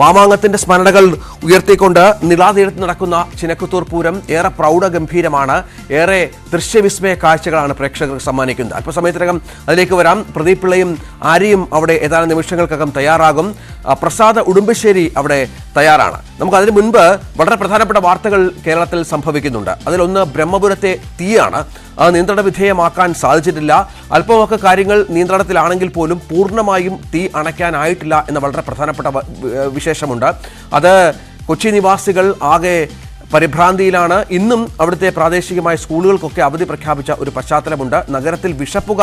മാമാങ്കത്തിന്റെ സ്മരണകൾ ഉയർത്തിക്കൊണ്ട് നിളാതീരത്ത് നടക്കുന്ന ചിനക്കത്തൂർ പൂരം ഏറെ പ്രൗഢഗംഭീരമാണ്. ഏറെ ദൃശ്യവിസ്മയ കാഴ്ചകളാണ് പ്രേക്ഷകർക്ക് സമ്മാനിക്കുന്നത്. അല്പസമയത്തിനകം അതിലേക്ക് വരാം. പ്രദീപ് പിള്ളയും ആര്യയും അവിടെ ഏതാനും നിമിഷങ്ങൾക്കകം തയ്യാറാകും. പ്രസാദ് ഉടുമ്പശ്ശേരി അവിടെ തയ്യാറാണ്. നമുക്ക് അതിനു മുൻപ് വളരെ പ്രധാനപ്പെട്ട വാർത്തകൾ കേരളത്തിൽ സംഭവിക്കുന്നുണ്ട്. അതിലൊന്ന് ബ്രഹ്മപുരത്തെ തീയാണ്. അത് നിയന്ത്രണ വിധേയമാക്കാൻ സാധിച്ചിട്ടില്ല. അല്പമൊക്കെ കാര്യങ്ങൾ നിയന്ത്രണത്തിലാണെങ്കിൽ പോലും പൂർണ്ണമായും തീ അണയ്ക്കാനായിട്ടില്ല എന്ന വളരെ പ്രധാനപ്പെട്ട വിശേഷമുണ്ട്. അത് കൊച്ചി നിവാസികൾ ആകെ പരിഭ്രാന്തിയിലാണ്. ഇന്നും അവിടുത്തെ പ്രാദേശികമായ സ്കൂളുകൾക്കൊക്കെ അവധി പ്രഖ്യാപിച്ച ഒരു പശ്ചാത്തലമുണ്ട്. നഗരത്തിൽ വിഷപ്പുക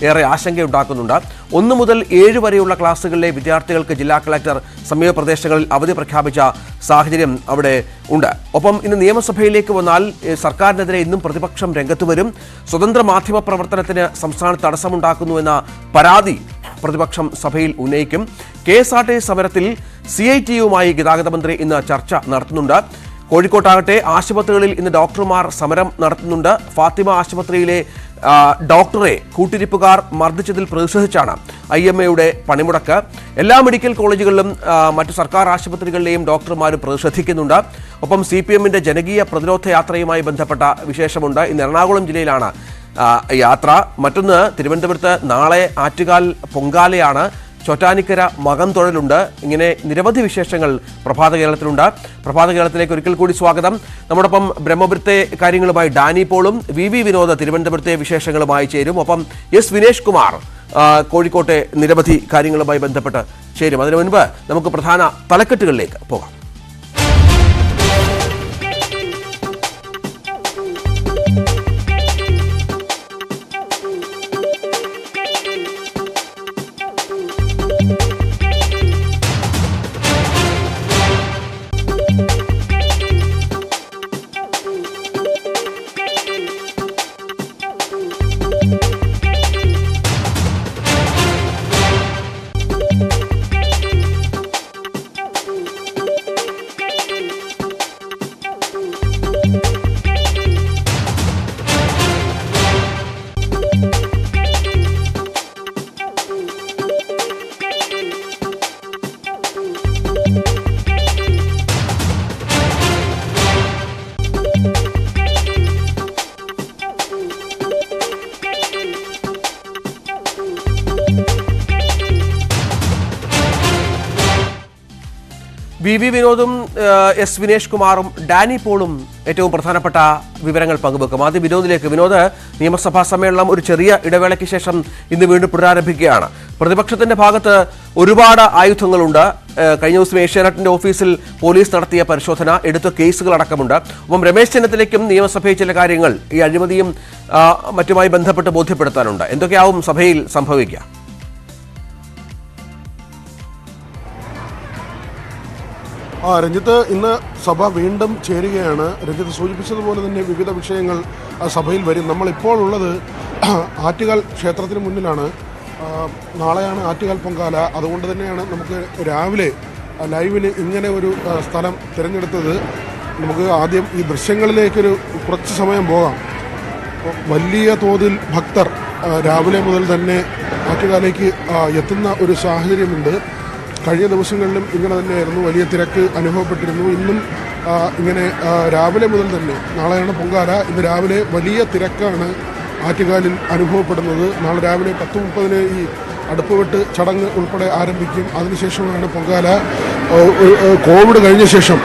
ഏറെ ആശങ്കയുണ്ടാക്കുന്നുണ്ട്. 1 മുതൽ 7 വരെയുള്ള ക്ലാസ്സുകളിലെ വിദ്യാർത്ഥികൾക്ക് ജില്ലാ കളക്ടർ സമീപ പ്രദേശങ്ങളിൽ അവധി പ്രഖ്യാപിച്ച സാഹചര്യം അവിടെ ഉണ്ട്. ഒപ്പം ഇന്ന് നിയമസഭയിലേക്ക് വന്നാൽ സർക്കാരിനെതിരെ ഇന്നും പ്രതിപക്ഷം രംഗത്ത് വരും. സ്വതന്ത്ര മാധ്യമ പ്രവർത്തനത്തിന് സംസ്ഥാനത്ത് തടസ്സമുണ്ടാക്കുന്നുവെന്ന പരാതി പ്രതിപക്ഷം സഭയിൽ ഉന്നയിക്കും. KSRTC സമരത്തിൽ CITUവുമായി ഗതാഗത മന്ത്രി ഇന്ന് ചർച്ച നടത്തുന്നുണ്ട്. കോഴിക്കോട്ടാകട്ടെ ആശുപത്രികളിൽ ഇന്ന് ഡോക്ടർമാർ സമരം നടത്തുന്നുണ്ട്. ഫാത്തിമ ആശുപത്രിയിലെ ഡോക്ടറെ കൂട്ടിരിപ്പുകാർ മർദ്ദിച്ചതിൽ പ്രതിഷേധിച്ചാണ് IMAയുടെ പണിമുടക്ക്. എല്ലാ മെഡിക്കൽ കോളേജുകളിലും മറ്റു സർക്കാർ ആശുപത്രികളിലെയും ഡോക്ടർമാരും പ്രതിഷേധിക്കുന്നുണ്ട്. ഒപ്പം CPMന്റെ ജനകീയ പ്രതിരോധ യാത്രയുമായി ബന്ധപ്പെട്ട വിശേഷമുണ്ട്. ഇന്ന് എറണാകുളം ജില്ലയിലാണ് യാത്ര. മറ്റൊന്ന് തിരുവനന്തപുരത്ത് നാളെ ആറ്റുകാൽ പൊങ്കാലയാണ്. ചോറ്റാനിക്കര മകം തൊഴലുണ്ട്. ഇങ്ങനെ നിരവധി വിശേഷങ്ങൾ പ്രഭാത കേരളത്തിലുണ്ട്. പ്രഭാത കേരളത്തിലേക്ക് ഒരിക്കൽ കൂടി സ്വാഗതം. നമ്മോടൊപ്പം ബ്രഹ്മപുരത്തെ കാര്യങ്ങളുമായി ഡാനി പോളും VV വിനോദ് തിരുവനന്തപുരത്തെ വിശേഷങ്ങളുമായി ചേരും. ഒപ്പം S വിനേഷ് കുമാർ കോഴിക്കോട്ടെ നിരവധി കാര്യങ്ങളുമായി ബന്ധപ്പെട്ട് ചേരും. അതിനു മുൻപ് നമുക്ക് പ്രധാന തലക്കെട്ടുകളിലേക്ക് പോകാം. VV വിനോദും S വിനേഷ് കുമാറും ഡാനി പോളും ഏറ്റവും പ്രധാനപ്പെട്ട വിവരങ്ങൾ പങ്കുവെക്കും. ആദ്യം വിനോദിലേക്ക്. വിനോദ്, നിയമസഭാ സമ്മേളനം ഒരു ചെറിയ ഇടവേളയ്ക്ക് ശേഷം ഇന്ന് വീണ്ടും പുനരാരംഭിക്കുകയാണ്. പ്രതിപക്ഷത്തിന്റെ ഭാഗത്ത് ഒരുപാട് ആയുധങ്ങളുണ്ട്. കഴിഞ്ഞ ദിവസം ഏഷ്യാനെറ്റിന്റെ ഓഫീസിൽ പോലീസ് നടത്തിയ പരിശോധന, എടുത്ത കേസുകൾ അടക്കമുണ്ട്. ഒപ്പം രമേശ് ചെന്നിത്തലയ്ക്കും നിയമസഭയിൽ ചില കാര്യങ്ങൾ ഈ അഴിമതിയും മറ്റുമായി ബന്ധപ്പെട്ട് ബോധ്യപ്പെടുത്താനുണ്ട്. എന്തൊക്കെയാവും സഭയിൽ സംഭവിക്കുക? രഞ്ജിത്ത്, ഇന്ന് സഭ വീണ്ടും ചേരുകയാണ്. രഞ്ജിത്ത് സൂചിപ്പിച്ചതുപോലെ തന്നെ വിവിധ വിഷയങ്ങൾ സഭയിൽ വരും. നമ്മളിപ്പോൾ ഉള്ളത് ആറ്റുകാൽ ക്ഷേത്രത്തിന് മുന്നിലാണ്. നാളെയാണ് ആറ്റുകാൽ പൊങ്കാല. അതുകൊണ്ട് തന്നെയാണ് നമുക്ക് രാവിലെ ലൈവിന് ഇങ്ങനെ ഒരു സ്ഥലം തിരഞ്ഞെടുത്തത്. നമുക്ക് ആദ്യം ഈ ദൃശ്യങ്ങളിലേക്കൊരു കുറച്ച് സമയം പോകാം. വലിയ തോതിൽ ഭക്തർ രാവിലെ മുതൽ തന്നെ ആറ്റുകാലേക്ക് എത്തുന്ന ഒരു സാഹചര്യമുണ്ട്. കഴിഞ്ഞ ദിവസങ്ങളിലും ഇങ്ങനെ തന്നെയായിരുന്നു. വലിയ തിരക്ക് അനുഭവപ്പെട്ടിരുന്നു. ഇന്നും ഇങ്ങനെ രാവിലെ മുതൽ തന്നെ, നാളെയാണ് പൊങ്കാല, ഇന്ന് രാവിലെ വലിയ തിരക്കാണ് ആറ്റുകാലിൽ അനുഭവപ്പെടുന്നത്. നാളെ രാവിലെ 10:30 ഈ അടുപ്പുവെട്ട് ചടങ്ങ് ഉൾപ്പെടെ ആരംഭിക്കും. അതിനുശേഷമാണ് പൊങ്കാല. കോവിഡ് കഴിഞ്ഞ ശേഷം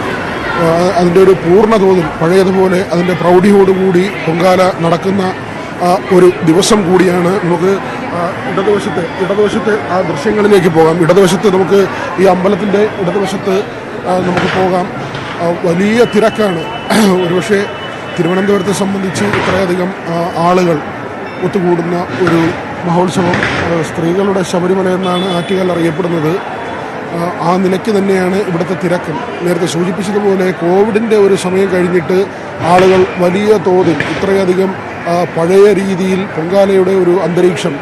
അതിൻ്റെ ഒരു പൂർണ്ണ തോതിൽ പഴയതുപോലെ അതിൻ്റെ പ്രൗഢിയോടുകൂടി പൊങ്കാല നടക്കുന്ന ഒരു ദിവസം കൂടിയാണ്. നമുക്ക് ഇടതുവശത്തെ ആ ദൃശ്യങ്ങളിലേക്ക് പോകാം. ഇടതുവശത്ത് നമുക്ക് ഈ അമ്പലത്തിൻ്റെ ഇടതുവശത്ത് നമുക്ക് പോകാം. വലിയ തിരക്കാണ്. ഒരുപക്ഷെ തിരുവനന്തപുരത്തെ സംബന്ധിച്ച് ഇത്രയധികം ആളുകൾ ഒത്തുകൂടുന്ന ഒരു മഹോത്സവം, സ്ത്രീകളുടെ ശബരിമല എന്നാണ് ആറ്റുകാൽ അറിയപ്പെടുന്നത്. ആ നിലയ്ക്ക് തന്നെയാണ് ഇവിടുത്തെ തിരക്കും. നേരത്തെ സൂചിപ്പിച്ചതുപോലെ കോവിഡിൻ്റെ ഒരു സമയം കഴിഞ്ഞിട്ട് ആളുകൾ വലിയ തോതിൽ ഇത്രയധികം പഴയ രീതിയിൽ പൊങ്കാലയുടെ ഒരു അന്തരീക്ഷം,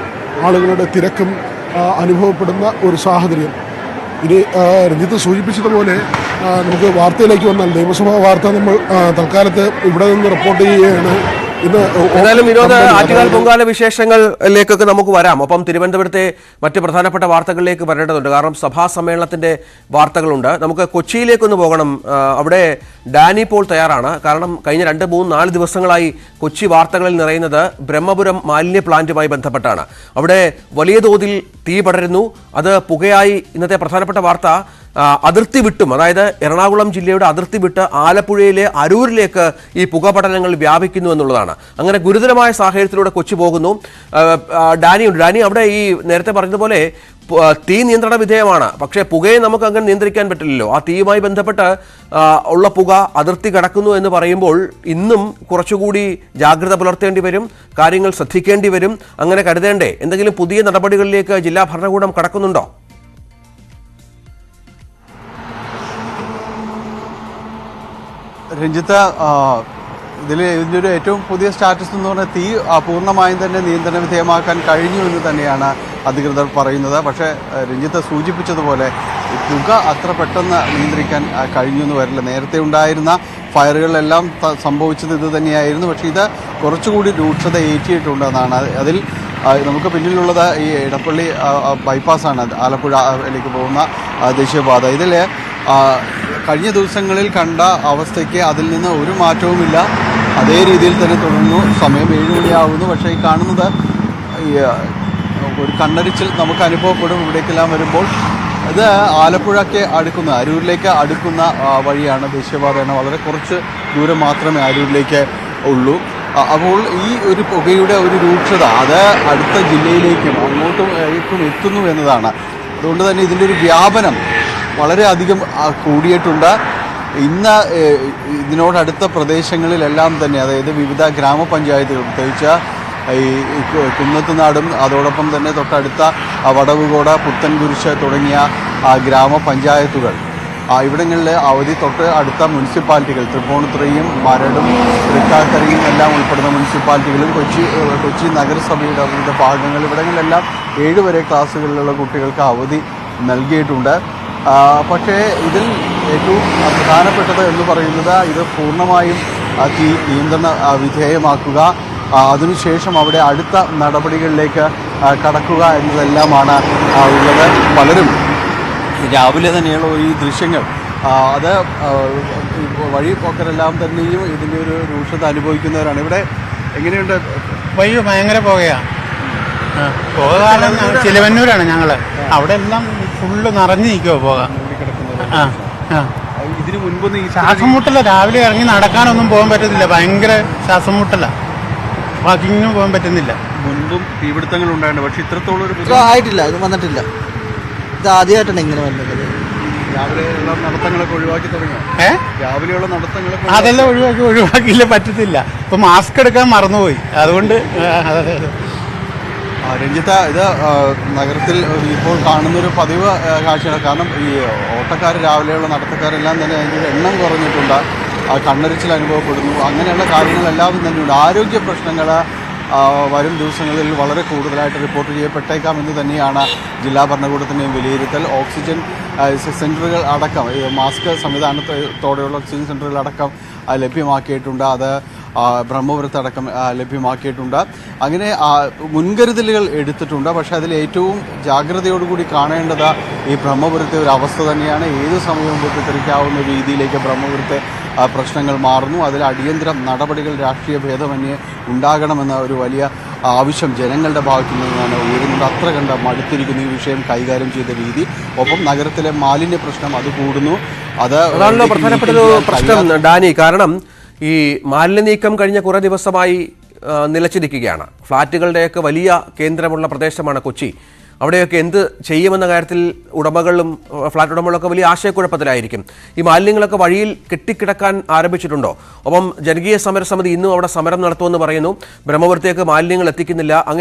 ആളുകളുടെ തിരക്കും അനുഭവപ്പെടുന്ന ഒരു സാഹചര്യം. ഇനി രഞ്ജിത്ത് സൂചിപ്പിച്ചതുപോലെ നമുക്ക് വാർത്തയിലേക്ക് വന്നാൽ, നിയമസഭാ വാർത്ത നമ്മൾ തൽക്കാലത്ത് ഇവിടെ നിന്ന് റിപ്പോർട്ട് ചെയ്യുകയാണ്. ഇന്ന് എന്നാലും വിനോദ കമ്പനി, ആറ്റുകാൽ അതായത് പൊങ്കാല വിശേഷങ്ങളിലേക്കൊക്കെ നമുക്ക് വരാം. ഒപ്പം തിരുവനന്തപുരത്തെ മറ്റ് പ്രധാനപ്പെട്ട വാർത്തകളിലേക്ക് വരേണ്ടതുണ്ട്. കാരണം സഭാ സമ്മേളനത്തിന്റെ വാർത്തകളുണ്ട്. നമുക്ക് കൊച്ചിയിലേക്കൊന്ന് പോകണം. അവിടെ ഡാനി പോൾ തയ്യാറാണ്. കാരണം കഴിഞ്ഞ 2-3-4 ദിവസങ്ങളായി കൊച്ചി വാർത്തകളിൽ നിറയുന്നത് ബ്രഹ്മപുരം മാലിന്യ പ്ലാന്റുമായി ബന്ധപ്പെട്ടാണ്. അവിടെ വലിയ തോതിൽ തീ പടരുന്നു. അത് പുകയായി. ഇന്നത്തെ പ്രധാനപ്പെട്ട വാർത്ത അതിർത്തി വിട്ടും, അതായത് എറണാകുളം ജില്ലയുടെ അതിർത്തി വിട്ട് ആലപ്പുഴയിലെ അരൂരിലേക്ക് ഈ പുകപടലങ്ങൾ വ്യാപിക്കുന്നു എന്നുള്ളതാണ്. അങ്ങനെ ഗുരുതരമായ സാഹചര്യത്തിലൂടെ കൊച്ചി പോകുന്നു. ഡാനിയുണ്ട്. ഡാനി, അവിടെ ഈ നേരത്തെ പറഞ്ഞതുപോലെ തീ നിയന്ത്രണ വിധേയമാണ്. പക്ഷേ പുകയെ നമുക്ക് അങ്ങനെ നിയന്ത്രിക്കാൻ പറ്റില്ലല്ലോ. ആ തീയുമായി ബന്ധപ്പെട്ട് ഉള്ള പുക അതിർത്തി കടക്കുന്നു എന്ന് പറയുമ്പോൾ ഇന്നും കുറച്ചുകൂടി ജാഗ്രത പുലർത്തേണ്ടി വരും, കാര്യങ്ങൾ ശ്രദ്ധിക്കേണ്ടി വരും. അങ്ങനെ കരുതേണ്ടേ? എന്തെങ്കിലും പുതിയ നടപടികളിലേക്ക് ജില്ലാ ഭരണകൂടം കടക്കുന്നുണ്ടോ? രഞ്ജിത്ത്, ഇതിൻ്റെ ഒരു ഏറ്റവും പുതിയ സ്റ്റാറ്റസ് എന്ന് പറഞ്ഞാൽ തീ പൂർണ്ണമായും തന്നെ നിയന്ത്രണ വിധേയമാക്കാൻ കഴിഞ്ഞു എന്ന് തന്നെയാണ് അധികൃതർ പറയുന്നത്. പക്ഷേ രഞ്ജിത്ത് സൂചിപ്പിച്ചതുപോലെ പുക അത്ര പെട്ടെന്ന് നിയന്ത്രിക്കാൻ കഴിഞ്ഞു എന്ന് വരില്ല. നേരത്തെ ഉണ്ടായിരുന്ന ഫയറുകളിലെല്ലാം സംഭവിച്ചത് ഇത് തന്നെയായിരുന്നു. പക്ഷേ ഇത് കുറച്ചുകൂടി രൂക്ഷത ഏറ്റിയിട്ടുണ്ടെന്നാണ്. അതിൽ നമുക്ക് പിന്നിലുള്ളത് ഈ ഇടപ്പള്ളി ബൈപ്പാസാണ്, ആലപ്പുഴയിലേക്ക് പോകുന്ന ദേശീയപാത. ഇതിൽ കഴിഞ്ഞ ദിവസങ്ങളിൽ കണ്ട അവസ്ഥയ്ക്ക് അതിൽ നിന്ന് ഒരു മാറ്റവുമില്ല. അതേ രീതിയിൽ തന്നെ തുടർന്നു. സമയം 7 മണിയാവുന്നു. പക്ഷേ ഈ കാണുന്നത് ഒരു കണ്ണരിച്ചിൽ നമുക്ക് അനുഭവപ്പെടും ഇവിടേക്കെല്ലാം വരുമ്പോൾ. ഇത് ആലപ്പുഴയ്ക്ക് അടുക്കുന്ന, അരൂരിലേക്ക് അടുക്കുന്ന വഴിയാണ്, ദേശീയപാതയാണ്. വളരെ കുറച്ച് ദൂരം മാത്രമേ അരൂരിലേക്ക് ഉള്ളൂ. അപ്പോൾ ഈ ഒരു പുകയുടെ ഒരു രൂക്ഷത അത് അടുത്ത ജില്ലയിലേക്കും അങ്ങോട്ടും എത്തുന്നു എന്നതാണ്. അതുകൊണ്ട് തന്നെ ഇതിൻ്റെ ഒരു വ്യാപനം വളരെയധികം കൂടിയിട്ടുണ്ട്. ഇന്ന് ഇതിനോടടുത്ത പ്രദേശങ്ങളിലെല്ലാം തന്നെ, അതായത് വിവിധ ഗ്രാമപഞ്ചായത്തുകൾ, പ്രത്യേകിച്ച് ഈ കുന്നത്തുനാടും അതോടൊപ്പം തന്നെ തൊട്ടടുത്ത വടവുകോട്, പുത്തൻകുരിശ് തുടങ്ങിയ ഗ്രാമപഞ്ചായത്തുകൾ, ഇവിടങ്ങളിൽ അവധി തൊട്ട് അടുത്ത മുനിസിപ്പാലിറ്റികൾ, തൃപ്പൂണിത്തുറയും മരടും തൃക്കാക്കരയും എല്ലാം ഉൾപ്പെടുന്ന മുനിസിപ്പാലിറ്റികളും കൊച്ചി നഗരസഭയുടെ വിവിധ ഭാഗങ്ങൾ, ഇവിടങ്ങളിലെല്ലാം 7 വരെ ക്ലാസ്സുകളിലുള്ള കുട്ടികൾക്ക് അവധി നൽകിയിട്ടുണ്ട്. പക്ഷേ ഇതിൽ ഏറ്റവും പ്രധാനപ്പെട്ടത് എന്ന് പറയുന്നത് ഇത് പൂർണ്ണമായും തീ നിയന്ത്രണ വിധേയമാക്കുക, അതിനുശേഷം അവിടെ അടുത്ത നടപടികളിലേക്ക് കടക്കുക എന്നതെല്ലാമാണ് ഉള്ളത്. പലരും രാവിലെ തന്നെയുള്ള ഈ ദൃശ്യങ്ങൾ, അത് വഴി പോക്കരെല്ലാം തന്നെയും ഇതിൻ്റെ ഒരു രൂക്ഷത അനുഭവിക്കുന്നവരാണ്. ഇവിടെ എങ്ങനെയുണ്ട്? വയ്യോ, ഭയങ്കര പുകയാണ്. പുകകാലം ചിലവന്നൂരാണ് ഞങ്ങൾ. അവിടെ എല്ലാം ഫുള്ള് നിറഞ്ഞു നിൽക്കുമോ പുക. ഇതിന് മുൻപൊന്നും ഈ ശ്വാസം മുട്ടല. രാവിലെ ഇറങ്ങി നടക്കാനൊന്നും പോകാൻ പറ്റത്തില്ല. ഭയങ്കര ശ്വാസം മുട്ടല. വാക്കിങ്ങിനും പോകാൻ പറ്റുന്നില്ല. മുൻപും തീപിടുത്തങ്ങൾ ഉണ്ടായിരുന്നു. പക്ഷെ ഇത്രത്തോളം ഒരു ആയിട്ടില്ല, ഇത് വന്നിട്ടില്ല. ഇത് ആദ്യമായിട്ടാണ് ഇങ്ങനെ വന്നത്. രാവിലെയുള്ള നടത്തങ്ങളൊക്കെ ഒഴിവാക്കി തുടങ്ങിയോ? രാവിലെയുള്ള നടത്തങ്ങളൊക്കെ അതെല്ലാം ഒഴിവാക്കിയില്ല, പറ്റത്തില്ല. ഇപ്പൊ മാസ്ക് എടുക്കാൻ മറന്നുപോയി. അതുകൊണ്ട് രഞ്ജിത്ത, ഇത് നഗരത്തിൽ ഇപ്പോൾ കാണുന്നൊരു പതിവ് കാഴ്ചയാണ്. കാരണം ഈ ഓട്ടക്കാർ, രാവിലെയുള്ള നടത്തക്കാരെല്ലാം തന്നെ അതിൻ്റെ എണ്ണം കുറഞ്ഞിട്ടുണ്ട്. കണ്ണരിച്ചിൽ അനുഭവപ്പെടുന്നു. അങ്ങനെയുള്ള കാര്യങ്ങളെല്ലാം തന്നെയുണ്ട്. ആരോഗ്യ പ്രശ്നങ്ങൾ വരും ദിവസങ്ങളിൽ വളരെ കൂടുതലായിട്ട് റിപ്പോർട്ട് ചെയ്യപ്പെട്ടേക്കാമെന്ന് തന്നെയാണ് ജില്ലാ ഭരണകൂടത്തിൻ്റെയും വിലയിരുത്തൽ. ഓക്സിജൻ സെൻറ്ററുകൾ അടക്കം, മാസ്ക് സംവിധാനത്തോടെയുള്ള ഓക്സിജൻ സെൻറ്ററുകൾ അടക്കം ലഭ്യമാക്കിയിട്ടുണ്ട്. അത് ബ്രഹ്മപുരത്തടക്കം ലഭ്യമാക്കിയിട്ടുണ്ട്. അങ്ങനെ മുൻകരുതലുകൾ എടുത്തിട്ടുണ്ട്. പക്ഷേ അതിൽ ഏറ്റവും ജാഗ്രതയോടുകൂടി കാണേണ്ടത് ഈ ബ്രഹ്മപുരത്തെ ഒരു അവസ്ഥ തന്നെയാണ്. ഏത് സമയവും പൊട്ടിത്തെറിക്കാവുന്ന രീതിയിലേക്ക് ബ്രഹ്മപുരത്തെ പ്രശ്നങ്ങൾ മാറുന്നു. അതിൽ അടിയന്തര നടപടികൾ രാഷ്ട്രീയ ഭേദമന്യേ ഉണ്ടാകണമെന്ന ഒരു വലിയ ആവശ്യം ജനങ്ങളുടെ ഭാഗത്തു നിന്നാണ് ഉയരുന്നത്. അത്ര കണ്ട് മടുത്തിരിക്കുന്നു ഈ വിഷയം കൈകാര്യം ചെയ്ത രീതി. ഒപ്പം നഗരത്തിലെ മാലിന്യ പ്രശ്നം അത് കൂടുന്നു. അതാണല്ലോ പ്രധാനപ്പെട്ട ഒരു പ്രശ്നം ഡാനി. കാരണം ഈ മാലിന്യ നീക്കം കഴിഞ്ഞ കുറേ ദിവസമായി നിലച്ചിരിക്കുകയാണ്. ഫ്ളാറ്റുകളുടെയൊക്കെ വലിയ കേന്ദ്രമുള്ള പ്രദേശമാണ് കൊച്ചി. അവിടെയൊക്കെ എന്ത് ചെയ്യുമെന്ന കാര്യത്തിൽ ഉടമകളും ഫ്ളാറ്റ് ഉടമകളൊക്കെ വലിയ ആശയക്കുഴപ്പത്തിലായിരിക്കും. ഈ മാലിന്യങ്ങളൊക്കെ വഴിയിൽ കെട്ടിക്കിടക്കാൻ ആരംഭിച്ചിട്ടുണ്ടോ? ഒപ്പം ജനകീയ സമരസമിതി ഇന്നും അവിടെ സമരം നടത്തുമെന്ന് പറയുന്നു. ബ്രഹ്മപുരത്തേക്ക് മാലിന്യങ്ങൾ എത്തിക്കുന്നില്ല.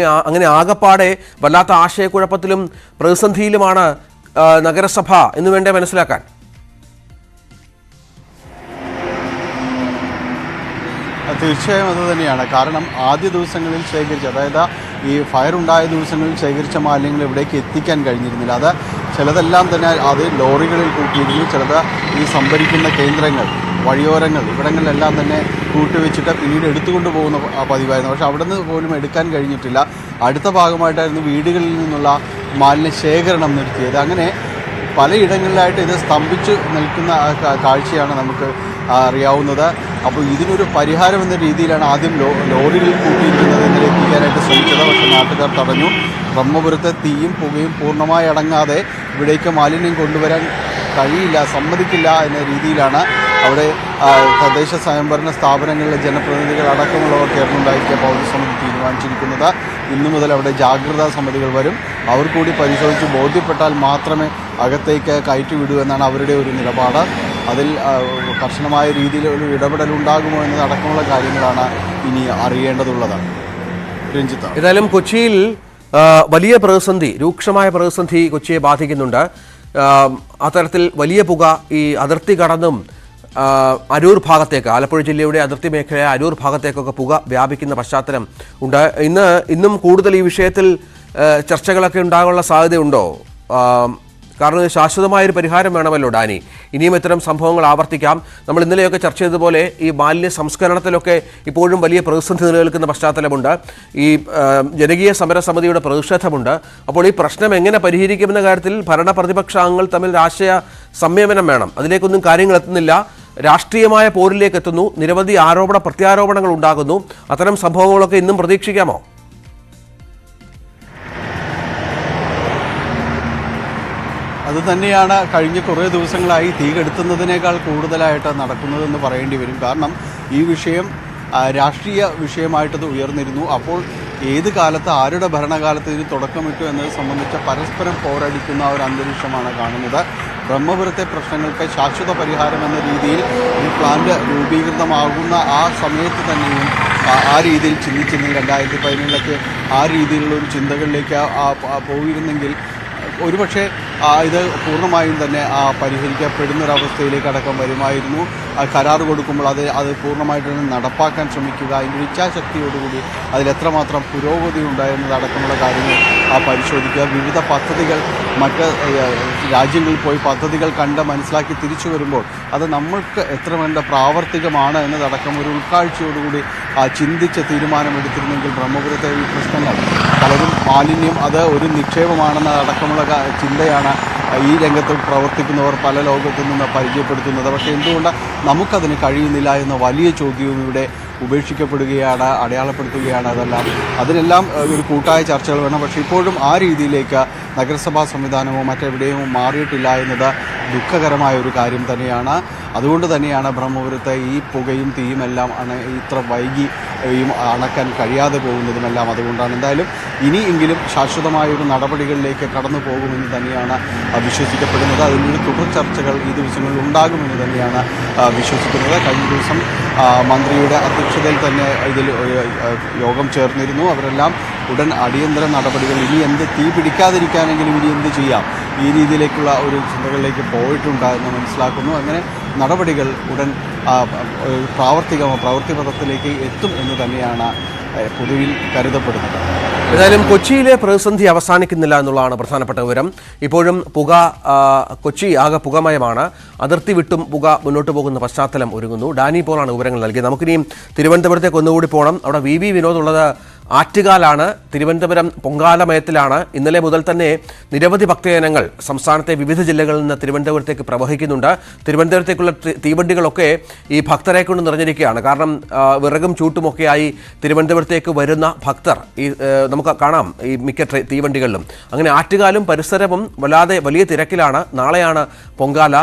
അങ്ങനെ ആകപ്പാടെ വല്ലാത്ത ആശയക്കുഴപ്പത്തിലും പ്രതിസന്ധിയിലുമാണ് നഗരസഭ എന്ന് വേണ്ടേ മനസ്സിലാക്കാൻ? തീർച്ചയായും അത് തന്നെയാണ്. കാരണം ആദ്യ ദിവസങ്ങളിൽ ശേഖരിച്ച, അതായത് ഈ ഫയർ ഉണ്ടായ ദിവസങ്ങളിൽ ശേഖരിച്ച മാലിന്യങ്ങൾ ഇവിടേക്ക് എത്തിക്കാൻ കഴിഞ്ഞിരുന്നില്ല. അത് ചിലതെല്ലാം തന്നെ അത് ലോറികളിൽ കൂട്ടിയിരുന്നു. ചിലത് ഈ സംഭരിക്കുന്ന കേന്ദ്രങ്ങൾ വഴിയോരങ്ങൾ ഇവിടങ്ങളിലെല്ലാം തന്നെ കൂട്ടിവെച്ചിട്ട് പിന്നീട് എടുത്തുകൊണ്ട് പോകുന്ന പതിവായിരുന്നു. പക്ഷേ അവിടെ നിന്ന് പോലും എടുക്കാൻ കഴിഞ്ഞിട്ടില്ല. അടുത്ത ഭാഗമായിട്ടായിരുന്നു വീടുകളിൽ നിന്നുള്ള മാലിന്യ ശേഖരണം നിർത്തിയത്. അങ്ങനെ പലയിടങ്ങളിലായിട്ട് ഇത് സ്തംഭിച്ച് നിൽക്കുന്ന കാഴ്ചയാണ് നമുക്ക് അറിയാവുന്നത്. അപ്പോൾ ഇതിനൊരു പരിഹാരം എന്ന രീതിയിലാണ് ആദ്യം ലോറികളിൽ കൂട്ടിയിരിക്കുന്നത് എന്നിലെത്തിക്കാനായിട്ട് ശ്രമിച്ചത്. പക്ഷേ നാട്ടുകാർ തടഞ്ഞു. ബ്രഹ്മപുരത്തെ തീയും പുകയും പൂർണ്ണമായി അടങ്ങാതെ ഇവിടേക്ക് മാലിന്യം കൊണ്ടുവരാൻ കഴിയില്ല, സമ്മതിക്കില്ല എന്ന രീതിയിലാണ് അവിടെ തദ്ദേശ സ്വയംഭരണ സ്ഥാപനങ്ങളിലെ ജനപ്രതിനിധികൾ അടക്കമുള്ളവർ ചേർന്നുണ്ടാക്കിയ പൗരസമിതി തീരുമാനിച്ചിരിക്കുന്നത്. ഇന്നു മുതൽ അവിടെ ജാഗ്രതാ സമിതികൾ വരും. അവർ കൂടി പരിശോധിച്ച് ബോധ്യപ്പെട്ടാൽ മാത്രമേ അകത്തേക്ക് കയറ്റിവിടൂ എന്നാണ് അവരുടെ ഒരു നിലപാട്. അതിൽ കർശനമായ രീതിയിൽ ഒരു ഇടപെടലുണ്ടാകുമോ എന്നതടക്കമുള്ള കാര്യങ്ങളാണ് ഇനി അറിയേണ്ടതുള്ളത്. രഞ്ജിത്ത്, ഏതായാലും കൊച്ചിയിൽ വലിയ പ്രതിസന്ധി, രൂക്ഷമായ പ്രതിസന്ധി കൊച്ചിയെ ബാധിക്കുന്നുണ്ട്. അത്തരത്തിൽ വലിയ പുക ഈ അതിർത്തി കടന്നും അരൂർ ഭാഗത്തേക്ക്, ആലപ്പുഴ ജില്ലയുടെ അതിർത്തി മേഖലയായ അരൂർ ഭാഗത്തേക്കൊക്കെ പുക വ്യാപിക്കുന്ന പശ്ചാത്തലം ഉണ്ട്. ഇന്നും കൂടുതൽ ഈ വിഷയത്തിൽ ചർച്ചകളൊക്കെ ഉണ്ടാകാനുള്ള സാധ്യതയുണ്ടോ? കാരണം ശാശ്വതമായൊരു പരിഹാരം വേണമല്ലോ ഡാനി. ഇനിയും ഇത്തരം സംഭവങ്ങൾ ആവർത്തിക്കാം. നമ്മൾ ഇന്നലെയൊക്കെ ചർച്ച ചെയ്തതുപോലെ ഈ മാലിന്യ സംസ്കരണത്തിലൊക്കെ ഇപ്പോഴും വലിയ പ്രതിസന്ധി നിലനിൽക്കുന്ന പശ്ചാത്തലമുണ്ട്. ഈ ജനകീയ സമരസമിതിയുടെ പ്രതിഷേധമുണ്ട്. അപ്പോൾ ഈ പ്രശ്നം എങ്ങനെ പരിഹരിക്കുമെന്ന കാര്യത്തിൽ ഭരണ പ്രതിപക്ഷ അംഗങ്ങൾ തമ്മിൽ ആശയ സംയമനം വേണം. അതിലേക്കൊന്നും കാര്യങ്ങൾ എത്തുന്നില്ല. രാഷ്ട്രീയമായ പോരിലേക്ക് എത്തുന്നു. നിരവധി പ്രത്യാരോപണങ്ങൾ ഉണ്ടാകുന്നു. അത്തരം സംഭവങ്ങളൊക്കെ ഇന്നും പ്രതീക്ഷിക്കാമോ? അതുതന്നെയാണ് കഴിഞ്ഞ കുറേ ദിവസങ്ങളായി തീ കെടുത്തുന്നതിനേക്കാൾ കൂടുതലായിട്ട് നടക്കുന്നതെന്ന് പറയേണ്ടി വരും. കാരണം ഈ വിഷയം രാഷ്ട്രീയ വിഷയമായിട്ടത് ഉയർന്നിരുന്നു. അപ്പോൾ ഏത് കാലത്ത് ആരുടെ ഭരണകാലത്ത് ഇതിന് തുടക്കമിട്ടു എന്നത് സംബന്ധിച്ച പരസ്പരം പോരടിക്കുന്ന ഒരു അന്തരീക്ഷമാണ് കാണുന്നത്. ബ്രഹ്മപുരത്തെ പ്രശ്നങ്ങൾക്ക് ശാശ്വത പരിഹാരം എന്ന രീതിയിൽ ഒരു പ്ലാന്റ് രൂപീകൃതമാകുന്ന ആ സമയത്ത് തന്നെയും ആ രീതിയിൽ ചിന്തിച്ചിരുന്നെങ്കിൽ 2017 ആ രീതിയിലുള്ള ഒരു ചിന്തകളിലേക്ക് പോയിരുന്നെങ്കിൽ ഒരുപക്ഷെ ഇത് പൂർണ്ണമായും തന്നെ പരിഹരിക്കപ്പെടുന്നൊരവസ്ഥയിലേക്ക് അടക്കം വരുമായിരുന്നു. കരാർ കൊടുക്കുമ്പോൾ അത് പൂർണ്ണമായിട്ട് തന്നെ നടപ്പാക്കാൻ ശ്രമിക്കുക, അതിൻ്റെ ഇച്ഛാശക്തിയോടുകൂടി അതിലെത്രമാത്രം പുരോഗതി ഉണ്ടായിരുന്നത് അടക്കമുള്ള കാര്യങ്ങൾ പരിശോധിക്കുക. വിവിധ പദ്ധതികൾ മറ്റ് രാജ്യങ്ങളിൽ പോയി പദ്ധതികൾ കണ്ട് മനസ്സിലാക്കി തിരിച്ചു വരുമ്പോൾ അത് നമ്മൾക്ക് എത്ര വേണ്ട പ്രാവർത്തികമാണ് എന്നതടക്കം ഒരു ഉൾക്കാഴ്ചയോടുകൂടി ചിന്തിച്ച് തീരുമാനമെടുത്തിരുന്നെങ്കിൽ ബ്രഹ്മപുരത്തെ ഈ പ്രശ്നങ്ങൾ പലരും മാലിന്യം അത് ഒരു നിക്ഷേപമാണെന്നതടക്കമുള്ള ചിന്തയാണ് ഈ രംഗത്ത് പ്രവർത്തിക്കുന്നവർ പല ലോകത്തു നിന്ന് പരിചയപ്പെടുത്തുന്നത്. പക്ഷേ എന്തുകൊണ്ട് നമുക്കതിന് കഴിയുന്നില്ല എന്ന വലിയ ചോദ്യവും ഇവിടെ ഉപേക്ഷിക്കപ്പെടുകയാണ്, അടയാളപ്പെടുത്തുകയാണ്. അതിനെല്ലാം ഒരു കൂട്ടായ ചർച്ചകൾ വേണം. പക്ഷേ ഇപ്പോഴും ആ രീതിയിലേക്ക് നഗരസഭാ സംവിധാനമോ മറ്റെവിടെയോ മാറിയിട്ടില്ല എന്നത് ദുഃഖകരമായ ഒരു കാര്യം തന്നെയാണ്. അതുകൊണ്ട് തന്നെയാണ് ബ്രഹ്മപുരത്തെ ഈ പുകയും തീയുമെല്ലാം ഇത്ര വൈകിയും അണക്കാൻ കഴിയാതെ പോകുന്നതുമെല്ലാം അതുകൊണ്ടാണ്. എന്തായാലും ഇനിയെങ്കിലും ശാശ്വതമായൊരു നടപടികളിലേക്ക് കടന്നു പോകുമെന്ന് തന്നെയാണ് വിശ്വസിക്കപ്പെടുന്നത്. അതിൻ്റെ തുടർ ചർച്ചകൾ ഈ ദിവസങ്ങളിൽ ഉണ്ടാകുമെന്ന് തന്നെയാണ് വിശ്വസിക്കുന്നത്. കഴിഞ്ഞ ദിവസം മന്ത്രിയുടെ അധ്യക്ഷതയിൽ തന്നെ ഇതിൽ യോഗം ചേർന്നിരുന്നു. അവരെല്ലാം ഉടൻ അടിയന്തര നടപടികൾ, ഇനി എന്ത് തീ പിടിക്കാതിരിക്കാനെങ്കിലും ഇനി എന്ത് ചെയ്യാം, ഈ രീതിയിലേക്കുള്ള ഒരു ചിന്തകളിലേക്ക് പോയിട്ടുണ്ടായെന്ന് മനസ്സിലാക്കുന്നു. അങ്ങനെ നടപടികൾ ഉടൻ പ്രവൃത്തിപഥത്തിലേക്ക് എത്തും എന്ന് തന്നെയാണ് പൊതുവിൽ കരുതപ്പെടുന്നത്. ഏതായാലും കൊച്ചിയിലെ പ്രതിസന്ധി അവസാനിക്കുന്നില്ല എന്നുള്ളതാണ് പ്രധാനപ്പെട്ട വിവരം. ഇപ്പോഴും പുക, കൊച്ചി ആകെ പുകമയമാണ്. അതിർത്തി വിട്ടും പുക മുന്നോട്ട് പോകുന്ന പശ്ചാത്തലം ഒരുങ്ങുന്നു. ഡാനി പോളാണ് വിവരങ്ങൾ നൽകിയത്. നമുക്കിനിയും തിരുവനന്തപുരത്തേക്ക് ഒന്നുകൂടി പോകണം. അവിടെ വി വിനോദ് ഉള്ളത് ആറ്റുകാലാണ്. തിരുവനന്തപുരം പൊങ്കാലമയത്തിലാണ്. ഇന്നലെ മുതൽ തന്നെ നിരവധി ഭക്തജനങ്ങൾ സംസ്ഥാനത്തെ വിവിധ ജില്ലകളിൽ നിന്ന് തിരുവനന്തപുരത്തേക്ക് പ്രവഹിക്കുന്നുണ്ട്. തിരുവനന്തപുരത്തേക്കുള്ള തീവണ്ടികളൊക്കെ ഈ ഭക്തരെ കൊണ്ട് നിറഞ്ഞിരിക്കുകയാണ്. കാരണം വിറകും ചൂട്ടുമൊക്കെയായി തിരുവനന്തപുരത്തേക്ക് വരുന്ന ഭക്തർ നമുക്ക് കാണാം ഈ മിക്ക തീവണ്ടികളിലും. അങ്ങനെ ആറ്റുകാലും പരിസരവും വലിയ തിരക്കിലാണ്. നാളെയാണ് പൊങ്കാല.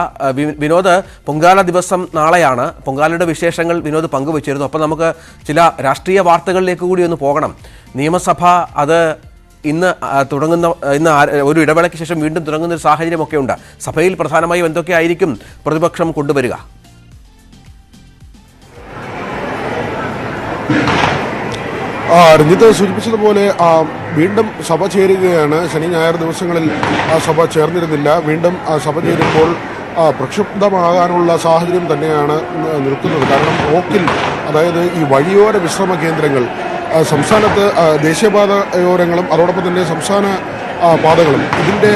വിനോദ്, പൊങ്കാല ദിവസം നാളെയാണ്. പൊങ്കാലയുടെ വിശേഷങ്ങൾ വിനോദ് പങ്കുവച്ചിരുന്നു. അപ്പം നമുക്ക് ചില രാഷ്ട്രീയ വാർത്തകളിലേക്ക് കൂടി ഒന്ന് പോകണം. നിയമസഭ അത് ഇന്ന് ഒരു ഇടവേളയ്ക്ക് ശേഷം വീണ്ടും തുടങ്ങുന്ന ഒരു സാഹചര്യമൊക്കെ ഉണ്ട്. സഭയിൽ പ്രധാനമായും എന്തൊക്കെ ആയിരിക്കും പ്രതിപക്ഷം കൊണ്ടുവരിക? രഞ്ജിത്ത് സൂചിപ്പിച്ചതുപോലെ വീണ്ടും സഭ ചേരുകയാണ്. ശനി ഞായർ ദിവസങ്ങളിൽ സഭ ചേർന്നിരുന്നില്ല. വീണ്ടും സഭ ചേരുമ്പോൾ പ്രക്ഷുബ്ധമാകാനുള്ള സാഹചര്യം തന്നെയാണ് നിൽക്കുന്നത്. കാരണം റോക്കിൽ, അതായത് ഈ വഴിയോര വിശ്രമ കേന്ദ്രങ്ങൾ സംസ്ഥാനത്ത് ദേശീയപാതയോരങ്ങളും അതോടൊപ്പം തന്നെ സംസ്ഥാന പാതകളും ഇതിൻ്റെ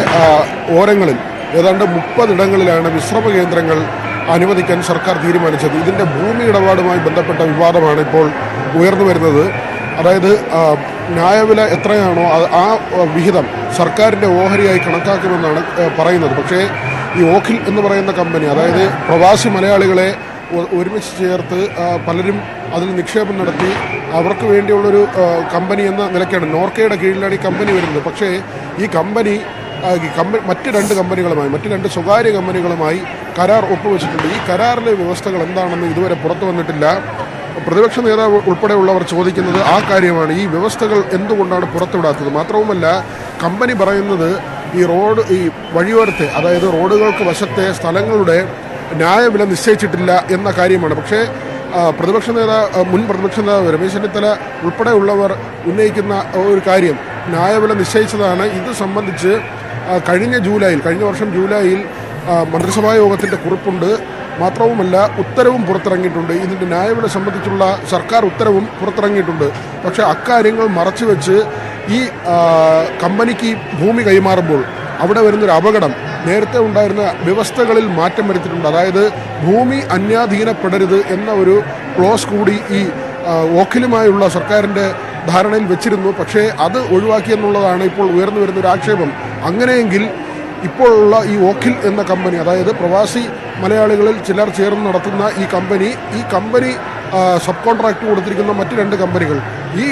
ഓരങ്ങളിൽ ഏതാണ്ട് 30 ഇടങ്ങളിലാണ് വിശ്രമ കേന്ദ്രങ്ങൾ അനുവദിക്കാൻ സർക്കാർ തീരുമാനിച്ചത്. ഇതിൻ്റെ ഭൂമി ഇടപാടുമായി ബന്ധപ്പെട്ട വിവാദമാണ് ഇപ്പോൾ ഉയർന്നു വരുന്നത്. അതായത് ന്യായവില എത്രയാണോ ആ വിഹിതം സർക്കാരിൻ്റെ ഓഹരിയായി കണക്കാക്കുമെന്നാണ് പറയുന്നത്. പക്ഷേ ഈ ഓഖിൽ എന്ന് പറയുന്ന കമ്പനി, അതായത് പ്രവാസി മലയാളികളെ ഒരുമിച്ച് ചേർത്ത് പലരും അതിൽ നിക്ഷേപം നടത്തി അവർക്ക് വേണ്ടിയുള്ളൊരു കമ്പനി എന്ന നിലയ്ക്കാണ് നോർക്കയുടെ കീഴിലാണ് ഈ കമ്പനി വരുന്നത്. പക്ഷേ ഈ കമ്പനി മറ്റ് രണ്ട് സ്വകാര്യ കമ്പനികളുമായി കരാർ ഒപ്പുവെച്ചിട്ടുണ്ട്. ഈ കരാറിലെ വ്യവസ്ഥകൾ എന്താണെന്ന് ഇതുവരെ പുറത്തു വന്നിട്ടില്ല. പ്രതിപക്ഷ നേതാവ് ഉൾപ്പെടെയുള്ളവർ ചോദിക്കുന്നത് ആ കാര്യമാണ്. ഈ വ്യവസ്ഥകൾ എന്തുകൊണ്ടാണ് പുറത്തുവിടാത്തത്? മാത്രവുമല്ല, കമ്പനി പറയുന്നത് ഈ വഴിയോരത്തെ, അതായത് റോഡുകൾക്ക് വശത്തെ സ്ഥലങ്ങളുടെ ന്യായവില നിശ്ചയിച്ചിട്ടില്ല എന്ന കാര്യമാണ്. പക്ഷേ മുൻ പ്രതിപക്ഷ നേതാവ് രമേശ് ചെന്നിത്തല ഉൾപ്പെടെയുള്ളവർ ഉന്നയിക്കുന്ന ഒരു കാര്യം, ന്യായവില നിശ്ചയിച്ചതാണ്. ഇത് സംബന്ധിച്ച് കഴിഞ്ഞ വർഷം ജൂലൈയിൽ മന്ത്രിസഭാ യോഗത്തിൻ്റെ കുറിപ്പുണ്ട്. മാത്രവുമല്ല, ഉത്തരവും പുറത്തിറങ്ങിയിട്ടുണ്ട്. ഇതിൻ്റെ ന്യായവില സംബന്ധിച്ചുള്ള സർക്കാർ ഉത്തരവും പുറത്തിറങ്ങിയിട്ടുണ്ട്. പക്ഷേ അക്കാര്യങ്ങൾ മറച്ചുവെച്ച് ഈ കമ്പനിക്ക് ഭൂമി കൈമാറുമ്പോൾ അവിടെ വരുന്നൊരു അപകടം, നേരത്തെ ഉണ്ടായിരുന്ന വ്യവസ്ഥകളിൽ മാറ്റം വരുത്തിയിട്ടുണ്ട്. അതായത് ഭൂമി അന്യാധീനപ്പെടരുത് എന്ന ഒരു ക്ലോസ് കൂടി ഈ ഓഖിലുമായുള്ള സർക്കാരിൻ്റെ ധാരണയിൽ വെച്ചിരുന്നു. പക്ഷേ അത് ഒഴിവാക്കിയെന്നുള്ളതാണ് ഇപ്പോൾ ഉയർന്നു വരുന്നൊരു ആക്ഷേപം. അങ്ങനെയെങ്കിൽ ഇപ്പോഴുള്ള ഈ ഓഖിൽ എന്ന കമ്പനി, അതായത് പ്രവാസി മലയാളികളിൽ ചിലർ ചേർന്ന് നടത്തുന്ന ഈ കമ്പനി സബ് കോൺട്രാക്ട് കൊടുത്തിരിക്കുന്ന മറ്റ് 2 കമ്പനികൾ, ഈ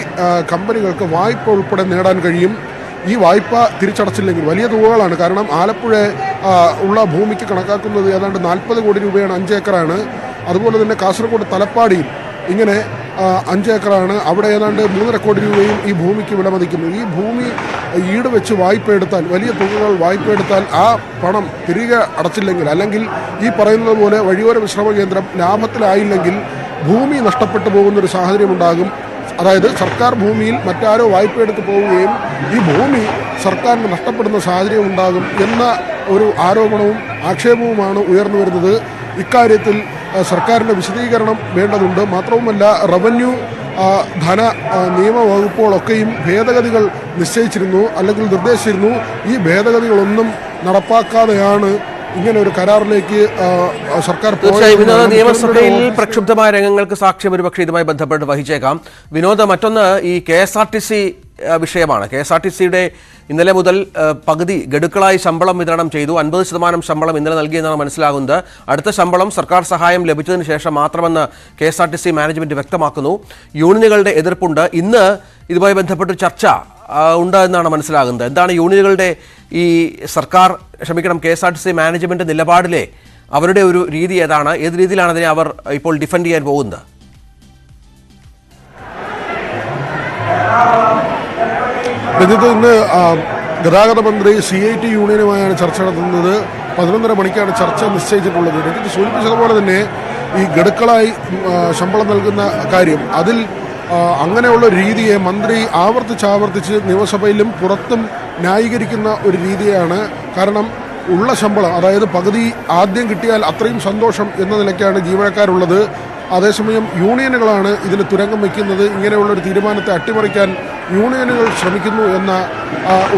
കമ്പനികൾക്ക് വായ്പ ഉൾപ്പെടെ നേടാൻ കഴിയും. ഈ വായ്പ തിരിച്ചടച്ചില്ലെങ്കിൽ വലിയ തുകകളാണ്. കാരണം ആലപ്പുഴ ഉള്ള ഭൂമിക്ക് കണക്കാക്കുന്നത് ഏതാണ്ട് 40 കോടി രൂപയാണ്, 5 ഏക്കറാണ്. അതുപോലെ തന്നെ കാസർഗോഡ് തലപ്പാടിയിൽ ഇങ്ങനെ 5 ഏക്കറാണ്. അവിടെ ഏതാണ്ട് 3.5 കോടി രൂപയും ഈ ഭൂമിക്ക് വിലമതിക്കുന്നു. ഈ ഭൂമി ഈട് വെച്ച് വായ്പ എടുത്താൽ, വലിയ തുകകൾ വായ്പ എടുത്താൽ, ആ പണം തിരികെ അടച്ചില്ലെങ്കിൽ, അല്ലെങ്കിൽ ഈ പറയുന്നത് പോലെ വഴിയോര വിശ്രമ കേന്ദ്രം ലാഭത്തിലായില്ലെങ്കിൽ ഭൂമി നഷ്ടപ്പെട്ടു പോകുന്നൊരു സാഹചര്യം ഉണ്ടാകും. അതായത് സർക്കാർ ഭൂമിയിൽ മറ്റാരോ വായ്പ എടുത്ത് പോവുകയും ഈ ഭൂമി സർക്കാരിന് നഷ്ടപ്പെടുന്ന സാഹചര്യം ഉണ്ടാകും എന്ന ഒരു ആരോപണവും ആക്ഷേപവുമാണ് ഉയർന്നു വരുന്നത്. ഇക്കാര്യത്തിൽ സർക്കാരിൻ്റെ വിശദീകരണം വേണ്ടതുണ്ട്. മാത്രവുമല്ല, റവന്യൂ നിയമ വകുപ്പുകളൊക്കെയും ഭേദഗതികൾ നിശ്ചയിച്ചിരുന്നു, അല്ലെങ്കിൽ നിർദ്ദേശിച്ചിരുന്നു. ഈ ഭേദഗതികളൊന്നും നടപ്പാക്കാതെയാണ് ഇങ്ങനെ ഒരു കരാറിലേക്ക് സർക്കാർ. തീർച്ചയായും വിനോദ, നിയമസഭയിൽ പ്രക്ഷുബ്ധമായ രംഗങ്ങൾക്ക് സാക്ഷ്യം ഒരുപക്ഷെ ഇതുമായി ബന്ധപ്പെട്ട് വഹിച്ചേക്കാം. വിനോദ, മറ്റൊന്ന് ഈ KSRTC വിഷയമാണ്. KSRTCയുടെ ഇന്നലെ മുതൽ പകുതി ഗഡുക്കളായി ശമ്പളം വിതരണം ചെയ്തു. 50% ശമ്പളം ഇന്നലെ നൽകിയെന്നാണ് മനസ്സിലാകുന്നത്. അടുത്ത ശമ്പളം സർക്കാർ സഹായം ലഭിച്ചതിന് ശേഷം മാത്രമെന്ന് KSRTC മാനേജ്മെന്റ് വ്യക്തമാക്കുന്നു. യൂണിയനുകളുടെ എതിർപ്പുണ്ട്. ഇന്ന് ഇതുമായി ബന്ധപ്പെട്ട് ചർച്ച ഉണ്ട് എന്നാണ് മനസ്സിലാകുന്നത്. എന്താണ് യൂണിയനുകളുടെ ഈ KSRTC മാനേജ്മെന്റ് നിലപാടിലെ അവരുടെ ഒരു രീതി ഏതാണ്? ഏത് രീതിയിലാണ് അതിനെ അവർ ഇപ്പോൾ ഡിഫെൻഡ് ചെയ്യാൻ പോകുന്നത്? ഇന്ന് ഗതാഗത മന്ത്രി CIT യൂണിയനുമായാണ് ചർച്ച നടത്തുന്നത്. 11:30 മണിക്കാണ് ചർച്ച നിശ്ചയിച്ചിട്ടുള്ളത്. രഞ്ജിത്ത് സൂചിപ്പിച്ചതുപോലെ തന്നെ ഈ ഗഡുക്കളായി ശമ്പളം നൽകുന്ന കാര്യം, അതിൽ അങ്ങനെയുള്ള രീതിയെ മന്ത്രി ആവർത്തിച്ച് നിയമസഭയിലും പുറത്തും ന്യായീകരിക്കുന്ന ഒരു രീതിയാണ്. കാരണം ഉള്ള ശമ്പളം, അതായത് പകുതി ആദ്യം കിട്ടിയാൽ അത്രയും സന്തോഷം എന്ന നിലയ്ക്കാണ് ജീവനക്കാരുള്ളത്. അതേസമയം യൂണിയനുകളാണ് ഇതിന് തുരങ്കം വയ്ക്കുന്നത്. ഇങ്ങനെയുള്ളൊരു തീരുമാനത്തെ അട്ടിമറിക്കാൻ യൂണിയനുകൾ ശ്രമിക്കുന്നു എന്ന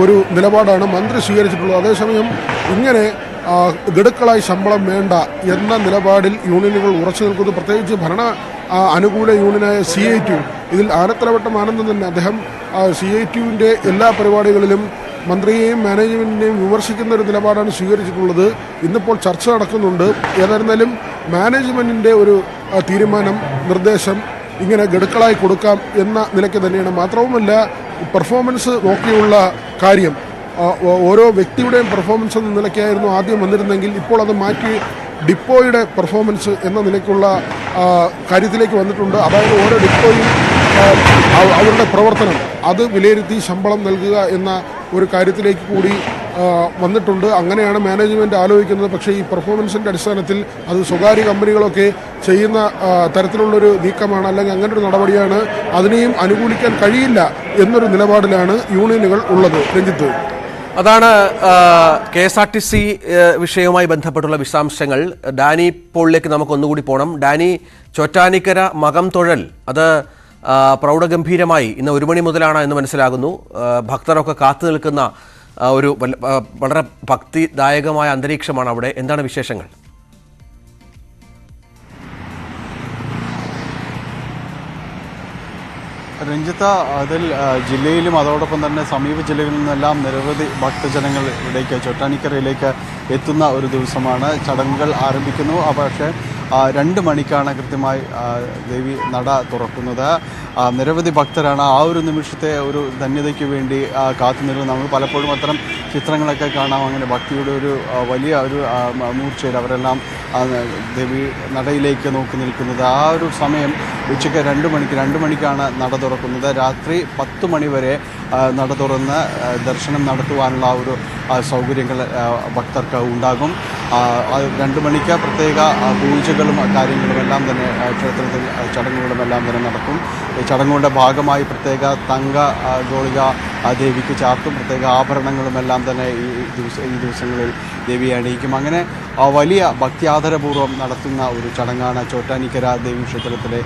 ഒരു നിലപാടാണ് മന്ത്രി സ്വീകരിച്ചിട്ടുള്ളത്. അതേസമയം ഇങ്ങനെ ഗഡുക്കളായി ശമ്പളം വേണ്ട എന്ന നിലപാടിൽ യൂണിയനുകൾ ഉറച്ചു നിൽക്കുന്നു. പ്രത്യേകിച്ച് ഭരണ അനുകൂല യൂണിയനായ CIT, ഇതിൽ ആനത്തലവട്ടം ആനന്ദൻ തന്നെ, അദ്ദേഹം CITയുടെ എല്ലാ പരിപാടികളിലും മന്ത്രിയെയും മാനേജ്മെൻറ്റിനെയും വിമർശിക്കുന്ന ഒരു നിലപാടാണ് സ്വീകരിച്ചിട്ടുള്ളത്. ഇന്നിപ്പോൾ ചർച്ച നടക്കുന്നുണ്ട്. ഏതായിരുന്നാലും മാനേജ്മെൻറ്റിൻ്റെ ഒരു തീരുമാനം, നിർദ്ദേശം ഇങ്ങനെ ഗഡുക്കളായി കൊടുക്കാം എന്ന നിലയ്ക്ക് തന്നെയാണ്. മാത്രവുമല്ല, പെർഫോമൻസ് നോക്കിയുള്ള കാര്യം, ഓരോ വ്യക്തിയുടെയും പെർഫോമൻസ് എന്ന നിലയ്ക്കായിരുന്നു ആദ്യം വന്നിരുന്നെങ്കിൽ ഇപ്പോൾ അത് മാറ്റി ഡിപ്പോയുടെ പെർഫോമൻസ് എന്ന നിലയ്ക്കുള്ള കാര്യത്തിലേക്ക് വന്നിട്ടുണ്ട്. അതായത് ഓരോ ഡിപ്പോയും അവരുടെ പ്രവർത്തനം അത് വിലയിരുത്തി ശമ്പളം നൽകുക എന്ന ഒരു കാര്യത്തിലേക്ക് കൂടി വന്നിട്ടുണ്ട്. അങ്ങനെയാണ് മാനേജ്മെൻറ്റ് ആലോചിക്കുന്നത്. പക്ഷേ ഈ പെർഫോമൻസിൻ്റെ അടിസ്ഥാനത്തിൽ അത് സ്വകാര്യ കമ്പനികളൊക്കെ ചെയ്യുന്ന തരത്തിലുള്ളൊരു നീക്കമാണ്, അല്ലെങ്കിൽ അങ്ങനൊരു നടപടിയാണ്. അതിനെയും അനുകൂലിക്കാൻ കഴിയില്ല എന്നൊരു നിലപാടിലാണ് യൂണിയനുകൾ ഉള്ളത്. രഞ്ജിത്ത്, അതാണ് KSRTC വിഷയവുമായി ബന്ധപ്പെട്ടുള്ള വിശദാംശങ്ങൾ. ഡാനി പോളിലേക്ക് നമുക്ക് ഒന്നുകൂടി പോകണം. ഡാനി, ചോറ്റാനിക്കര മകം തൊഴൽ അത് പ്രൗഢഗംഭീരമായി ഇന്ന് 1 മണി മുതലാണ് എന്ന് മനസ്സിലാകുന്നു. ഭക്തരൊക്കെ കാത്തു നിൽക്കുന്ന ഒരു വളരെ ഭക്തിദായകമായ അന്തരീക്ഷമാണ് അവിടെ. എന്താണ് വിശേഷങ്ങൾ? രഞ്ജിത്ത്, അതിൽ ജില്ലയിലും അതോടൊപ്പം തന്നെ സമീപ ജില്ലകളിൽ നിന്നെല്ലാം നിരവധി ഭക്തജനങ്ങൾ ഇവിടേക്ക് ചോറ്റാനിക്കരയിലേക്ക് എത്തുന്ന ഒരു ദിവസമാണ്. ചടങ്ങുകൾ ആരംഭിക്കുന്നു. പക്ഷേ 2 മണിക്കാണ് കൃത്യമായി ദേവി നട തുറക്കുന്നത്. നിരവധി ഭക്തരാണ് ആ ഒരു നിമിഷത്തെ ഒരു ധന്യതയ്ക്ക് വേണ്ടി കാത്തുനിൽക്കുന്നത്. നമ്മൾ പലപ്പോഴും അത്തരം ചിത്രങ്ങളൊക്കെ കാണാം. അങ്ങനെ ഭക്തിയുടെ ഒരു വലിയ ഒരു മൂർച്ചയിൽ അവരെല്ലാം ദേവി നടയിലേക്ക് നോക്കി നിൽക്കുന്നത്. ആ ഒരു സമയം ഉച്ചയ്ക്ക് 2 മണിക്കാണ് നട തുറക്കുന്നത്. രാത്രി 10 മണി വരെ നട തുറന്ന് ദർശനം നടത്തുവാനുള്ള ഒരു സൗകര്യങ്ങൾ ഭക്തർക്ക് ഉണ്ടാകും. 2 മണിക്ക് പ്രത്യേക പൂജകളും കാര്യങ്ങളുമെല്ലാം തന്നെ ക്ഷേത്രത്തിൽ ചടങ്ങുകളുമെല്ലാം തന്നെ നടക്കും. ഈ ചടങ്ങുകളുടെ ഭാഗമായി പ്രത്യേക തങ്ക ഗോളിക ദേവിക്ക് ചാർത്തും. പ്രത്യേക ആഭരണങ്ങളുമെല്ലാം തന്നെ ഈ ദിവസങ്ങളിൽ ദേവിയെ അണിയിക്കും. അങ്ങനെ വലിയ ഭക്തിയാദരപൂർവ്വം നടത്തുന്ന ഒരു ചടങ്ങാണ് ചോറ്റാനിക്കര ദേവി ക്ഷേത്രത്തിലെ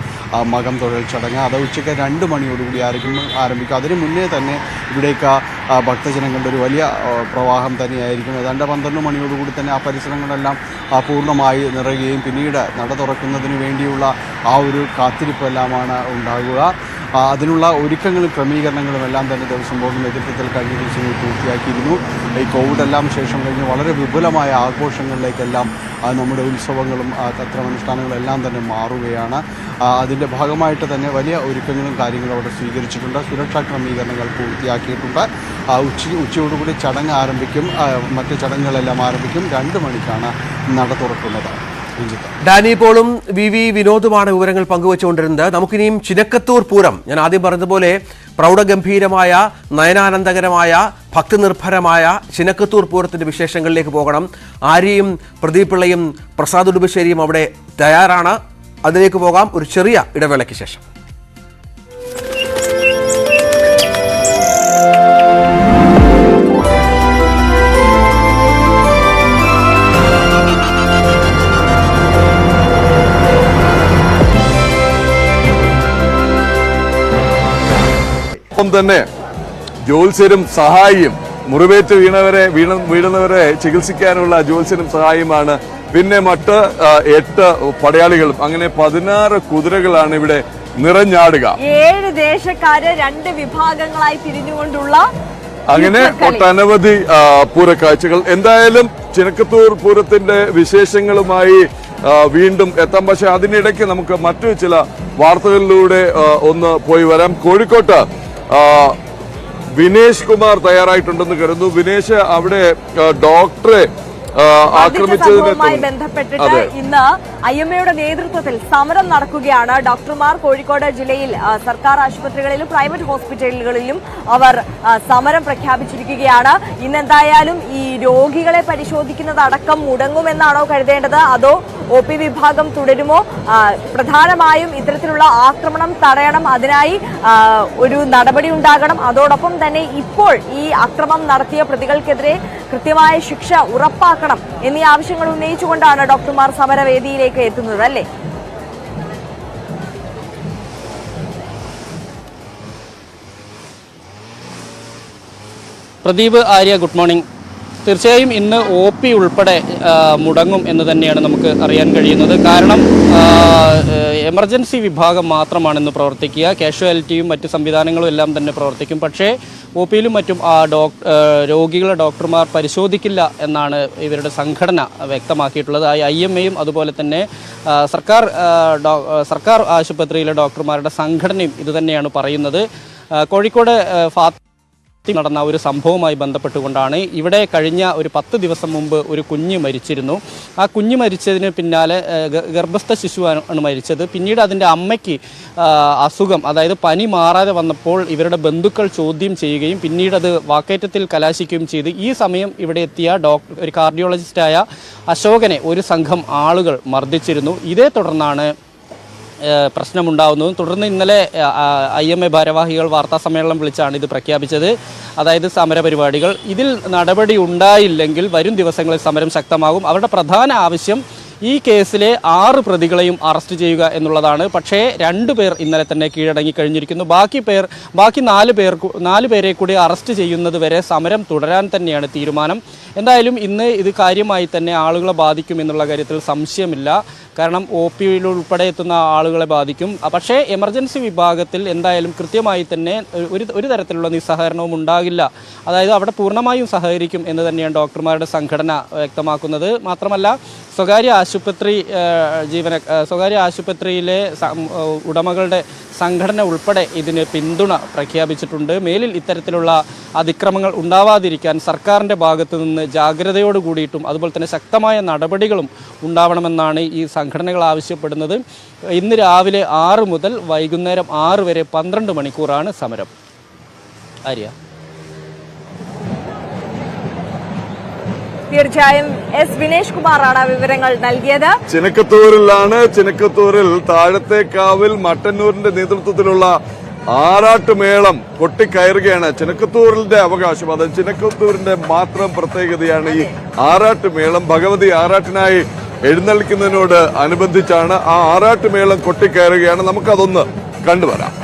മകം തൊഴൽ ചടങ്ങ്. അത് ഉച്ചയ്ക്ക് 2 മണിയോടുകൂടി ആരംഭിക്കും. അതിന് മുന്നേ തന്നെ ഇവിടേക്ക് ഭക്തജനങ്ങളുടെ ഒരു വലിയ പ്രവാഹം തന്നെയായിരിക്കും. ഏതാണ്ട് 12 മണിയോടുകൂടി തന്നെ ആ പരിസരങ്ങളെല്ലാം പൂർണ്ണമായി നിറയുകയും പിന്നീട് നട തുറക്കുന്നതിന് വേണ്ടിയുള്ള ആ ഒരു കാത്തിരിപ്പെല്ലാമാണ് ഉണ്ടാകുക. അതിനുള്ള ഒരുക്കങ്ങളും ക്രമീകരണങ്ങളും എല്ലാം തന്നെ ദേവസ്വം ബോർഡ് നേതൃത്വത്തിൽ കഴിഞ്ഞ ദിവസങ്ങളിൽ പൂർത്തിയാക്കിയിരുന്നു. ഈ കോവിഡെല്ലാം ശേഷം കഴിഞ്ഞ് വളരെ വിപുലമായ ആഘോഷങ്ങളിലേക്കെല്ലാം നമ്മുടെ ഉത്സവങ്ങളും അത്തരമനുഷ്ഠാനങ്ങളും എല്ലാം തന്നെ മാറുകയാണ്. അതിൻ്റെ ഭാഗമായിട്ട് തന്നെ വലിയ ഒരുക്കങ്ങളും കാര്യങ്ങളും അവിടെ സ്വീകരിച്ചിട്ടുണ്ട്. സുരക്ഷാ ക്രമീകരണങ്ങൾ പൂർത്തിയാക്കിയിട്ടുണ്ട്. ഉച്ചയോടുകൂടി ചടങ്ങ് ആരംഭിക്കും. മറ്റ് ചടങ്ങുകളെല്ലാം ആരംഭിക്കും. 2 മണിക്കാണ് നട തുറക്കുന്നത്. ഡാനി പോളും വി വിനോദുമാണ് വിവരങ്ങൾ പങ്കുവച്ചുകൊണ്ടിരുന്നത്. നമുക്കിനിയും ചിനക്കത്തൂർ പൂരം, ഞാൻ ആദ്യം പറഞ്ഞതുപോലെ പ്രൗഢഗംഭീരമായ നയനാനന്ദകരമായ ഭക്തിനിർഭരമായ ചിനക്കത്തൂർ പൂരത്തിന്റെ വിശേഷങ്ങളിലേക്ക് പോകണം. ആര്യയും പ്രദീപ് പിള്ളയും പ്രസാദ് ഉടുമ്പശ്ശേരിയും അവിടെ തയ്യാറാണ്. അതിലേക്ക് പോകാം ഒരു ചെറിയ ഇടവേളയ്ക്ക് ശേഷം. ഒപ്പം തന്നെ ജ്യോത്സ്യരും സഹായിയും മുറിവേറ്റ് വീഴുന്നവരെ ചികിത്സിക്കാനുള്ള ജ്യോത്സ്യനും സഹായിയുമാണ്. പിന്നെ മറ്റ് 8 പടയാളികളും, അങ്ങനെ 16 കുതിരകളാണ് ഇവിടെ നിറഞ്ഞാടുക. 7 ദേശക്കാര് 2 വിഭാഗങ്ങളായി തിരിഞ്ഞുകൊണ്ടുള്ള അങ്ങനെ ഒട്ടനവധി പൂരക്കാഴ്ചകൾ. എന്തായാലും ചിനക്കത്തൂർ പൂരത്തിന്റെ വിശേഷങ്ങളുമായി വീണ്ടും എത്താം. പക്ഷെ അതിനിടയ്ക്ക് നമുക്ക് മറ്റു ചില വാർത്തകളിലൂടെ ഒന്ന് പോയി വരാം. കോഴിക്കോട്ട് വിനേഷ് കുമാർ തയ്യാറായിട്ടുണ്ടെന്ന് കരുതുന്നു. വിനേഷ്, അവിടെ ഡോക്ടറെ സംഭവവുമായി ബന്ധപ്പെട്ടിട്ട് ഇന്ന് IMA നേതൃത്വത്തിൽ സമരം നടക്കുകയാണ്. ഡോക്ടർമാർ കോഴിക്കോട് ജില്ലയിൽ സർക്കാർ ആശുപത്രികളിലും പ്രൈവറ്റ് ഹോസ്പിറ്റലുകളിലും അവർ സമരം പ്രഖ്യാപിച്ചിരിക്കുകയാണ്. ഇന്നെന്തായാലും ഈ രോഗികളെ പരിശോധിക്കുന്നതടക്കം മുടങ്ങുമെന്നാണോ കരുതേണ്ടത്, അതോ OP വിഭാഗം തുടരുമോ? പ്രധാനമായും ഇത്തരത്തിലുള്ള ആക്രമണം തടയണം, അതിനായി ഒരു നടപടി ഉണ്ടാകണം. അതോടൊപ്പം തന്നെ ഇപ്പോൾ ഈ അക്രമം നടത്തിയ പ്രതികൾക്കെതിരെ കൃത്യമായ ശിക്ഷ ഉറപ്പാക്കണം എന്നീ ആവശ്യങ്ങൾ ഉന്നയിച്ചുകൊണ്ടാണ് ഡോക്ടർമാർ സമരവേദിയിലേക്ക് എത്തുന്നത്, അല്ലേ? Pradeep, Arya, good morning. തീർച്ചയായും ഇന്ന് OP ഉൾപ്പെടെ മുടങ്ങും എന്ന് തന്നെയാണ് നമുക്ക് അറിയാൻ കഴിയുന്നത്. കാരണം എമർജൻസി വിഭാഗം മാത്രമാണ് ഇന്ന് പ്രവർത്തിക്കുക. കാഷ്വാലിറ്റിയും മറ്റ് സംവിധാനങ്ങളും എല്ലാം തന്നെ പ്രവർത്തിക്കും. പക്ഷേ OPയിലും മറ്റും രോഗികളെ ഡോക്ടർമാർ പരിശോധിക്കില്ല എന്നാണ് ഇവരുടെ സംഘടന വ്യക്തമാക്കിയിട്ടുള്ളത്. IMAയും അതുപോലെ തന്നെ സർക്കാർ ആശുപത്രിയിലെ ഡോക്ടർമാരുടെ സംഘടനയും ഇതുതന്നെയാണ് പറയുന്നത്. കോഴിക്കോട് നടന്ന ഒരു സംഭവവുമായി ബന്ധപ്പെട്ടുകൊണ്ടാണ്. ഇവിടെ കഴിഞ്ഞ ഒരു 10 ദിവസം മുമ്പ് ഒരു കുഞ്ഞ് മരിച്ചിരുന്നു. ആ കുഞ്ഞ് മരിച്ചതിന് പിന്നാലെ ഗർഭസ്ഥ ശിശുവാണ് മരിച്ചത്. പിന്നീട് അതിൻ്റെ അമ്മയ്ക്ക് അസുഖം, അതായത് പനി മാറാതെ വന്നപ്പോൾ ഇവരുടെ ബന്ധുക്കൾ ചോദ്യം ചെയ്യുകയും പിന്നീട് അത് വാക്കേറ്റത്തിൽ കലാശിക്കുകയും ചെയ്തു. ഈ സമയം ഇവിടെ എത്തിയ ഒരു കാർഡിയോളജിസ്റ്റായ അശോകനെ ഒരു സംഘം ആളുകൾ മർദ്ദിച്ചിരുന്നു. ഇതേ തുടർന്നാണ് പ്രശ്നമുണ്ടാവുന്നതും. തുടർന്ന് ഇന്നലെ IMA ഭാരവാഹികൾ വാർത്താ സമ്മേളനം വിളിച്ചാണ് ഇത് പ്രഖ്യാപിച്ചത്. അതായത് സമരപരിപാടികൾ, ഇതിൽ നടപടി ഉണ്ടായില്ലെങ്കിൽ വരും ദിവസങ്ങളിൽ സമരം ശക്തമാകും. അവരുടെ പ്രധാന ആവശ്യം ഈ കേസിലെ 6 പ്രതികളെയും അറസ്റ്റ് ചെയ്യുക എന്നുള്ളതാണ്. പക്ഷേ 2 പേർ ഇന്നലെ തന്നെ കീഴടങ്ങി കഴിഞ്ഞിരിക്കുന്നു. ബാക്കി 4 പേരെ കൂടി അറസ്റ്റ് ചെയ്യുന്നത് വരെ സമരം തുടരാൻ തന്നെയാണ് തീരുമാനം. എന്തായാലും ഇന്ന് ഇത് കാര്യമായി തന്നെ ആളുകളെ ബാധിക്കും എന്നുള്ള കാര്യത്തിൽ സംശയമില്ല. കാരണം OPയിൽ ഉൾപ്പെടെ എത്തുന്ന ആളുകളെ ബാധിക്കും. പക്ഷേ എമർജൻസി വിഭാഗത്തിൽ എന്തായാലും കൃത്യമായി തന്നെ ഒരു തരത്തിലുള്ള നിസ്സഹകരണവും ഉണ്ടാകില്ല. അതായത് അവിടെ പൂർണ്ണമായും സഹകരിക്കും എന്ന് തന്നെയാണ് ഡോക്ടർമാരുടെ സംഘടന വ്യക്തമാക്കുന്നത്. മാത്രമല്ല സ്വകാര്യ ആശുപത്രിയിലെ ഉടമകളുടെ സംഘടന ഉൾപ്പെടെ ഇതിന് പിന്തുണ പ്രഖ്യാപിച്ചിട്ടുണ്ട്. മേലിൽ ഇത്തരത്തിലുള്ള അതിക്രമങ്ങൾ ഉണ്ടാവാതിരിക്കാൻ സർക്കാരിൻ്റെ ഭാഗത്തു നിന്ന് ജാഗ്രതയോട് കൂടിയിട്ടും അതുപോലെ തന്നെ ശക്തമായ നടപടികളും ഉണ്ടാവണമെന്നാണ് ഈ സംഘടനകൾ ആവശ്യപ്പെടുന്നത്. ഇന്ന് രാവിലെ 6 മുതൽ വൈകുന്നേരം 6 വരെ 12 മണിക്കൂറാണ് സമരം. ആര്യ, തീർച്ചയായും എസ് വിനേഷ് കുമാറാണ് വിവരങ്ങൾ നൽകിയത്. ചിനക്കത്തൂരിൽ താഴത്തേക്കാവിൽ മട്ടന്നൂരിന്റെ നേതൃത്വത്തിലുള്ള ആറാട്ടുമേളം കൊട്ടിക്കയറുകയാണ്. ചിനക്കത്തൂരിന്റെ അവകാശം, അത് ചിനക്കത്തൂരിന്റെ മാത്രം പ്രത്യേകതയാണ് ഈ ആറാട്ടുമേളം. ഭഗവതി ആറാട്ടിനായി എഴുന്നള്ളിക്കുന്നതിനോട് അനുബന്ധിച്ചാണ് ആ ആറാട്ടുമേളം കൊട്ടിക്കയറുകയാണ്. നമുക്കതൊന്ന് കണ്ടുവരാം.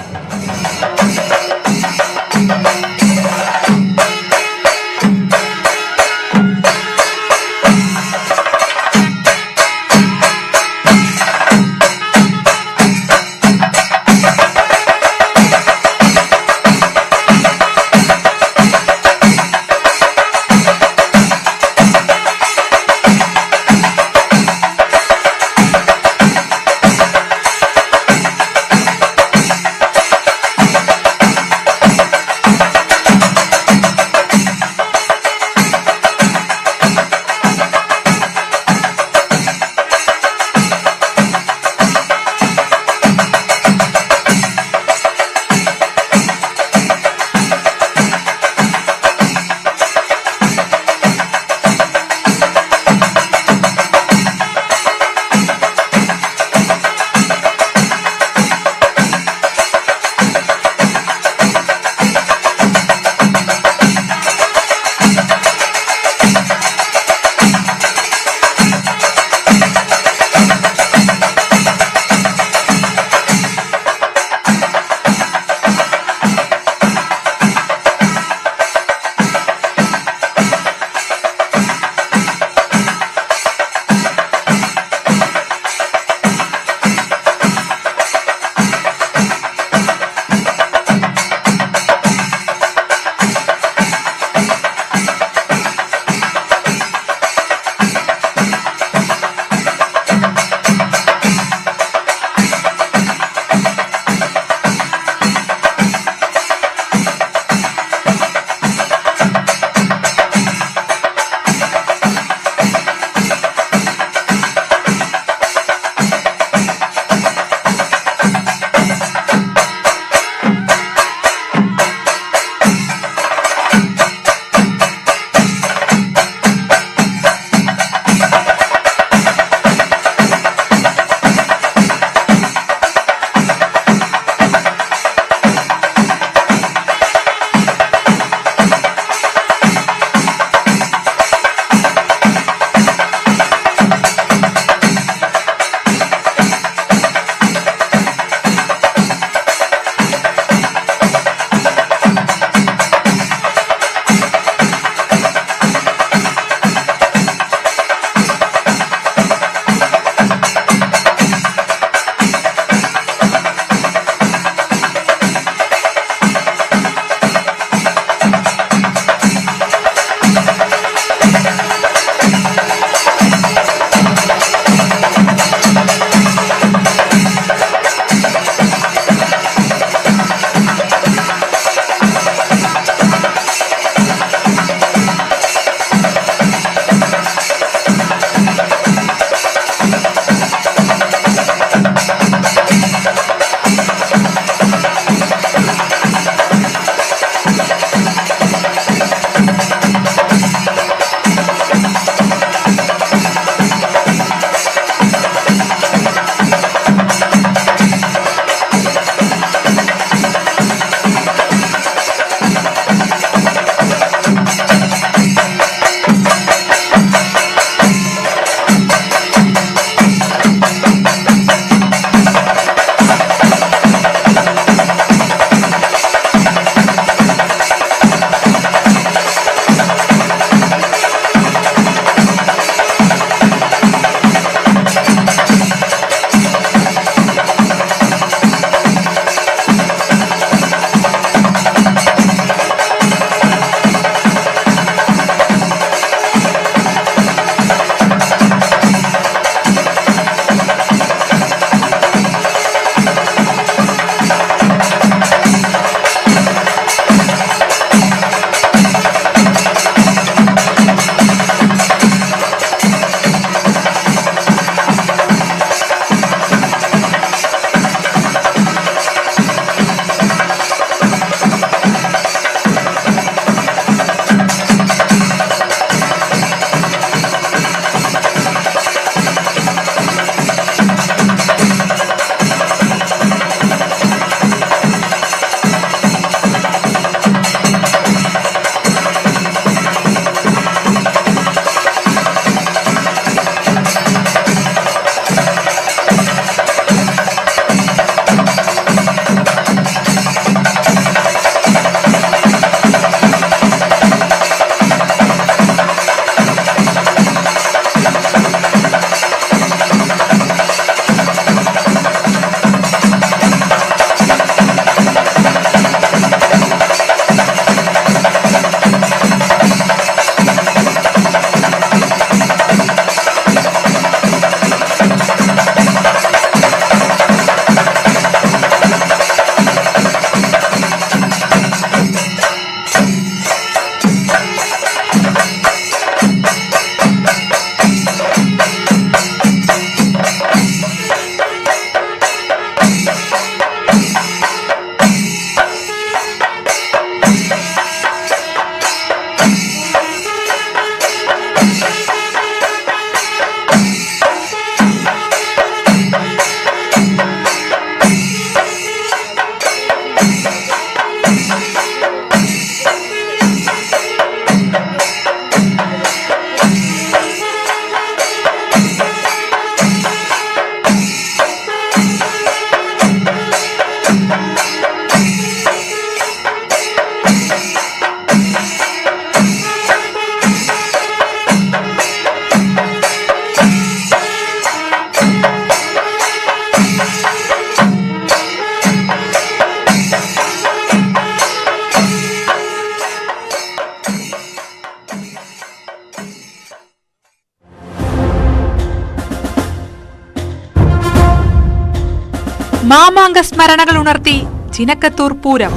മാമാങ്ക സ്മരണകൾ ഉണർത്തി ചിനക്കത്തൂർ പൂരം.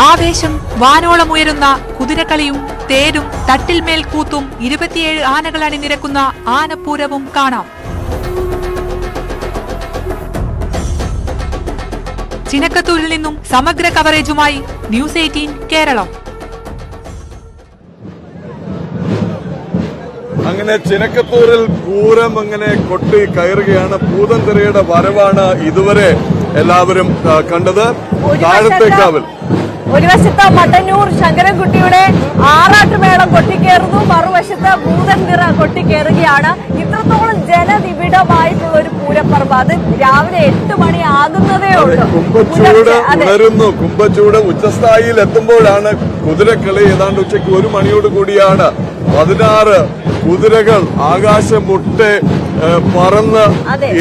ആവേശം വാനോളമുയരുന്ന കുതിരക്കളിയും തേരും തട്ടിൽമേൽ കൂത്തും 27 ആനകൾ അണിനിരക്കുന്ന ആനപ്പൂരവും കാണാം. ചിനക്കത്തൂരിൽ നിന്നും സമഗ്ര കവറേജുമായി ന്യൂസ് 18 കേരളം. അങ്ങനെ ചിനക്കത്തൂരിൽ പൂരം അങ്ങനെ കൊട്ടി കയറുകയാണ്. പൂതൻതിറയുടെ വരവാണ് ഇതുവരെ എല്ലാവരും കണ്ടത്. താഴത്തേക്കാവിൽ ഒരു വശത്ത് മട്ടന്നൂർ ശങ്കരൻകുട്ടിയുടെ ആറാട്ടുമേളം കൊട്ടിക്കേറുന്നു, മറുവശത്ത് പൂതൻതിറ കൊട്ടിക്കേറുകയാണ്. ഇത്രത്തോളം ജനനിബിഡമായിട്ടുള്ള ഒരു പൂരപ്പറമ്പ്. അത് രാവിലെ 8 മണി ആകുന്നതേ ഉള്ളൂ. കുംഭച്ചൂട് ഉണരുന്നു. കുംഭച്ചൂട് ഉച്ചസ്ഥായിയിൽ എത്തുമ്പോഴാണ് കുതിരക്കളി. ഏതാണ്ട് ഉച്ചയ്ക്ക് 1 മണിയോട് കൂടിയാണ് 16 കുതിരകൾ ആകാശം മുട്ടെ പറന്ന്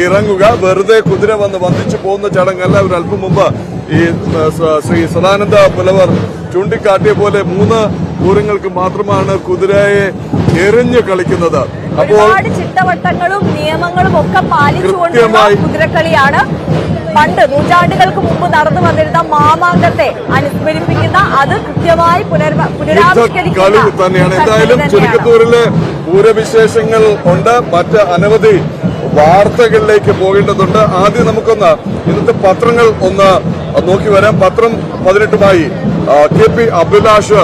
ഇറങ്ങുക. വെറുതെ കുതിര വന്ന് വന്ദിച്ചു പോകുന്ന ചടങ്ങല്ല. ഒരു അല്പം മുമ്പ് ഈ ശ്രീ സദാനന്ദ പുലവർ ചൂണ്ടിക്കാട്ടിയ പോലെ 3 പൂരങ്ങൾക്ക് മാത്രമാണ് കുതിരയെ എറിഞ്ഞു കളിക്കുന്നത്. അപ്പോൾ ചിട്ടവട്ടങ്ങളും നിയമങ്ങളും ഒക്കെ പാലിച്ചുകൊണ്ടുള്ള കുതിരക്കളിയാണ്. പണ്ട് നൂറ്റാണ്ടുകൾക്ക് മുമ്പ് നടന്നു വന്നിരുന്ന മാമാങ്കത്തെ അനുസ്മരിപ്പിക്കുന്ന, അത് കൃത്യമായി കളി തന്നെയാണ്. എന്തായാലും ചിനക്കത്തൂരിലെ പൂരവിശേഷങ്ങൾ ഉണ്ട്. മറ്റ് അനവധി വാർത്തകളിലേക്ക് പോകേണ്ടതുണ്ട്. ആദ്യം നമുക്കൊന്ന് ഇന്നത്തെ പത്രങ്ങൾ ഒന്ന് നോക്കി വരാം. പത്രം 18മായി KP അഭിലാഷ്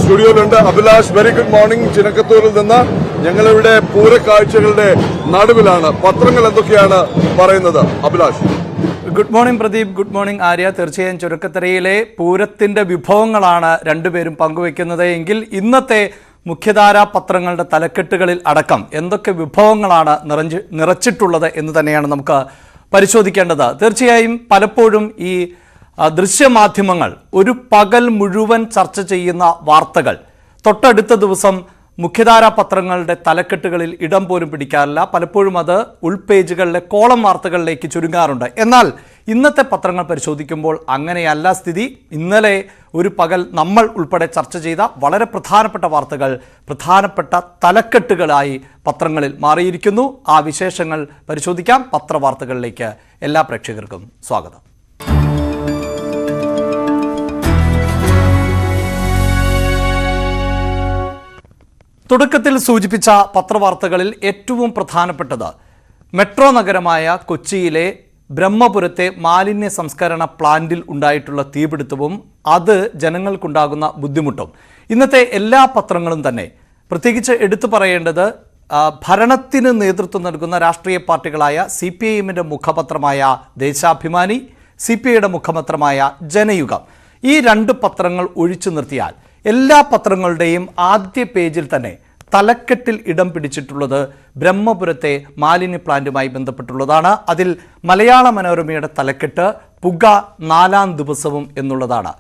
സ്റ്റുഡിയോയിലുണ്ട്. Abhilash, very good morning. ചിനക്കത്തൂരിൽ നിന്ന് ഞങ്ങളിവിടെ പൂരക്കാഴ്ചകളുടെ നടുവിലാണ്. പത്രങ്ങൾ എന്തൊക്കെയാണ് പറയുന്നത് Abhilash? Good morning Pradeep, good morning Arya. തീർച്ചയായും ചുരക്കത്തറയിലെ പൂരത്തിന്റെ വിഭവങ്ങളാണ് രണ്ടുപേരും പങ്കുവെക്കുന്നത്. എങ്കിൽ ഇന്നത്തെ മുഖ്യധാരാ പത്രങ്ങളുടെ തലക്കെട്ടുകളിൽ അടക്കം എന്തൊക്കെ വിഭവങ്ങളാണ് നിറച്ചിട്ടുള്ളത് എന്ന് തന്നെയാണ് നമുക്ക് പരിശോധിക്കേണ്ടത്. തീർച്ചയായും പലപ്പോഴും ഈ ദൃശ്യമാധ്യമങ്ങൾ ഒരു പകൽ മുഴുവൻ ചർച്ച ചെയ്യുന്ന വാർത്തകൾ തൊട്ടടുത്ത ദിവസം മുഖ്യധാരാ പത്രങ്ങളുടെ തലക്കെട്ടുകളിൽ ഇടം പോലും പിടിക്കാറില്ല. പലപ്പോഴും അത് ഉൾപേജുകളിലെ കോളം വാർത്തകളിലേക്ക് ചുരുങ്ങാറുണ്ട്. എന്നാൽ ഇന്നത്തെ പത്രങ്ങൾ പരിശോധിക്കുമ്പോൾ അങ്ങനെയല്ല സ്ഥിതി. ഇന്നലെ ഒരു പകൽ നമ്മൾ ഉൾപ്പെടെ ചർച്ച ചെയ്ത വളരെ പ്രധാനപ്പെട്ട വാർത്തകൾ പ്രധാനപ്പെട്ട തലക്കെട്ടുകളായി പത്രങ്ങളിൽ മാറിയിരിക്കുന്നു. ആ വിശേഷങ്ങൾ പരിശോധിക്കാം. പത്രവാർത്തകളിലേക്ക് എല്ലാ പ്രേക്ഷകർക്കും സ്വാഗതം. തുടക്കത്തിൽ സൂചിപ്പിച്ച പത്രവാർത്തകളിൽ ഏറ്റവും പ്രധാനപ്പെട്ടത് മെട്രോ നഗരമായ കൊച്ചിയിലെ ബ്രഹ്മപുരത്തെ മാലിന്യ സംസ്കരണ പ്ലാന്റിൽ ഉണ്ടായിട്ടുള്ള തീപിടുത്തവും അത് ജനങ്ങൾക്കുണ്ടാകുന്ന ബുദ്ധിമുട്ടും. ഇന്നത്തെ എല്ലാ പത്രങ്ങളും തന്നെ പ്രത്യേകിച്ച് എടുത്തു പറയേണ്ടത് ഭരണത്തിന് നേതൃത്വം നൽകുന്ന രാഷ്ട്രീയ പാർട്ടികളായ CPIMന്റെ മുഖപത്രമായ ദേശാഭിമാനി, CPIയുടെ മുഖപത്രമായ ജനയുഗം, ഈ 2 പത്രങ്ങൾ ഒഴിച്ചു നിർത്തിയാൽ എല്ലാ പത്രങ്ങളുടെയും ആദ്യ പേജിൽ തന്നെ തലക്കെട്ടിൽ ഇടം പിടിച്ചിട്ടുള്ളത് ബ്രഹ്മപുരത്തെ മാലിന്യ പ്ലാന്റുമായി ബന്ധപ്പെട്ടുള്ളതാണ്. അതിൽ മലയാള മനോരമയുടെ തലക്കെട്ട് പുക 4ാം ദിവസവും എന്നുള്ളതാണ്.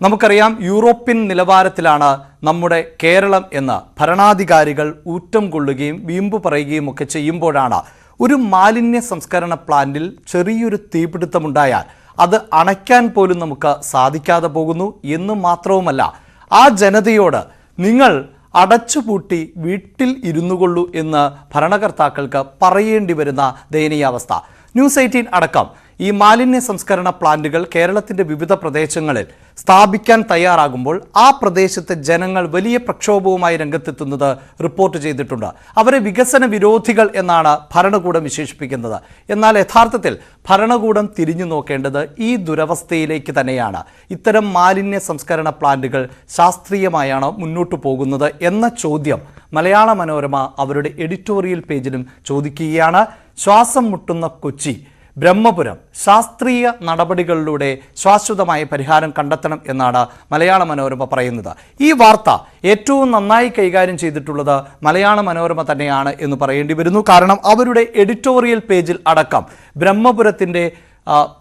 നമുക്കറിയാം, യൂറോപ്യൻ നിലവാരത്തിലാണ് നമ്മുടെ കേരളം എന്ന് ഭരണാധികാരികൾ ഊറ്റം കൊള്ളുകയും വീമ്പ് പറയുകയും ഒക്കെ ചെയ്യുമ്പോഴാണ് ഒരു മാലിന്യ സംസ്കരണ പ്ലാന്റിൽ ചെറിയൊരു തീപിടുത്തമുണ്ടായാൽ അത് അണയ്ക്കാൻ പോലും നമുക്ക് സാധിക്കാതെ പോകുന്നു എന്ന് മാത്രവുമല്ല, ആ ജനതയോട് നിങ്ങൾ അടച്ചുപൂട്ടി വീട്ടിൽ ഇരുന്നു കൊള്ളൂ എന്ന് ഭരണകർത്താക്കൾക്ക് പറയേണ്ടി വരുന്ന ദയനീയാവസ്ഥ. ന്യൂസ് 18 അടക്കം ഈ മാലിന്യ സംസ്കരണ പ്ലാന്റുകൾ കേരളത്തിൻ്റെ വിവിധ പ്രദേശങ്ങളിൽ സ്ഥാപിക്കാൻ തയ്യാറാകുമ്പോൾ ആ പ്രദേശത്തെ ജനങ്ങൾ വലിയ പ്രക്ഷോഭവുമായി രംഗത്തെത്തുന്നത് റിപ്പോർട്ട് ചെയ്തിട്ടുണ്ട്. അവരെ വികസന വിരോധികൾ എന്നാണ് ഭരണകൂടം വിശേഷിപ്പിക്കുന്നത്. എന്നാൽ യഥാർത്ഥത്തിൽ ഭരണകൂടം തിരിഞ്ഞു നോക്കേണ്ടത് ഈ ദുരവസ്ഥയിലേക്ക് തന്നെയാണ്. ഇത്തരം മാലിന്യ സംസ്കരണ പ്ലാന്റുകൾ ശാസ്ത്രീയമായാണ് മുന്നോട്ടു പോകുന്നത് എന്ന ചോദ്യം മലയാള മനോരമ അവരുടെ എഡിറ്റോറിയൽ പേജിലും ചോദിക്കുകയാണ്. ശ്വാസം മുട്ടുന്ന കൊച്ചി, ബ്രഹ്മപുരം ശാസ്ത്രീയ നടപടികളിലൂടെ ശാശ്വതമായ പരിഹാരം കണ്ടെത്തണം എന്നാണ് മലയാള മനോരമ പറയുന്നത്. ഈ വാർത്ത ഏറ്റവും നന്നായി കൈകാര്യം ചെയ്തിട്ടുള്ളത് മലയാള മനോരമ തന്നെയാണ് എന്ന് പറയേണ്ടി വരുന്നു. കാരണം അവരുടെ എഡിറ്റോറിയൽ പേജിൽ അടക്കം ബ്രഹ്മപുരത്തിൻ്റെ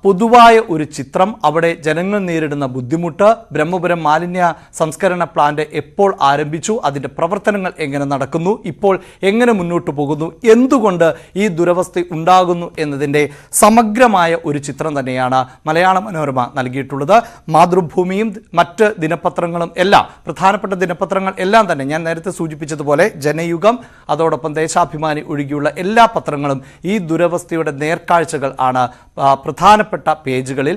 പൊതുവായ ഒരു ചിത്രം, അവിടെ ജനങ്ങൾ നേരിടുന്ന ബുദ്ധിമുട്ട്, ബ്രഹ്മപുരം മാലിന്യ സംസ്കരണ പ്ലാന്റ് എപ്പോൾ ആരംഭിച്ചു, അതിൻ്റെ പ്രവർത്തനങ്ങൾ എങ്ങനെ നടക്കുന്നു, ഇപ്പോൾ എങ്ങനെ മുന്നോട്ട് പോകുന്നു, എന്തുകൊണ്ട് ഈ ദുരവസ്ഥ ഉണ്ടാകുന്നു എന്നതിൻ്റെ സമഗ്രമായ ഒരു ചിത്രം തന്നെയാണ് മലയാള മനോരമ നൽകിയിട്ടുള്ളത്. മാതൃഭൂമിയും മറ്റ് ദിനപത്രങ്ങളും എല്ലാം, പ്രധാനപ്പെട്ട ദിനപത്രങ്ങൾ എല്ലാം തന്നെ ഞാൻ നേരത്തെ സൂചിപ്പിച്ചതുപോലെ ജനയുഗം, അതോടൊപ്പം ദേശാഭിമാനി ഒഴികെയുള്ള എല്ലാ പത്രങ്ങളും ഈ ദുരവസ്ഥയുടെ നേർക്കാഴ്ചകൾ ആണ് പ്രധാനപ്പെട്ട പേജുകളിൽ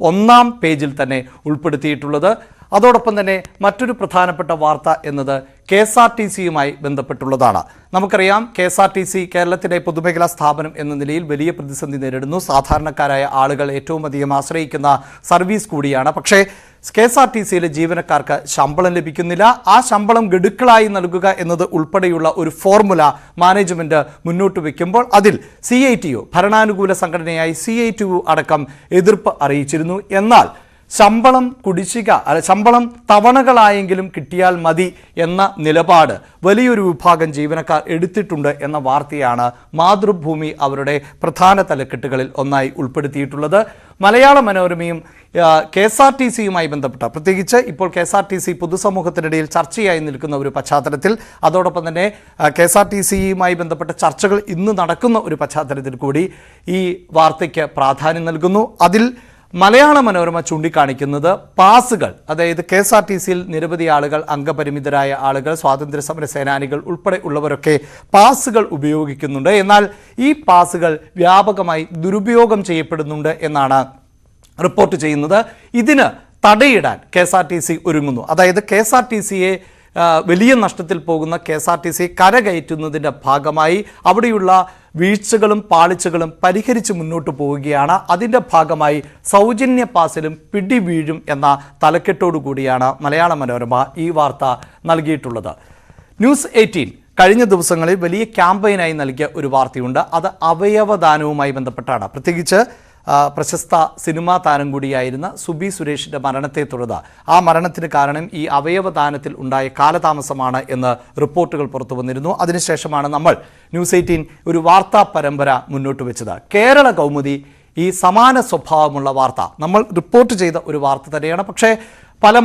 ഒന്നാം പേജിൽ തന്നെ ഉൾപ്പെടുത്തിയിട്ടുള്ളത്. അതോടൊപ്പം തന്നെ മറ്റൊരു പ്രധാനപ്പെട്ട വാർത്ത എന്നത് KSRTCയുമായി ബന്ധപ്പെട്ടുള്ളതാണ്. നമുക്കറിയാം KSRTC കേരളത്തിലെ പൊതുമേഖലാ സ്ഥാപനം എന്ന നിലയിൽ വലിയ പ്രതിസന്ധി നേരിടുന്നു. സാധാരണക്കാരായ ആളുകൾ ഏറ്റവും അധികം ആശ്രയിക്കുന്ന സർവീസ് കൂടിയാണ്. പക്ഷേ KSRTCയിലെ ജീവനക്കാർക്ക് ശമ്പളം ലഭിക്കുന്നില്ല. ആ ശമ്പളം ഗഡുക്കളായി നൽകുക എന്നത് ഉൾപ്പെടെയുള്ള ഒരു ഫോർമുല മാനേജ്മെന്റ് മുന്നോട്ട് വയ്ക്കുമ്പോൾ അതിൽ CITU, ഭരണാനുകൂല സംഘടനയായി CITU അടക്കം എതിർപ്പ് അറിയിച്ചിരുന്നു. എന്നാൽ ശമ്പളം ശമ്പളം തവണകളായെങ്കിലും കിട്ടിയാൽ മതി എന്ന നിലപാട് വലിയൊരു വിഭാഗം ജീവനക്കാർ എടുത്തിട്ടുണ്ട് എന്ന വാർത്തയാണ് മാതൃഭൂമി അവരുടെ പ്രധാന തലക്കെട്ടുകളിൽ ഒന്നായി ഉൾപ്പെടുത്തിയിട്ടുള്ളത്. മലയാള മനോരമയും KSRTCയുമായി ബന്ധപ്പെട്ട, പ്രത്യേകിച്ച് ഇപ്പോൾ KSRTC പൊതുസമൂഹത്തിനിടയിൽ ചർച്ചയായി നിൽക്കുന്ന ഒരു പശ്ചാത്തലത്തിൽ, അതോടൊപ്പം തന്നെ KSRTCയുമായി ബന്ധപ്പെട്ട ചർച്ചകൾ ഇന്ന് നടക്കുന്ന ഒരു പശ്ചാത്തലത്തിൽ കൂടി ഈ വാർത്തയ്ക്ക് പ്രാധാന്യം നൽകുന്നു. അതിൽ മലയാള മനോരമ ചൂണ്ടിക്കാണിക്കുന്നത് പാസുകൾ, അതായത് KSRTCയിൽ നിരവധി ആളുകൾ, അംഗപരിമിതരായ ആളുകൾ, സ്വാതന്ത്ര്യ സമര സേനാനികൾ ഉൾപ്പെടെ ഉള്ളവരൊക്കെ പാസുകൾ ഉപയോഗിക്കുന്നുണ്ട്. എന്നാൽ ഈ പാസുകൾ വ്യാപകമായി ദുരുപയോഗം ചെയ്യപ്പെടുന്നുണ്ട് എന്നാണ് റിപ്പോർട്ട് ചെയ്യുന്നത്. ഇതിന് തടയിടാൻ KSRTC ഒരുങ്ങുന്നു. അതായത് KSRTCയെ വലിയ നഷ്ടത്തിൽ പോകുന്ന KSRTC കരകയറ്റുന്നതിൻ്റെ ഭാഗമായി അവിടെയുള്ള വീഴ്ചകളും പാളിച്ചകളും പരിഹരിച്ച് മുന്നോട്ട് പോവുകയാണ്. അതിൻ്റെ ഭാഗമായി സൗജന്യ പാസിലും പിടിവീഴും എന്ന തലക്കെട്ടോടു കൂടിയാണ് മലയാള മനോരമ ഈ വാർത്ത നൽകിയിട്ടുള്ളത്. ന്യൂസ് 18 കഴിഞ്ഞ ദിവസങ്ങളിൽ വലിയ ക്യാമ്പയിനായി നൽകിയ ഒരു വാർത്തയുണ്ട്. അത് അവയവദാനവുമായി ബന്ധപ്പെട്ടാണ്. പ്രത്യേകിച്ച് പ്രശസ്ത സിനിമാ താരം കൂടിയായിരുന്ന സുബി സുരേഷിൻ്റെ മരണത്തെ തുടർന്ന് ആ മരണത്തിന് കാരണം ഈ അവയവദാനത്തിൽ ഉണ്ടായ കാലതാമസമാണ് എന്ന് റിപ്പോർട്ടുകൾ പുറത്തു വന്നിരുന്നു. അതിനുശേഷമാണ് നമ്മൾ ന്യൂസ് 18 ഒരു വാർത്താ പരമ്പര മുന്നോട്ട് വെച്ചത്. കേരള കൗമുദി ഈ സമാന സ്വഭാവമുള്ള വാർത്ത നമ്മൾ റിപ്പോർട്ട് ചെയ്ത ഒരു വാർത്ത തന്നെയാണ്. പക്ഷേ പല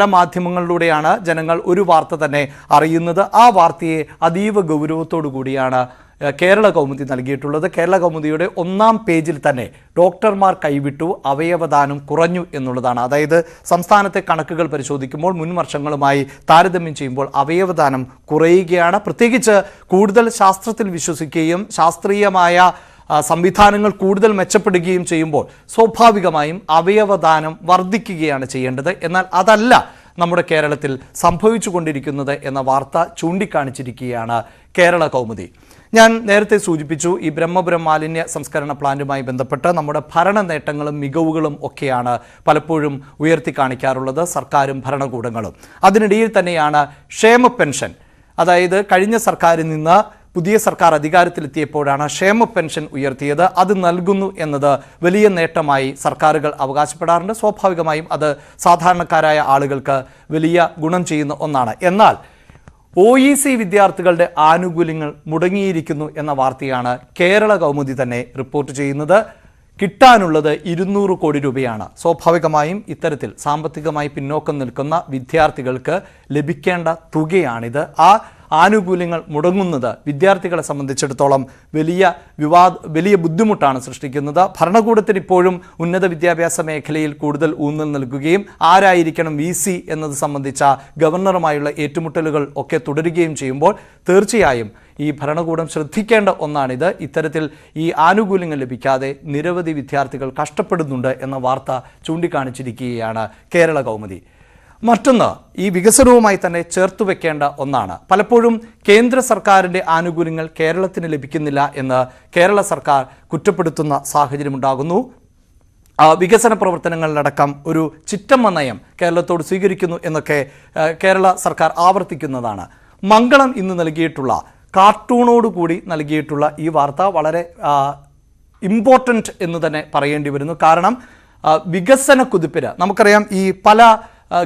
മാധ്യമങ്ങളിലൂടെയാണ് ജനങ്ങൾ ഒരു വാർത്ത തന്നെ അറിയുന്നത്. ആ വാർത്തയെ അതീവ ഗൗരവത്തോടു കൂടിയാണ് കേരള കൗമുദി നൽകിയിട്ടുള്ളത്. കേരള കൗമുദിയുടെ ഒന്നാം പേജിൽ തന്നെ ഡോക്ടർമാർ കൈവിട്ടു, അവയവദാനം കുറഞ്ഞു എന്നുള്ളതാണ്. അതായത് സംസ്ഥാനത്തെ കണക്കുകൾ പരിശോധിക്കുമ്പോൾ മുൻ വർഷങ്ങളുമായി താരതമ്യം ചെയ്യുമ്പോൾ അവയവദാനം കുറയുകയാണ്. പ്രത്യേകിച്ച് കൂടുതൽ ശാസ്ത്രത്തിൽ വിശ്വസിക്കുകയും ശാസ്ത്രീയമായ സംവിധാനങ്ങൾ കൂടുതൽ മെച്ചപ്പെടുകയും ചെയ്യുമ്പോൾ സ്വാഭാവികമായും അവയവദാനം വർദ്ധിക്കുകയാണ് ചെയ്യേണ്ടത്. എന്നാൽ അതല്ല നമ്മുടെ കേരളത്തിൽ സംഭവിച്ചു കൊണ്ടിരിക്കുന്നത് എന്ന വാർത്ത ചൂണ്ടിക്കാണിച്ചിരിക്കുകയാണ് കേരള കൗമുദി. ഞാൻ നേരത്തെ സൂചിപ്പിച്ചു, ഈ ബ്രഹ്മപുരം മാലിന്യ സംസ്കരണ പ്ലാന്റുമായി ബന്ധപ്പെട്ട് നമ്മുടെ ഭരണ നേട്ടങ്ങളും മികവുകളും ഒക്കെയാണ് പലപ്പോഴും ഉയർത്തി കാണിക്കാറുള്ളത് സർക്കാരും ഭരണകൂടങ്ങളും. അതിനിടയിൽ തന്നെയാണ് ക്ഷേമ പെൻഷൻ, അതായത് കഴിഞ്ഞ സർക്കാരിൽ നിന്ന് പുതിയ സർക്കാർ അധികാരത്തിലെത്തിയപ്പോഴാണ് ക്ഷേമ പെൻഷൻ ഉയർത്തിയത്. അത് നൽകുന്നു എന്നത് വലിയ നേട്ടമായി സർക്കാരുകൾ അവകാശപ്പെടാറുണ്ട്. സ്വാഭാവികമായും അത് സാധാരണക്കാരായ ആളുകൾക്ക് വലിയ ഗുണം ചെയ്യുന്ന ഒന്നാണ്. എന്നാൽ OEC വിദ്യാർത്ഥികളുടെ ആനുകൂല്യങ്ങൾ മുടങ്ങിയിരിക്കുന്നു എന്ന വാർത്തയാണ് കേരള കൗമുദി തന്നെ റിപ്പോർട്ട് ചെയ്യുന്നത്. കിട്ടാനുള്ളത് 200 കോടി രൂപയാണ്. സ്വാഭാവികമായും ഇത്തരത്തിൽ സാമ്പത്തികമായി പിന്നോക്കം നിൽക്കുന്ന വിദ്യാർത്ഥികൾക്ക് ലഭിക്കേണ്ട തുകയാണിത്. ആ ആനുകൂല്യങ്ങൾ മുടങ്ങുന്നത് വിദ്യാർത്ഥികളെ സംബന്ധിച്ചിടത്തോളം വലിയ ബുദ്ധിമുട്ടാണ് സൃഷ്ടിക്കുന്നത്. ഭരണകൂടത്തിന് ഇപ്പോഴും ഉന്നത വിദ്യാഭ്യാസ മേഖലയിൽ കൂടുതൽ ഊന്നൽ നൽകുകയും ആരായിരിക്കണം VC എന്നത് സംബന്ധിച്ച ഗവർണറുമായുള്ള ഏറ്റുമുട്ടലുകൾ ഒക്കെ തുടരുകയും ചെയ്യുമ്പോൾ തീർച്ചയായും ഈ ഭരണകൂടം ശ്രദ്ധിക്കേണ്ട ഒന്നാണിത്. ഇത്തരത്തിൽ ഈ ആനുകൂല്യങ്ങൾ ലഭിക്കാതെ നിരവധി വിദ്യാർത്ഥികൾ കഷ്ടപ്പെടുന്നുണ്ട് എന്ന വാർത്ത ചൂണ്ടിക്കാണിച്ചിരിക്കുകയാണ് കേരള കൗമുദി. മറ്റൊന്ന് ഈ വികസനവുമായി തന്നെ ചേർത്ത് വെക്കേണ്ട ഒന്നാണ്. പലപ്പോഴും കേന്ദ്ര സർക്കാരിൻ്റെ ആനുകൂല്യങ്ങൾ കേരളത്തിന് ലഭിക്കുന്നില്ല എന്ന് കേരള സർക്കാർ കുറ്റപ്പെടുത്തുന്ന സാഹചര്യമുണ്ടാകുന്നു. വികസന പ്രവർത്തനങ്ങളിലടക്കം ഒരു ചിറ്റമ്മ നയം കേരളത്തോട് സ്വീകരിക്കുന്നു എന്നൊക്കെ കേരള സർക്കാർ ആവർത്തിക്കുന്നതാണ്. മംഗളം ഇന്ന് നൽകിയിട്ടുള്ള കാർട്ടൂണോടുകൂടി നൽകിയിട്ടുള്ള ഈ വാർത്ത വളരെ ഇമ്പോർട്ടൻ്റ് എന്ന് തന്നെ പറയേണ്ടി വരുന്നു. കാരണം വികസന കുതിപ്പിന് നമുക്കറിയാം, ഈ പല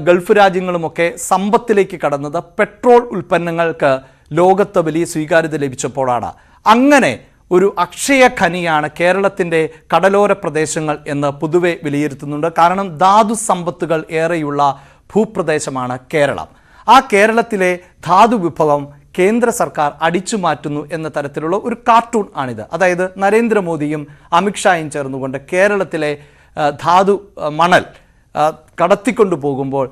ഗൾഫ് രാജ്യങ്ങളുമൊക്കെ സമ്പത്തിലേക്ക് കടന്നത് പെട്രോൾ ഉൽപ്പന്നങ്ങൾക്ക് ലോകത്ത് വലിയ സ്വീകാര്യത ലഭിച്ചപ്പോഴാണ്. അങ്ങനെ ഒരു അക്ഷയ ഖനിയാണ് കേരളത്തിൻ്റെ കടലോര പ്രദേശങ്ങൾ എന്ന് പൊതുവെ വിലയിരുത്തുന്നുണ്ട്. കാരണം ധാതു സമ്പത്തുകൾ ഏറെയുള്ള ഭൂപ്രദേശമാണ് കേരളം. ആ കേരളത്തിലെ ധാതു വിഭവം കേന്ദ്ര സർക്കാർ അടിച്ചു മാറ്റുന്നു എന്ന തരത്തിലുള്ള ഒരു കാർട്ടൂൺ ആണിത്. അതായത് നരേന്ദ്രമോദിയും അമിത്ഷായും ചേർന്നുകൊണ്ട് കേരളത്തിലെ ധാതു മണൽ കടത്തിക്കൊണ്ടു പോകുമ്പോൾ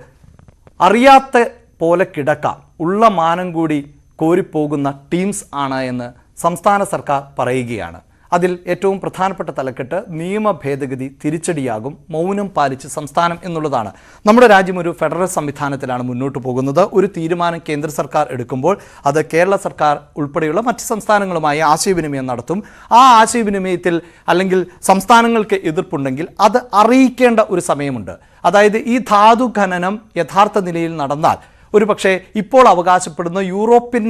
അറിയാത്ത പോലെ കിടക്കാം, ഉള്ള മാനം കൂടി കോരിപ്പോകുന്ന ടീംസ് ആണ് എന്ന് സംസ്ഥാന സർക്കാർ പറയുകയാണ്. അതിൽ ഏറ്റവും പ്രധാനപ്പെട്ട തലക്കെട്ട് നിയമ ഭേദഗതി തിരിച്ചടിയാകും, മൗനം പാലിച്ച് സംസ്ഥാനം എന്നുള്ളതാണ്. നമ്മുടെ രാജ്യം ഒരു ഫെഡറൽ സംവിധാനത്തിലാണ് മുന്നോട്ട് പോകുന്നത്. ഒരു തീരുമാനം കേന്ദ്ര സർക്കാർ എടുക്കുമ്പോൾ അത് കേരള സർക്കാർ ഉൾപ്പെടെയുള്ള മറ്റ് സംസ്ഥാനങ്ങളുമായി ആശയവിനിമയം നടത്തും. ആ ആശയവിനിമയത്തിൽ അല്ലെങ്കിൽ സംസ്ഥാനങ്ങൾക്ക് എതിർപ്പുണ്ടെങ്കിൽ അത് അറിയിക്കേണ്ട ഒരു സമയമുണ്ട്. അതായത് ഈ ധാതു ഖനനം യഥാർത്ഥ നിലയിൽ നടന്നാൽ ഒരു പക്ഷേ ഇപ്പോൾ അവകാശപ്പെടുന്ന യൂറോപ്യൻ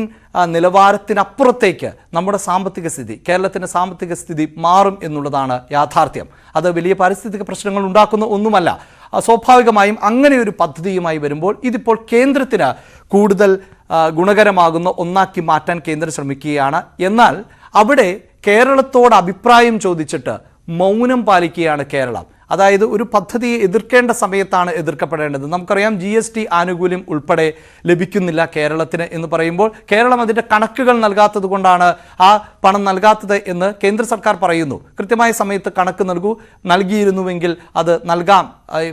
നിലവാരത്തിനപ്പുറത്തേക്ക് നമ്മുടെ സാമ്പത്തിക സ്ഥിതി, കേരളത്തിൻ്റെ സാമ്പത്തിക സ്ഥിതി മാറും എന്നുള്ളതാണ് യാഥാർത്ഥ്യം. അത് വലിയ പാരിസ്ഥിതിക പ്രശ്നങ്ങൾ ഉണ്ടാക്കുന്ന ഒന്നുമല്ല. സ്വാഭാവികമായും അങ്ങനെ ഒരു പദ്ധതിയുമായി വരുമ്പോൾ ഇതിപ്പോൾ കേന്ദ്രത്തിന് കൂടുതൽ ഗുണകരമാകുന്ന ഒന്നാക്കി മാറ്റാൻ കേന്ദ്രം ശ്രമിക്കുകയാണ്. എന്നാൽ അവിടെ കേരളത്തോട് അഭിപ്രായം ചോദിച്ചിട്ട് മൗനം പാലിക്കുകയാണ് കേരളം. അതായത് ഒരു പദ്ധതിയെ എതിർക്കേണ്ട സമയത്താണ് എതിർക്കപ്പെടേണ്ടത്. നമുക്കറിയാം GST ആനുകൂല്യം ഉൾപ്പെടെ ലഭിക്കുന്നില്ല കേരളത്തിന് എന്ന് പറയുമ്പോൾ കേരളം അതിൻ്റെ കണക്കുകൾ നൽകാത്തത് കൊണ്ടാണ് ആ പണം നൽകാത്തത് എന്ന് കേന്ദ്ര സർക്കാർ പറയുന്നു. കൃത്യമായ സമയത്ത് കണക്ക് നൽകിയിരുന്നുവെങ്കിൽ അത് നൽകാം,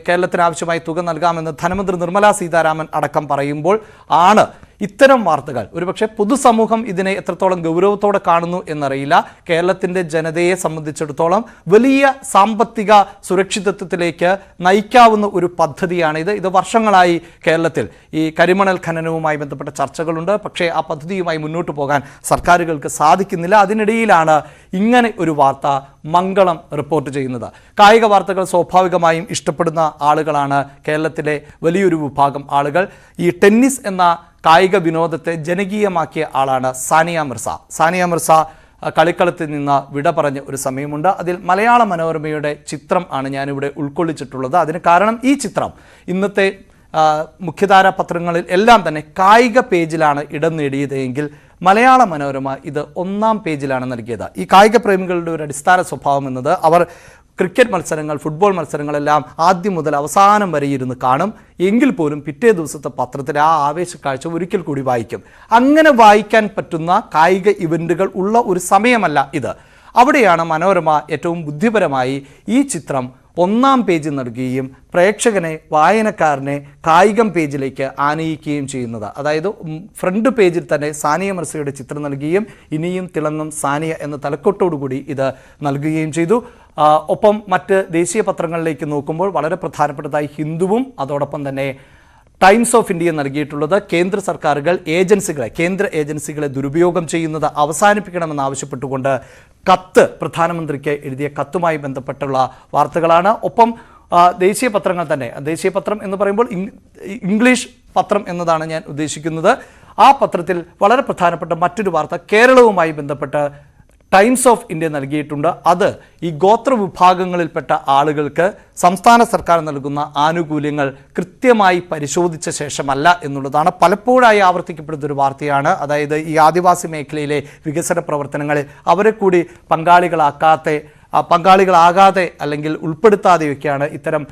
കേരളത്തിന് ആവശ്യമായ തുക നൽകാമെന്ന് ധനമന്ത്രി നിർമ്മലാ സീതാരാമൻ അടക്കം പറയുമ്പോൾ ആണ് ഇത്തരം വാർത്തകൾ. ഒരുപക്ഷെ പൊതുസമൂഹം ഇതിനെ എത്രത്തോളം ഗൗരവത്തോടെ കാണുന്നു എന്നറിയില്ല. കേരളത്തിൻ്റെ ജനതയെ സംബന്ധിച്ചിടത്തോളം വലിയ സാമ്പത്തിക സുരക്ഷിതത്വത്തിലേക്ക് നയിക്കാവുന്ന ഒരു പദ്ധതിയാണിത്. ഇത് വർഷങ്ങളായി കേരളത്തിൽ ഈ കരിമണൽ ഖനനവുമായി ബന്ധപ്പെട്ട ചർച്ചകളുണ്ട്. പക്ഷേ ആ പദ്ധതിയുമായി മുന്നോട്ട് പോകാൻ സർക്കാരുകൾക്ക് സാധിക്കുന്നില്ല. അതിനിടയിലാണ് ഇങ്ങനെ ഒരു വാർത്ത മംഗളം റിപ്പോർട്ട് ചെയ്യുന്നത്. കായിക വാർത്തകൾ സ്വാഭാവികമായും ഇഷ്ടപ്പെടുന്ന ആളുകളാണ് കേരളത്തിലെ വലിയൊരു വിഭാഗം ആളുകൾ. ഈ ടെന്നീസ് എന്ന കായിക വിനോദത്തെ ജനകീയമാക്കിയ ആളാണ് സാനിയ മിർസ. സാനിയ മിർസ കളിക്കളത്തിൽ നിന്ന് വിട പറഞ്ഞ ഒരു സമയമുണ്ട്. അതിൽ മലയാള മനോരമയുടെ ചിത്രം ആണ് ഞാനിവിടെ ഉൾക്കൊള്ളിച്ചിട്ടുള്ളത്. അതിന് കാരണം ഈ ചിത്രം ഇന്നത്തെ മുഖ്യധാരാ പത്രങ്ങളിൽ എല്ലാം തന്നെ കായിക പേജിലാണ് ഇടം നേടിയതെങ്കിൽ മലയാള മനോരമ ഇത് 1-ാം പേജിലാണ് നൽകിയത്. ഈ കായിക പ്രേമികളുടെ ഒരു അടിസ്ഥാന സ്വഭാവം എന്നത് അവർ ക്രിക്കറ്റ് മത്സരങ്ങൾ, ഫുട്ബോൾ മത്സരങ്ങളെല്ലാം ആദ്യം മുതൽ അവസാനം വരെ ഇരുന്ന് കാണും. എങ്കിൽ പോലും പിറ്റേ ദിവസത്തെ പത്രത്തിൽ ആ ആവേശക്കാഴ്ച ഒരിക്കൽ കൂടി വായിക്കും. അങ്ങനെ വായിക്കാൻ പറ്റുന്ന കായിക ഇവൻറ്റുകൾ ഉള്ള ഒരു സമയമല്ല ഇത്. അവിടെയാണ് മനോരമ ഏറ്റവും ബുദ്ധിപരമായി ഈ ചിത്രം 1-ാം പേജിൽ നൽകുകയും പ്രേക്ഷകനെ, വായനക്കാരനെ കായികം പേജിലേക്ക് ആനയിക്കുകയും ചെയ്യുന്നത്. അതായത് ഫ്രണ്ട് പേജിൽ തന്നെ സാനിയ മിർസയുടെ ചിത്രം നൽകുകയും ഇനിയും തിളങ്ങും സാനിയ എന്ന തലക്കെട്ടോടുകൂടി ഇത് നൽകുകയും ചെയ്തു. ഒപ്പം മറ്റ് ദേശീയ പത്രങ്ങളിലേക്ക് നോക്കുമ്പോൾ വളരെ പ്രധാനപ്പെട്ടതായി ഹിന്ദുവും അതോടൊപ്പം തന്നെ ടൈംസ് ഓഫ് ഇന്ത്യ നൽകിയിട്ടുള്ളത് കേന്ദ്ര സർക്കാരുകൾ കേന്ദ്ര ഏജൻസികളെ ദുരുപയോഗം ചെയ്യുന്നത് അവസാനിപ്പിക്കണമെന്ന് ആവശ്യപ്പെട്ടുകൊണ്ട് കത്ത് പ്രധാനമന്ത്രിക്ക് എഴുതിയ കത്തുമായി ബന്ധപ്പെട്ടുള്ള വാർത്തകളാണ്. ഒപ്പം ദേശീയ പത്രങ്ങൾ തന്നെ, ദേശീയ പത്രം എന്ന് പറയുമ്പോൾ ഇംഗ്ലീഷ് പത്രം എന്നതാണ് ഞാൻ ഉദ്ദേശിക്കുന്നത്. ആ പത്രത്തിൽ വളരെ പ്രധാനപ്പെട്ട മറ്റൊരു വാർത്ത കേരളവുമായി ബന്ധപ്പെട്ട് ടൈംസ് ഓഫ് ഇന്ത്യ നൽകിയിട്ടുണ്ട്. അത് ഈ ഗോത്ര വിഭാഗങ്ങളിൽപ്പെട്ട ആളുകൾക്ക് സംസ്ഥാന സർക്കാർ നൽകുന്ന ആനുകൂല്യങ്ങൾ കൃത്യമായി പരിശോധിച്ച ശേഷമല്ല എന്നുള്ളതാണ്. പലപ്പോഴായി ആവർത്തിക്കപ്പെടുന്ന ഒരു വാർത്തയാണ്. അതായത് ഈ ആദിവാസി മേഖലയിലെ വികസന പ്രവർത്തനങ്ങളിൽ അവരെ കൂടി പങ്കാളികളാകാതെ അല്ലെങ്കിൽ ഉൾപ്പെടുത്താതെയൊക്കെയാണ് ഇത്തരം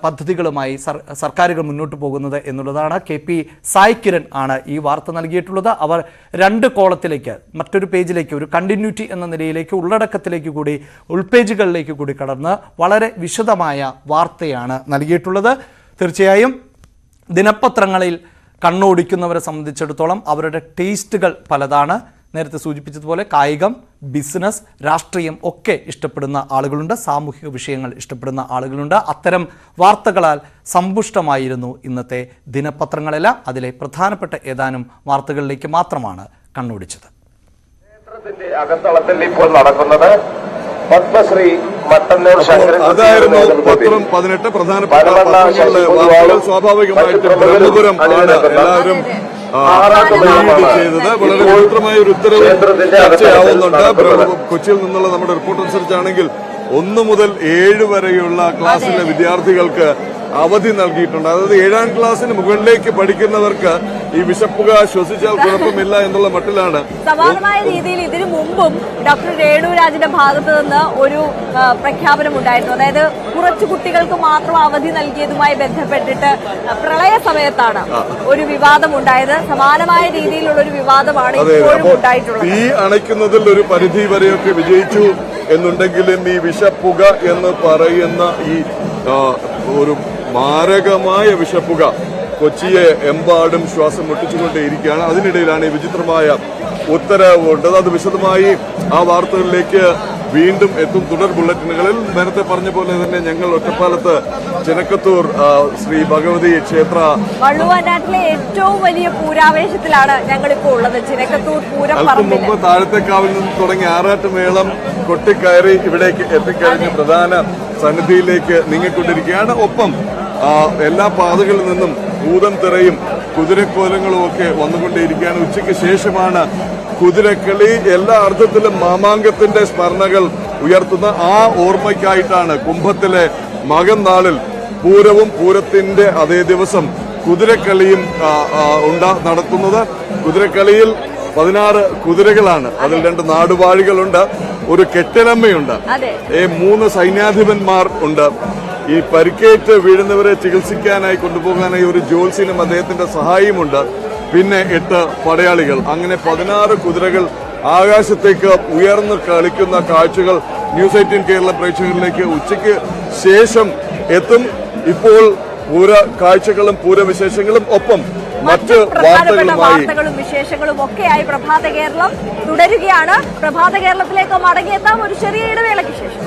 പദ്ധതികളുമായി സർക്കാരുകൾ മുന്നോട്ട് പോകുന്നത് എന്നുള്ളതാണ്. KP സായ് കിരൺ ആണ് ഈ വാർത്ത നൽകിയിട്ടുള്ളത്. അവർ 2 കോളത്തിലേക്ക്, മറ്റൊരു പേജിലേക്ക്, ഒരു കണ്ടിന്യൂറ്റി എന്ന നിലയിലേക്ക്, ഉള്ളടക്കത്തിലേക്ക് കൂടി, ഉൾപേജുകളിലേക്ക് കൂടി കടന്ന് വളരെ വിശദമായ വാർത്തയാണ് നൽകിയിട്ടുള്ളത്. തീർച്ചയായും ദിനപത്രങ്ങളിൽ കണ്ണോടിക്കുന്നവരെ സംബന്ധിച്ചിടത്തോളം അവരുടെ ടേസ്റ്റുകൾ പലതാണ്. നേരത്തെ സൂചിപ്പിച്ചതുപോലെ കായികം, ബിസിനസ്, രാഷ്ട്രീയം ഒക്കെ ഇഷ്ടപ്പെടുന്ന ആളുകളുണ്ട്, സാമൂഹിക വിഷയങ്ങൾ ഇഷ്ടപ്പെടുന്ന ആളുകളുണ്ട്. അത്തരം വാർത്തകളാൽ സമ്പുഷ്ടമായിരുന്നു ഇന്നത്തെ ദിനപത്രങ്ങളെല്ലാം. അതിലെ പ്രധാനപ്പെട്ട ഏതാനും വാർത്തകളിലേക്ക് മാത്രമാണ് കണ്ണോടിച്ചത്. ക്ഷേത്രത്തിന്റെ അകത്തളത്തിൽ ഇപ്പോൾ നടക്കുന്നത് പത്മശ്രീ മട്ടന്നൂർ ശങ്കരൻ. അതായിരുന്നു പത്രം 18 പ്രധാനപ്പെട്ട പത്രങ്ങളിലെ വാർത്തകൾ. സ്വാഭാവികമായിട്ടും ബ്രഹ്മപുരം ആണ് എല്ലാവരും ചെയ്തത്. വളരെ വിചിത്രമായ ഒരു ഉത്തരവ് ചർച്ചയാവുന്നുണ്ട്. കൊച്ചിയിൽ നിന്നുള്ള നമ്മുടെ റിപ്പോർട്ട് അനുസരിച്ചാണെങ്കിൽ 1 മുതൽ 7 വരെയുള്ള ക്ലാസ്സിലെ വിദ്യാർത്ഥികൾക്ക് അവധി നൽകിയിട്ടുണ്ട്. അതായത് 7ാം ക്ലാസ്സിന് മുകളിലേക്ക് പഠിക്കുന്നവർക്ക് ഈ വിഷപ്പുക ശ്വസിച്ചാൽ കുഴപ്പമില്ല എന്നുള്ള മട്ടിലാണ്. സമാനമായ രീതിയിൽ ഇതിനു മുമ്പും ഡോക്ടർ രേണുരാജിന്റെ ഭാഗത്ത് നിന്ന് ഒരു പ്രഖ്യാപനം ഉണ്ടായിരുന്നു. അതായത് കുറച്ചു കുട്ടികൾക്ക് മാത്രം അവധി നൽകിയതുമായി ബന്ധപ്പെട്ടിട്ട് പ്രളയ സമയത്താണ് ഒരു വിവാദം ഉണ്ടായത്. സമാനമായ രീതിയിലുള്ള ഒരു വിവാദമാണ് ഇപ്പോഴും ഉണ്ടായിട്ടുള്ളത്. തീ അണയ്ക്കുന്നതിൽ ഒരു പരിധി വരെയൊക്കെ വിജയിച്ചു എന്നുണ്ടെങ്കിലും ഈ വിഷപ്പുക എന്ന് പറയുന്ന ഈ ഒരു മാരകമായ വിഷപ്പുക കൊച്ചിയെ എമ്പാടും ശ്വാസം മുട്ടിച്ചുകൊണ്ടേയിരിക്കുകയാണ്. അതിനിടയിലാണ് ഈ വിചിത്രമായ ഉത്തരവ് കൊണ്ടത്. അത് വിശദമായി ആ വാർത്തകളിലേക്ക് വീണ്ടും എത്തും തുടർ ബുള്ളറ്റിനുകളിൽ. നേരത്തെ പറഞ്ഞ പോലെ തന്നെ ഞങ്ങൾ ഒറ്റപ്പാലത്ത് ചിനക്കത്തൂർ ശ്രീ ഭഗവതി ക്ഷേത്ര വള്ളുവനാട്ടിലെ ഏറ്റവും വലിയ പൂരാവേശത്തിലാണ് ഞങ്ങളിപ്പോൾ ഉള്ളത്. ചിനക്കത്തൂർ പൂരം അല്പം മുമ്പ് താഴത്തേക്കാവിൽ നിന്ന് തുടങ്ങി ആറാട്ടുമേളം കൊട്ടിക്കയറി ഇവിടേക്ക് എത്തിക്കഴിഞ്ഞ് പ്രധാന സന്നിധിയിലേക്ക് നീങ്ങിക്കൊണ്ടിരിക്കുകയാണ്. ഒപ്പം എല്ലാ പാതകളിൽ നിന്നും ഭൂതം തിറയും കുതിരക്കോലങ്ങളും ഒക്കെ വന്നുകൊണ്ടേയിരിക്കുകയാണ്. ഉച്ചയ്ക്ക് ശേഷമാണ് കുതിരക്കളി. എല്ലാ അർത്ഥത്തിലും മാമാങ്കത്തിന്റെ സ്മരണകൾ ഉയർത്തുന്ന ആ ഓർമ്മയ്ക്കായിട്ടാണ് കുംഭത്തിലെ മകം നാളിൽ പൂരവും പൂരത്തിന്റെ അതേ ദിവസം കുതിരക്കളിയും നടത്തുന്നത്. കുതിരക്കളിയിൽ 16 കുതിരകളാണ്. അതിൽ 2 നാടുവാഴികളുണ്ട്, ഒരു കെട്ടിലമ്മയുണ്ട്, 3 സൈന്യാധിപന്മാർ ഉണ്ട്. ഈ പരിക്കേറ്റ് വീഴുന്നവരെ ചികിത്സിക്കാനായി കൊണ്ടുപോകാനായി ഒരു ജ്യോത്സ്യനും അദ്ദേഹത്തിന്റെ സഹായിയുമുണ്ട്. പിന്നെ 8 പടയാളികൾ. അങ്ങനെ 16 കുതിരകൾ ആകാശത്തേക്ക് ഉയർന്നു കളിക്കുന്ന കാഴ്ചകൾ ന്യൂസ് 18 കേരള പ്രേക്ഷകരിലേക്ക് ഉച്ചയ്ക്ക് ശേഷം എത്തും. ഇപ്പോൾ പൂര കാഴ്ചകളും പൂരവിശേഷങ്ങളും ഒപ്പം മറ്റ് വാർത്തകളും വിശേഷങ്ങളും ഒക്കെയായി പ്രഭാത കേരളം തുടരുകയാണ്. പ്രഭാത കേരളത്തിലേക്ക് മടങ്ങിയെത്താം ഒരു ചെറിയ ഇടവേളയ്ക്ക് ശേഷം.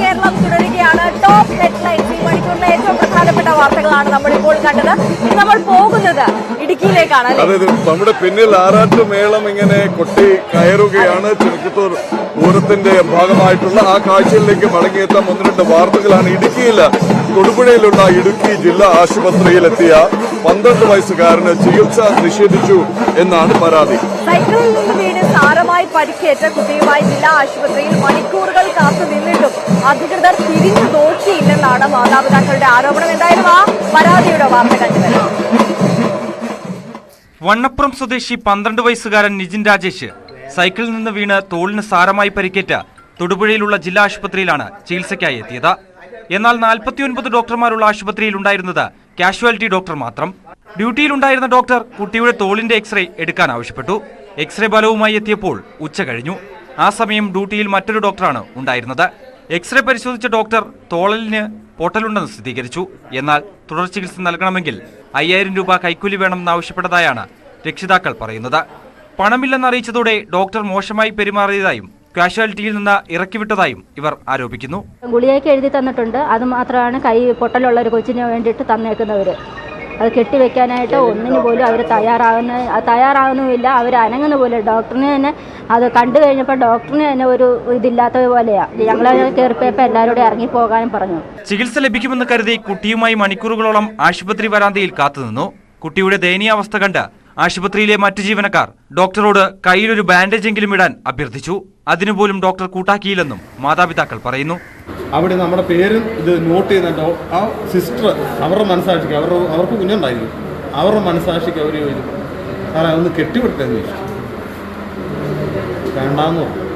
കേരളം തുടരുകയാണ്. ടോപ്പ് ഹെഡ്ലൈൻസ് ഈ മണിക്കൂറിലെ ഏറ്റവും പ്രധാനപ്പെട്ട വാർത്തകളാണ് നമ്മളിപ്പോൾ കണ്ടത്. നമ്മൾ പോകുന്നത് ഇടുക്കിയിലേക്കാണ്. അതായത് നമ്മുടെ പിന്നിൽ ആറാട്ടുമേളം ഇങ്ങനെ കൊട്ടി കയറുകയാണ്. ചിനക്കത്തൂർ പൂരത്തിന്റെ ഭാഗമായിട്ടുള്ള ആ കാഴ്ചയിലേക്ക് മടങ്ങിയെത്താൻ 1-2 വാർത്തകളാണ്. ഇടുക്കിയിൽ തൊടുപുഴയിലുള്ള ഇടുക്കി ജില്ലാ ആശുപത്രിയിലെത്തിയ 12 വയസ്സുകാരന് ചികിത്സ നിഷേധിച്ചു എന്നാണ് പരാതി. സൈക്കിളിൽ നിന്ന് വീണ് സാരമായി പരിക്കേറ്റ കുട്ടിയുമായി ജില്ലാ ആശുപത്രിയിൽ മണിക്കൂറുകൾ കാത്തു നിന്നിട്ടും അധികൃതർ തിരിഞ്ഞു നോക്കിയില്ലെന്നാണ് മാതാപിതാക്കളുടെ ആരോപണം. എന്തായാലും ആ പരാതിയുടെ വാർത്ത കണ്ടുവരാം. വണ്ണപ്പുറം സ്വദേശി 12 വയസ്സുകാരൻ നിജിൻ രാജേഷ് സൈക്കിളിൽ നിന്ന് വീണ് തോളിന് സാരമായി പരിക്കേറ്റ തൊടുപുഴയിലുള്ള ജില്ലാ ആശുപത്രിയിലാണ് ചികിത്സയ്ക്കായി എത്തിയത്. എന്നാൽ 49 ഡോക്ടർമാരുള്ള ആശുപത്രിയിൽ ഉണ്ടായിരുന്നത് കാഷ്വാലിറ്റി ഡോക്ടർ മാത്രം. ഡ്യൂട്ടിയിലുണ്ടായിരുന്ന ഡോക്ടർ കുട്ടിയുടെ തോളിന്റെ എക്സ്റേ എടുക്കാൻ ആവശ്യപ്പെട്ടു. എക്സ്റേ ഫലവുമായി എത്തിയപ്പോൾ ഉച്ച കഴിഞ്ഞു. ആ സമയം ഡ്യൂട്ടിയിൽ മറ്റൊരു ഡോക്ടറാണ് ഉണ്ടായിരുന്നത്. എക്സ്റേ പരിശോധിച്ച ഡോക്ടർ തോളലിന് പൊട്ടലുണ്ടെന്ന് സ്ഥിരീകരിച്ചു. എന്നാൽ തുടർ ചികിത്സ നൽകണമെങ്കിൽ 5000 രൂപ കൈക്കൂലി വേണമെന്നാവശ്യപ്പെട്ടതായാണ് രക്ഷിതാക്കൾ പറയുന്നത്. പണമില്ലെന്നറിയിച്ചതോടെ ഡോക്ടർ മോശമായി പെരുമാറിയതായും കാഷ്വാലിറ്റിയിൽ നിന്ന് ഇറക്കിവിട്ടതായും ഇവർ ആരോപിക്കുന്നു. ഗുളികയൊക്കെ എഴുതി തന്നിട്ടുണ്ട്. അത് മാത്രമാണ് കൈ പൊട്ടലുള്ള ഒരു കൊച്ചിന് വേണ്ടിയിട്ട് തന്നേക്കുന്നവർ. അത് കെട്ടിവെക്കാനായിട്ട് ഒന്നിനു പോലും അവർ തയ്യാറാകുന്നുമില്ല. അവർ അനങ്ങുന്ന പോലെ ഡോക്ടറിന് തന്നെ അത് കണ്ടു കഴിഞ്ഞപ്പോൾ ഡോക്ടറിന് തന്നെ ഒരു ഇതില്ലാത്തത് പോലെയാണ്. ഞങ്ങളെ കയറിപ്പോയപ്പോൾ എല്ലാവരോടും ഇറങ്ങിപ്പോകാനും പറഞ്ഞു. ചികിത്സ ലഭിക്കുമെന്ന് കരുതി കുട്ടിയുമായി മണിക്കൂറുകളോളം ആശുപത്രി വരാന്തയിൽ കാത്തുനിന്നു. കുട്ടിയുടെ ദയനീയാവസ്ഥ കണ്ട് ആശുപത്രിയിലെ മറ്റു ജീവനക്കാർ ഡോക്ടറോട് കയ്യിലൊരു ബാൻഡേജെങ്കിലും ഇടാൻ അഭ്യർത്ഥിച്ചു. അതിനുപോലും ഡോക്ടർ കൂട്ടാക്കിയില്ലെന്നും മാതാപിതാക്കൾ പറയുന്നു. അവിടെ നമ്മുടെ പേരും ഇത് നോട്ട് ചെയ്യുന്നുണ്ടോ ആ സിസ്റ്റർ അവരുടെ മനസ്സാക്ഷിക്ക് അവർക്ക് കുഞ്ഞുണ്ടായിരിക്കും. അവരുടെ മനസ്സാക്ഷിക്ക് അവർ ചോദിച്ചു, സാറേ അതൊന്ന് കെട്ടിവിട്ടെന്ന് ചോദിച്ചു. വേണ്ടാന്ന് പറഞ്ഞു.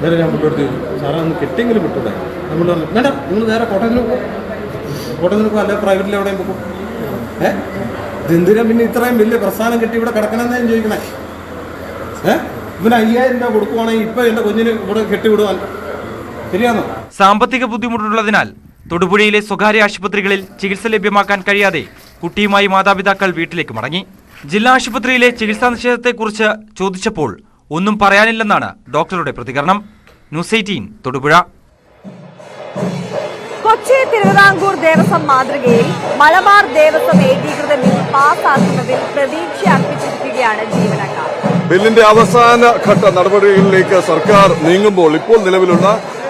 നേരെ ഞാൻ മുന്നോട്ട് ചോദിച്ചു, സാറേ ഒന്ന് കെട്ടിയെങ്കിലും വിട്ടൂടെ? നമ്മൾ പറഞ്ഞു വേണ്ട, നിങ്ങൾ നേരെ കോട്ടയത്തിന് പോകും, അല്ലെ പ്രൈവറ്റിൽ എവിടെയും പോകും. ഇതെന്തിനാ പിന്നെ ഇത്രയും വലിയ പ്രസ്ഥാനം കെട്ടി ഇവിടെ കിടക്കണമെന്ന് ഞാൻ ചോദിക്കണേ? ഇവന് 5000 രൂപ കൊടുക്കുവാണെങ്കിൽ ഇപ്പൊ എന്റെ കുഞ്ഞിന് ഇവിടെ കെട്ടിവിടുവാൻ ശരിയാണോ? സാമ്പത്തിക ബുദ്ധിമുട്ടുള്ളതിനാൽ തൊടുപുഴയിലെ സ്വകാര്യ ആശുപത്രികളിൽ ചികിത്സ ലഭ്യമാക്കാൻ കഴിയാതെ കുട്ടിയുമായി മാതാപിതാക്കൾ വീട്ടിലേക്ക് മടങ്ങി. ജില്ലാ ആശുപത്രിയിലെ ചികിത്സാ നിഷേധത്തെക്കുറിച്ച് ചോദിച്ചപ്പോൾ ഒന്നും പറയാനില്ലെന്നാണ് ഡോക്ടറുടെ പ്രതികരണം. ന്യൂസ് 18 തൊടുപുഴ. കൊച്ചി തിരുവിതാംകൂർ ദേവസ്വം മാതൃകയിൽ മലബാർ ദേവസ്വം ഏകീകൃത ബിൽ പാസ്സാക്കുന്നതിൽ പ്രതീക്ഷ അർപ്പിച്ചിരിക്കുകയാണ് ജീവനക്കാർ. ബില്ലിന്റെ അവസാന ഘട്ട നടപടികളിലേക്ക് സർക്കാർ നീങ്ങുമ്പോൾ ഇപ്പോൾ നിലവിലുള്ള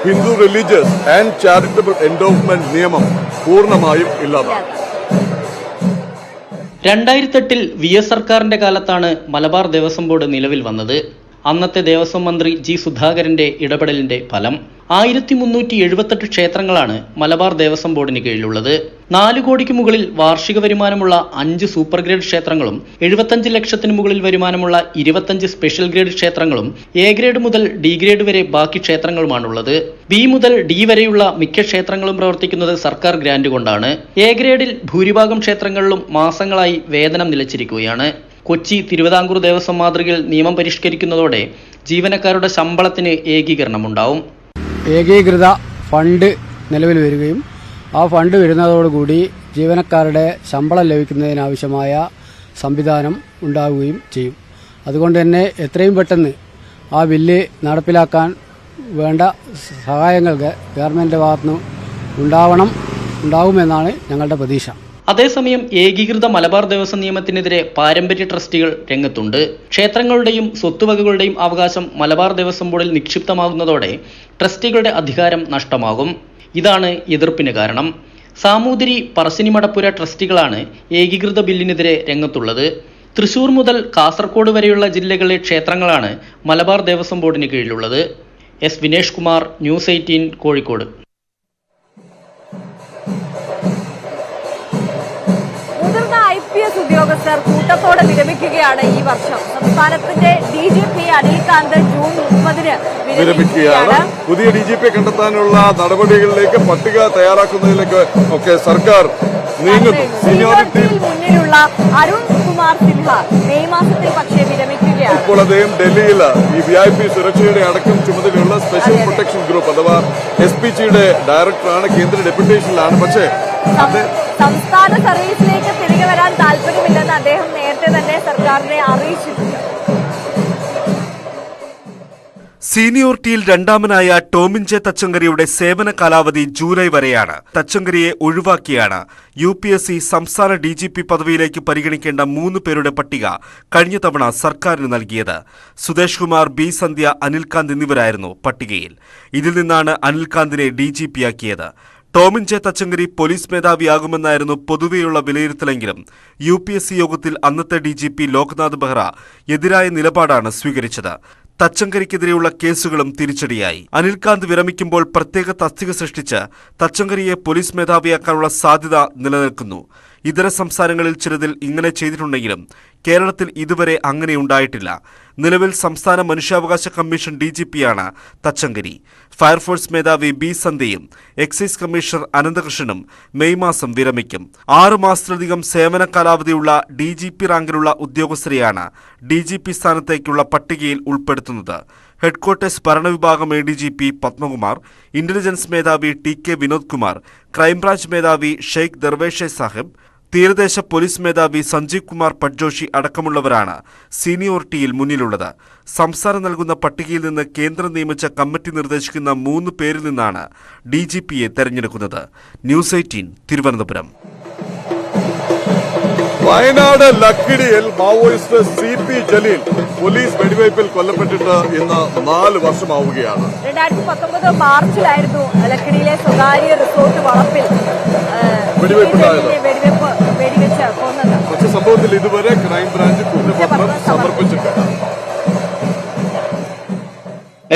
Hindu religious and charitable endowment നിയമം പൂർണ്ണമായും ഇല്ലാതാക്കും. 2008 VS സർക്കാരിന്റെ കാലത്താണ് മലബാർ ദേവസ്വം ബോർഡ് നിലവിൽ വന്നത്. അന്നത്തെ ദേവസ്വം മന്ത്രി ജി സുധാകരന്റെ ഇടപെടലിന്റെ ഫലം 1378 ക്ഷേത്രങ്ങളാണ് മലബാർ ദേവസ്വം ബോർഡിന് കീഴിലുള്ളത്. 4 കോടിക്ക് മുകളിൽ വാർഷിക വരുമാനമുള്ള 5 സൂപ്പർ ഗ്രേഡ് ക്ഷേത്രങ്ങളും 75 ലക്ഷത്തിന് മുകളിൽ വരുമാനമുള്ള 25 സ്പെഷ്യൽ ഗ്രേഡ് ക്ഷേത്രങ്ങളും എ ഗ്രേഡ് മുതൽ ഡി ഗ്രേഡ് വരെ ബാക്കി ക്ഷേത്രങ്ങളുമാണുള്ളത്. ബി മുതൽ ഡി വരെയുള്ള മിക്ക ക്ഷേത്രങ്ങളും പ്രവർത്തിക്കുന്നത് സർക്കാർ ഗ്രാന്റ് കൊണ്ടാണ്. എ ഗ്രേഡിൽ ഭൂരിഭാഗം ക്ഷേത്രങ്ങളിലും മാസങ്ങളായി വേതനം നിലച്ചിരിക്കുകയാണ്. കൊച്ചി തിരുവിതാംകൂർ ദേവസ്വം മാതൃകയിൽ നിയമം പരിഷ്കരിക്കുന്നതോടെ ജീവനക്കാരുടെ ശമ്പളത്തിന് ഏകീകരണമുണ്ടാവും. ഏകീകൃത ഫണ്ട് നിലവിൽ വരികയും ആ ഫണ്ട് വരുന്നതോടുകൂടി ജീവനക്കാരുടെ ശമ്പളം ലഭിക്കുന്നതിനാവശ്യമായ സംവിധാനം ഉണ്ടാവുകയും ചെയ്യും. അതുകൊണ്ട് തന്നെ എത്രയും പെട്ടെന്ന് ആ ബില്ല് നടപ്പിലാക്കാൻ വേണ്ട സഹായങ്ങൾ ഗവൺമെൻറ്റിൻ്റെ ഭാഗത്തുനിന്ന് ഉണ്ടാകുമെന്നാണ് ഞങ്ങളുടെ പ്രതീക്ഷ. അതേസമയം ഏകീകൃത മലബാർ ദേവസ്വം നിയമത്തിനെതിരെ പാരമ്പര്യ ട്രസ്റ്റികൾ രംഗത്തുണ്ട്. ക്ഷേത്രങ്ങളുടെയും സ്വത്തുവകകളുടെയും അവകാശം മലബാർ ദേവസ്വം ബോർഡിൽ നിക്ഷിപ്തമാകുന്നതോടെ ട്രസ്റ്റികളുടെ അധികാരം നഷ്ടമാകും. ഇതാണ് എതിർപ്പിന് കാരണം. സാമൂതിരി, പറശ്ശിനിമടപ്പുര ട്രസ്റ്റികളാണ് ഏകീകൃത ബില്ലിനെതിരെ രംഗത്തുള്ളത്. തൃശൂർ മുതൽ കാസർഗോഡ് വരെയുള്ള ജില്ലകളിലെ ക്ഷേത്രങ്ങളാണ് മലബാർ ദേവസ്വം ബോർഡിന് കീഴിലുള്ളത്. S Vinesh Kumar, news 18 Kozhikode. IPS ഉദ്യോഗസ്ഥർ കൂട്ടത്തോടെ വിരമിക്കുകയാണ് ഈ വർഷം. സംസ്ഥാനത്തിന്റെ DGP അനിൽകാന്ത് ജൂൺ 30-ന് വിരമിക്കുകയാണ്. പുതിയ DGP കണ്ടെത്താനുള്ള നടപടികളിലേക്ക് പട്ടിക തയ്യാറാക്കുന്നതിലേക്ക് ഒക്കെ സർക്കാർ നീങ്ങുന്നു. സീനിയോറിറ്റിയിൽ മുന്നിലുള്ള അരുൺ കുമാർ സിൻഹ മെയ് മാസത്തിൽ പക്ഷേ വിരമിക്കുകയാണ്. ഇപ്പോൾ അദ്ദേഹം ഡൽഹിയിൽ ഈ VIP സുരക്ഷയുടെ അടക്കം ചുമതലയുള്ള സ്പെഷ്യൽ പ്രൊട്ടക്ഷൻ ഗ്രൂപ്പ് അഥവാ SPGയുടെ ഡയറക്ടറാണ്. കേന്ദ്ര ഡെപ്യൂട്ടേഷനിലാണ്. പക്ഷേ സംസ്ഥാന സർവീസിലേക്ക് തിരികെ വരാൻ താല്പര്യമില്ലെന്ന് അദ്ദേഹം നേരത്തെ തന്നെ സർക്കാരിനെ അറിയിച്ചിട്ടുണ്ട്. സീനിയോറിറ്റിയിൽ രണ്ടാമനായ ടോമിൻ ജെ തച്ചങ്കരിയുടെ സേവന കാലാവധി ജൂലൈ വരെയാണ്. തച്ചങ്കരിയെ ഒഴിവാക്കിയാണ് UPSC സംസ്ഥാന DGP പദവിയിലേക്ക് പരിഗണിക്കേണ്ട 3 പേരുടെ പട്ടിക കഴിഞ്ഞ തവണ സർക്കാരിന് നൽകിയത്. സുദേശ് കുമാർ, B സന്ധ്യ, അനിൽകാന്ത് എന്നിവരായിരുന്നു പട്ടികയിൽ. ഇതിൽ നിന്നാണ് അനിൽകാന്തിനെ DGP-ആക്കിയത്. ടോമിൻ ജെ തച്ചങ്കരി പോലീസ് മേധാവിയാകുമെന്നായിരുന്നു പൊതുവെയുള്ള വിലയിരുത്തലെങ്കിലും UPSC യോഗത്തിൽ അന്നത്തെ DGP ലോക്നാഥ് ബെഹ്റ എതിരായ നിലപാടാണ് സ്വീകരിച്ചത്. തച്ചങ്കരിക്കെതിരെയുള്ള കേസുകളും തിരിച്ചടിയായി. അനിൽകാന്ത് വിരമിക്കുമ്പോൾ പ്രത്യേക തസ്തിക സൃഷ്ടിച്ച് തച്ചങ്കരിയെ പോലീസ് മേധാവിയാക്കാനുള്ള സാധ്യത നിലനിൽക്കുന്നു. ഇതര സംസ്ഥാനങ്ങളിൽ ചിലതിൽ ഇങ്ങനെ ചെയ്തിട്ടുണ്ടെങ്കിലും കേരളത്തിൽ ഇതുവരെ അങ്ങനെ ഉണ്ടായിട്ടില്ല. നിലവിൽ സംസ്ഥാന മനുഷ്യാവകാശ കമ്മീഷൻ DGP-യാണ് തച്ചങ്കരി. ഫയർഫോഴ്സ് മേധാവി B സന്ധ്യയും എക്സൈസ് കമ്മീഷണർ അനന്തകൃഷ്ണനും മെയ് മാസം വിരമിക്കും. 6 മാസത്തിലധികം സേവന കാലാവധിയുള്ള DGP റാങ്കിലുള്ള ഉദ്യോഗസ്ഥരെയാണ് DGP സ്ഥാനത്തേക്കുള്ള പട്ടികയിൽ ഉൾപ്പെടുത്തുന്നത്. ഹെഡ്ക്വാർട്ടേഴ്സ് ഭരണവിഭാഗം ADGP പത്മകുമാർ, ഇന്റലിജൻസ് മേധാവി TK വിനോദ് കുമാർ, ക്രൈംബ്രാഞ്ച് മേധാവി ഷെയ്ഖ് ദർവേഷെ സാഹിബ്, തീരദേശ പോലീസ് മേധാവി സഞ്ജീവ് കുമാർ പട്ജോഷി അടക്കമുള്ളവരാണ് സീനിയോറിറ്റിയിൽ മുന്നിലുള്ളത്. സംസ്ഥാനം നൽകുന്ന പട്ടികയിൽ നിന്ന് കേന്ദ്രം നിയമിച്ച കമ്മിറ്റി നിർദ്ദേശിക്കുന്ന 3 പേരിൽ നിന്നാണ് DGP-യെ തെരഞ്ഞെടുക്കുന്നത്. ന്യൂസ് 18 തിരുവനന്തപുരം. വയനാട് ലക്കിടിയിൽ മാവോയിസ്റ്റ് CP ജലീൽ പോലീസ് വെടിവയ്പിൽ കൊല്ലപ്പെട്ടിട്ട് ഇന്ന് 4 വർഷമാവുകയാണ്. 2019 മാർച്ചിലായിരുന്നു ലക്കിടിയിലെ സ്വകാര്യ റിസോർട്ട് വളപ്പിൽ വെടിവയ്പുണ്ടായത്. വെടിവെച്ച് കൊന്നത്. പക്ഷേ സംഭവത്തിൽ ഇതുവരെ ക്രൈംബ്രാഞ്ച് കുറ്റപത്രം സമർപ്പിച്ചിട്ടില്ല.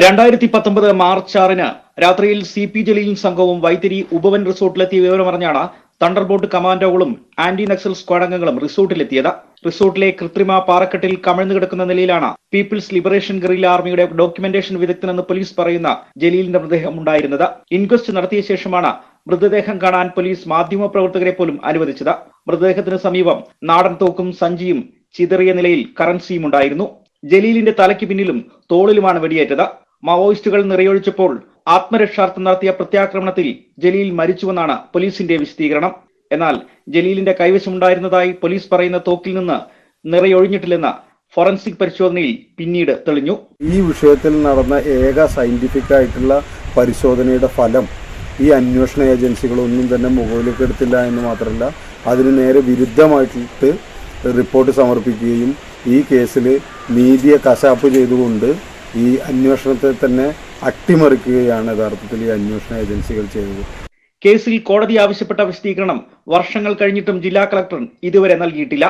2019 മാർച്ച് 6-ന് രാത്രിയിൽ CP ജലീലും സംഘവും വൈത്തിരി ഉപവൻ റിസോർട്ടിലെത്തിയ വിവരമറിഞ്ഞാണ് തണ്ടർബോൾട്ട് കമാൻഡോകളും ആന്റി നക്സൽ സ്ക്വാഡ് അംഗങ്ങളും റിസോർട്ടിലെത്തിയത്. റിസോർട്ടിലെ കൃത്രിമ പാറക്കെട്ടിൽ കമിഴ്ന്നു കിടക്കുന്ന നിലയിലാണ് പീപ്പിൾസ് ലിബറേഷൻ ഗറില്ല ആർമിയുടെ ഡോക്യുമെന്റേഷൻ വിദഗ്ധനെന്ന് പോലീസ് പറയുന്ന ജലീലിന്റെ മൃതദേഹം ഉണ്ടായിരുന്നത്. ഇൻക്വസ്റ്റ് നടത്തിയ ശേഷമാണ് മൃതദേഹം കാണാൻ പോലീസ് മാധ്യമപ്രവർത്തകരെ പോലും അനുവദിച്ചത്. മൃതദേഹത്തിന് സമീപം നാടൻ തോക്കും സഞ്ചിയും ചിതറിയ നിലയിൽ കറൻസിയും ഉണ്ടായിരുന്നു. ജലീലിന്റെ തലയ്ക്ക് പിന്നിലും തോളിലുമാണ് വെടിയേറ്റത്. മാവോയിസ്റ്റുകൾ നിറയൊഴിച്ചപ്പോൾ ആത്മരക്ഷാർത്ഥം നടത്തിയ പ്രത്യാക്രമണത്തിൽ ജലീൽ മരിച്ചുവെന്നാണ് പോലീസിന്റെ വിശദീകരണം. എന്നാൽ ജലീലിന്റെ കൈവശമുണ്ടായിരുന്നതായി പോലീസ് പറയുന്ന തോക്കിൽ നിന്ന് നിറയൊഴിഞ്ഞിട്ടില്ലെന്ന് ഫോറൻസിക് പരിശോധനയിൽ പിന്നീട് തെളിഞ്ഞു. ഈ വിഷയത്തിൽ നടന്ന ഏക സയന്റിഫിക് ആയിട്ടുള്ള പരിശോധനയുടെ ഫലം ഈ അന്വേഷണ ഏജൻസികളൊന്നും തന്നെ മുകളിലേക്കെടുത്തില്ല എന്ന് മാത്രമല്ല അതിന് നേരെ വിരുദ്ധമായിട്ട് റിപ്പോർട്ട് സമർപ്പിക്കുകയും ഈ കേസിൽ നീതിയെ കശാപ്പ് ചെയ്തുകൊണ്ട് ഈ അന്വേഷണത്തെ തന്നെ അട്ടിമറിക്കുകയാണ് യഥാർത്ഥത്തിൽ ഈ അന്വേഷണ ഏജൻസികൾ ചെയ്തത്. കേസിൽ കോടതി ആവശ്യപ്പെട്ട വിശദീകരണം വർഷങ്ങൾ കഴിഞ്ഞിട്ടും ജില്ലാ കളക്ടർ ഇതുവരെ നൽകിയിട്ടില്ല.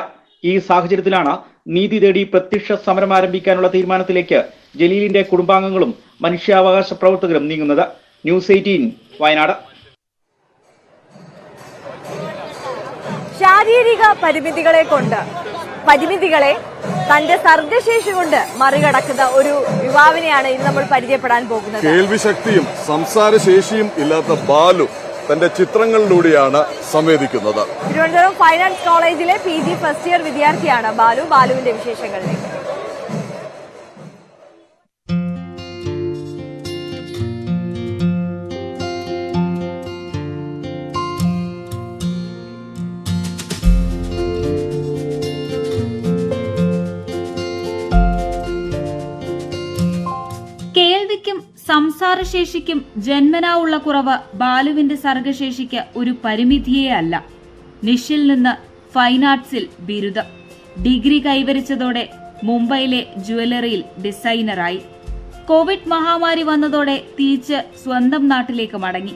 ഈ സാഹചര്യത്തിലാണ് നീതി തേടി പ്രത്യക്ഷ സമരം ആരംഭിക്കാനുള്ള തീരുമാനത്തിലേക്ക് ജലീലിന്റെ കുടുംബാംഗങ്ങളും മനുഷ്യാവകാശ പ്രവർത്തകരും നീങ്ങുന്നത്. ന്യൂസ് 18 വയനാട്. ശാരീരിക പരിമിതികളെ തന്റെ സർഗശേഷി കൊണ്ട് മറികടക്കുന്ന ഒരു യുവാവിനെയാണ് ഇന്ന് നമ്മൾ പരിചയപ്പെടാൻ പോകുന്നത്. കേൾവിശക്തിയും സംസാരശേഷിയും ഇല്ലാത്ത ബാലു തന്റെ ചിത്രങ്ങളിലൂടെയാണ് സംവേദിക്കുന്നത്. തിരുവനന്തപുരം ഫൈൻ ആർട്സ് കോളേജിലെ PG ഫസ്റ്റ് ഇയർ വിദ്യാർത്ഥിയാണ് ബാലുവിന്റെ വിശേഷങ്ങളിലേക്ക്. കേൾവിക്കും സംസാരശേഷിക്കും ജന്മനാ ഉള്ള കുറവ് ബാലുവിന്റെ സർഗശേഷിക്ക് ഒരു പരിമിതിയേ അല്ല. നിഷിൽ നിന്ന് ഫൈൻ ആർട്സിൽ ബിരുദം, ഡിഗ്രി കൈവരിച്ചതോടെ മുംബൈയിലെ ജുവലറിയിൽ ഡിസൈനറായി. കോവിഡ് മഹാമാരി വന്നതോടെ തിരിച്ച് സ്വന്തം നാട്ടിലേക്ക് മടങ്ങി.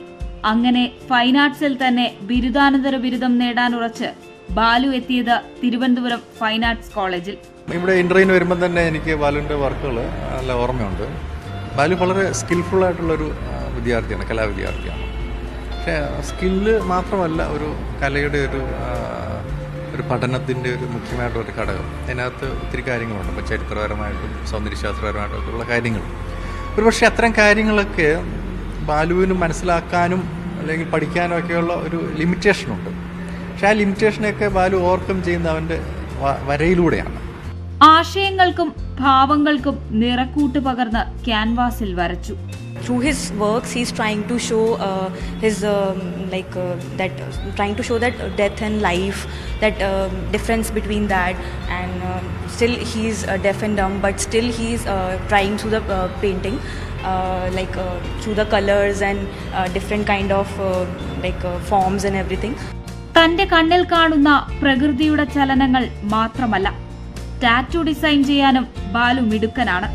അങ്ങനെ ഫൈൻ ആർട്സിൽ തന്നെ ബിരുദാനന്തര ബിരുദം നേടാനുറച്ച് ബാലു എത്തിയത് തിരുവനന്തപുരം ഫൈൻ ആർട്സ് കോളേജിൽ. ഇവിടെ ഇന്റർവ്യൂവിന് വരുമ്പോൾ തന്നെ എനിക്ക് ബാലുവിൻ്റെ വർക്കുകൾ നല്ല ഓർമ്മയുണ്ട്. ബാലു വളരെ സ്കിൽഫുൾ ആയിട്ടുള്ളൊരു വിദ്യാർത്ഥിയാണ്, കലാവിദ്യാർത്ഥിയാണ്. പക്ഷേ സ്കില്ല് മാത്രമല്ല, ഒരു കലയുടെ ഒരു പഠനത്തിൻ്റെ ഒരു മുഖ്യമായിട്ടൊരു ഘടകം. അതിനകത്ത് ഒത്തിരി കാര്യങ്ങളുണ്ട്. ഇപ്പോൾ ചരിത്രപരമായിട്ടും സൗന്ദര്യശാസ്ത്രപരമായിട്ടും ഉള്ള കാര്യങ്ങൾ. ഒരു പക്ഷേ അത്തരം കാര്യങ്ങളൊക്കെ ബാലുവിന് മനസ്സിലാക്കാനും അല്ലെങ്കിൽ പഠിക്കാനും ഒക്കെയുള്ള ഒരു ലിമിറ്റേഷനുണ്ട്. പക്ഷേ ആ ലിമിറ്റേഷനെയൊക്കെ ബാലു ഓവർകം ചെയ്യുന്ന അവൻ്റെ വരയിലൂടെയാണ്. ആശയങ്ങൾക്കും ഭാവങ്ങൾക്കും നിറക്കൂട്ട് പകർന്ന് ക്യാൻവാസിൽ വരച്ചു. Through his works, he's trying to show trying to show that death and life, that difference between that, and still he's deaf and dumb, but still he's trying through the painting, through the colors and different kind of forms and everything. തന്റെ കണ്ണിൽ കാണുന്ന പ്രകൃതിയുടെ ചലനങ്ങൾ മാത്രമല്ല, tattoo design ചെയ്യാനും Balu മിടുക്കനാണ്.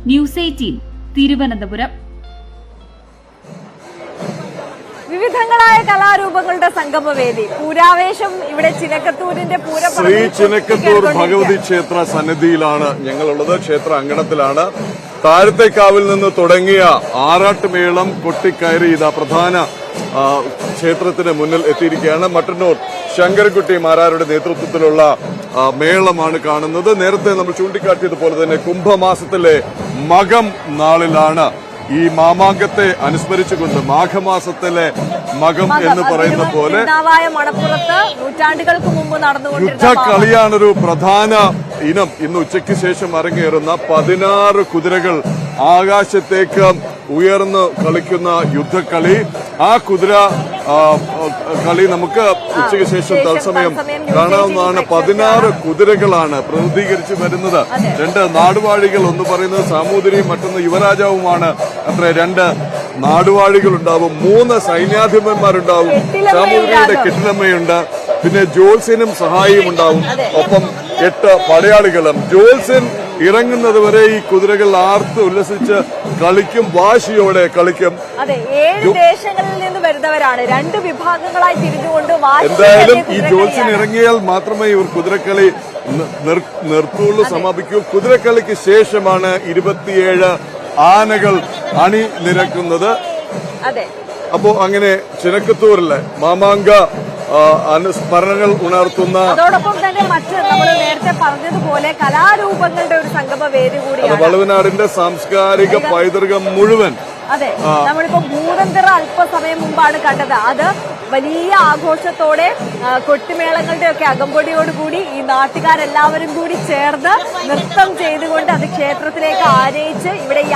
News 18 Thiruvananthapuram. വിവിധങ്ങളായ കലാരൂപങ്ങളുടെ സംഗമവേദി, പൂരാവേശം ഇവിടെ ചിനക്കത്തൂരിന്റെ ശ്രീ ചിനക്കത്തൂർ ഭഗവതി ക്ഷേത്ര സന്നിധിയിലാണ് ഞങ്ങളുള്ളത്. ക്ഷേത്ര അങ്കണത്തിലാണ്. താഴത്തേക്കാവിൽ നിന്ന് തുടങ്ങിയ ആറാട്ടുമേളം കൊട്ടിക്കയറി ഇതാ പ്രധാന ക്ഷേത്രത്തിന് മുന്നിൽ എത്തിയിരിക്കുകയാണ്. മട്ടന്നൂർ ശങ്കരൻകുട്ടി മാരാരുടെ നേതൃത്വത്തിലുള്ള മേളമാണ് കാണുന്നത്. നേരത്തെ നമ്മൾ ചൂണ്ടിക്കാട്ടിയതുപോലെ തന്നെ കുംഭമാസത്തിലെ മകം നാളിലാണ് ഈ മാമാങ്കത്തെ അനുസ്മരിച്ചുകൊണ്ട് മാഘമാസത്തിലെ മകം എന്ന് പറയുന്ന പോലെ നൂറ്റാണ്ടുകൾക്ക് മുമ്പ് യുദ്ധക്കളിയാണൊരു പ്രധാന ഇനം. ഇന്ന് ഉച്ചയ്ക്ക് ശേഷം അരങ്ങേറുന്ന 16 കുതിരകൾ ആകാശത്തേക്ക് ഉയർന്ന് കളിക്കുന്ന യുദ്ധക്കളി. ആ കുതിര കളി നമുക്ക് ഉച്ചയ്ക്ക് ശേഷം തത്സമയം കാണാവുന്നതാണ്. 16 കുതിരകളാണ് പ്രതിനിധീകരിച്ച് വരുന്നത്. 2 നാടുവാഴികൾ, ഒന്ന് പറയുന്നത് സാമൂതിരിയും മറ്റൊന്ന് യുവരാജാവുമാണ്. അത്ര 2 നാടുവാഴികൾ ഉണ്ടാവും, 3 സൈന്യാധിപന്മാരുണ്ടാവും, സാമൂതിരിയുടെ കെട്ടിടമ്മയുണ്ട്, പിന്നെ ജോത്സ്യനും സഹായിയും ഉണ്ടാവും, ഒപ്പം 8 പടയാളികളും. ജോത്സ്യൻ ഇറങ്ങുന്നത് വരെ ഈ കുതിരകൾ ആർത്ത് ഉല്ലസിച്ച് കളിക്കും, വാശിയോടെ കളിക്കും. അതെ, 7 ദേശങ്ങളിൽ നിന്ന് വരുന്നവരാണ്. 2 വിഭാഗങ്ങളായി തിരിഞ്ഞുകൊണ്ട് എന്തായാലും ഈ ജോത്സ്യൻ ഇറങ്ങിയാൽ മാത്രമേ ഇവർ കുതിരക്കളി നിർത്തുള്ളൂ, സമാപിക്കൂ. കുതിരക്കളിക്ക് ശേഷമാണ് 27 ആനകൾ അണിനിരക്കുന്നത്. അപ്പോ അങ്ങനെ ചിനക്കത്തൂരിലെ മാമാങ്ക അനുസ്മരണങ്ങൾ ഉണർത്തുന്ന, അതോടൊപ്പം തന്നെ മറ്റ് നമ്മൾ നേരത്തെ പറഞ്ഞതുപോലെ കലാരൂപങ്ങളുടെ ഒരു സംഗമവേദി കൂടിയാണ്. വളുവനാടിന്റെ സാംസ്കാരിക പൈതൃകം മുഴുവൻ. അതെ, നമ്മളിപ്പോ ഭൂതന്തിറ അല്പസമയം മുമ്പാണ് കണ്ടത്. അത് വലിയ ആഘോഷത്തോടെ കൊട്ടുമേളങ്ങളുടെ ഒക്കെ അകമ്പടിയോടുകൂടി ഈ നാട്ടുകാരെല്ലാവരും കൂടി ചേർന്ന് നൃത്തം ചെയ്തുകൊണ്ട് അത് ക്ഷേത്രത്തിലേക്ക് ആനയിച്ച് ഇവിടെ ഈ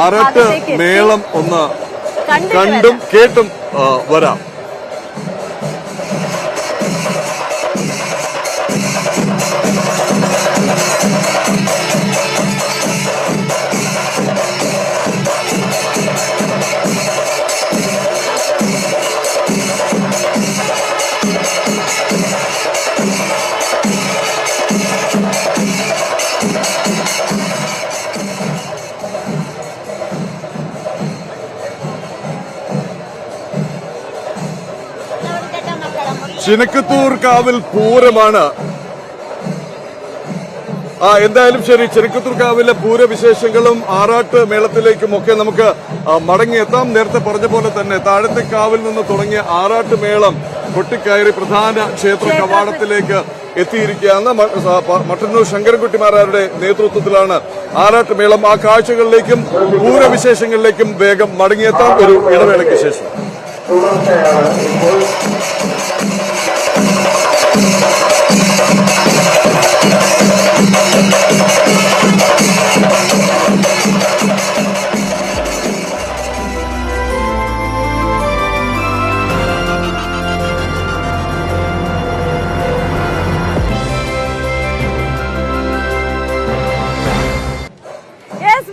ആറാട്ട് മേളം ഒന്ന് കണ്ടും കേട്ടും വരാം. ചിനക്കത്തൂർ കാവിൽ പൂരമാണ്. എന്തായാലും ശരി, ചിനക്കത്തൂർ കാവിലെ പൂരവിശേഷങ്ങളും ആറാട്ട് മേളത്തിലേക്കും ഒക്കെ നമുക്ക് മടങ്ങിയെത്താം. നേരത്തെ പറഞ്ഞ പോലെ തന്നെ താഴത്തെ കാവിൽ നിന്ന് തുടങ്ങിയ ആറാട്ട് മേളം കൊട്ടിക്കയറി പ്രധാന ക്ഷേത്ര കവാടത്തിലേക്ക് എത്തിയിരിക്കുകയാണ്. മട്ടന്നൂർ ശങ്കരൻകുട്ടിമാരാരുടെ നേതൃത്വത്തിലാണ് ആറാട്ട് മേളം. ആ കാഴ്ചകളിലേക്കും പൂരവിശേഷങ്ങളിലേക്കും വേഗം മടങ്ങിയെത്താം ഒരു ഇടവേളയ്ക്ക് ശേഷം.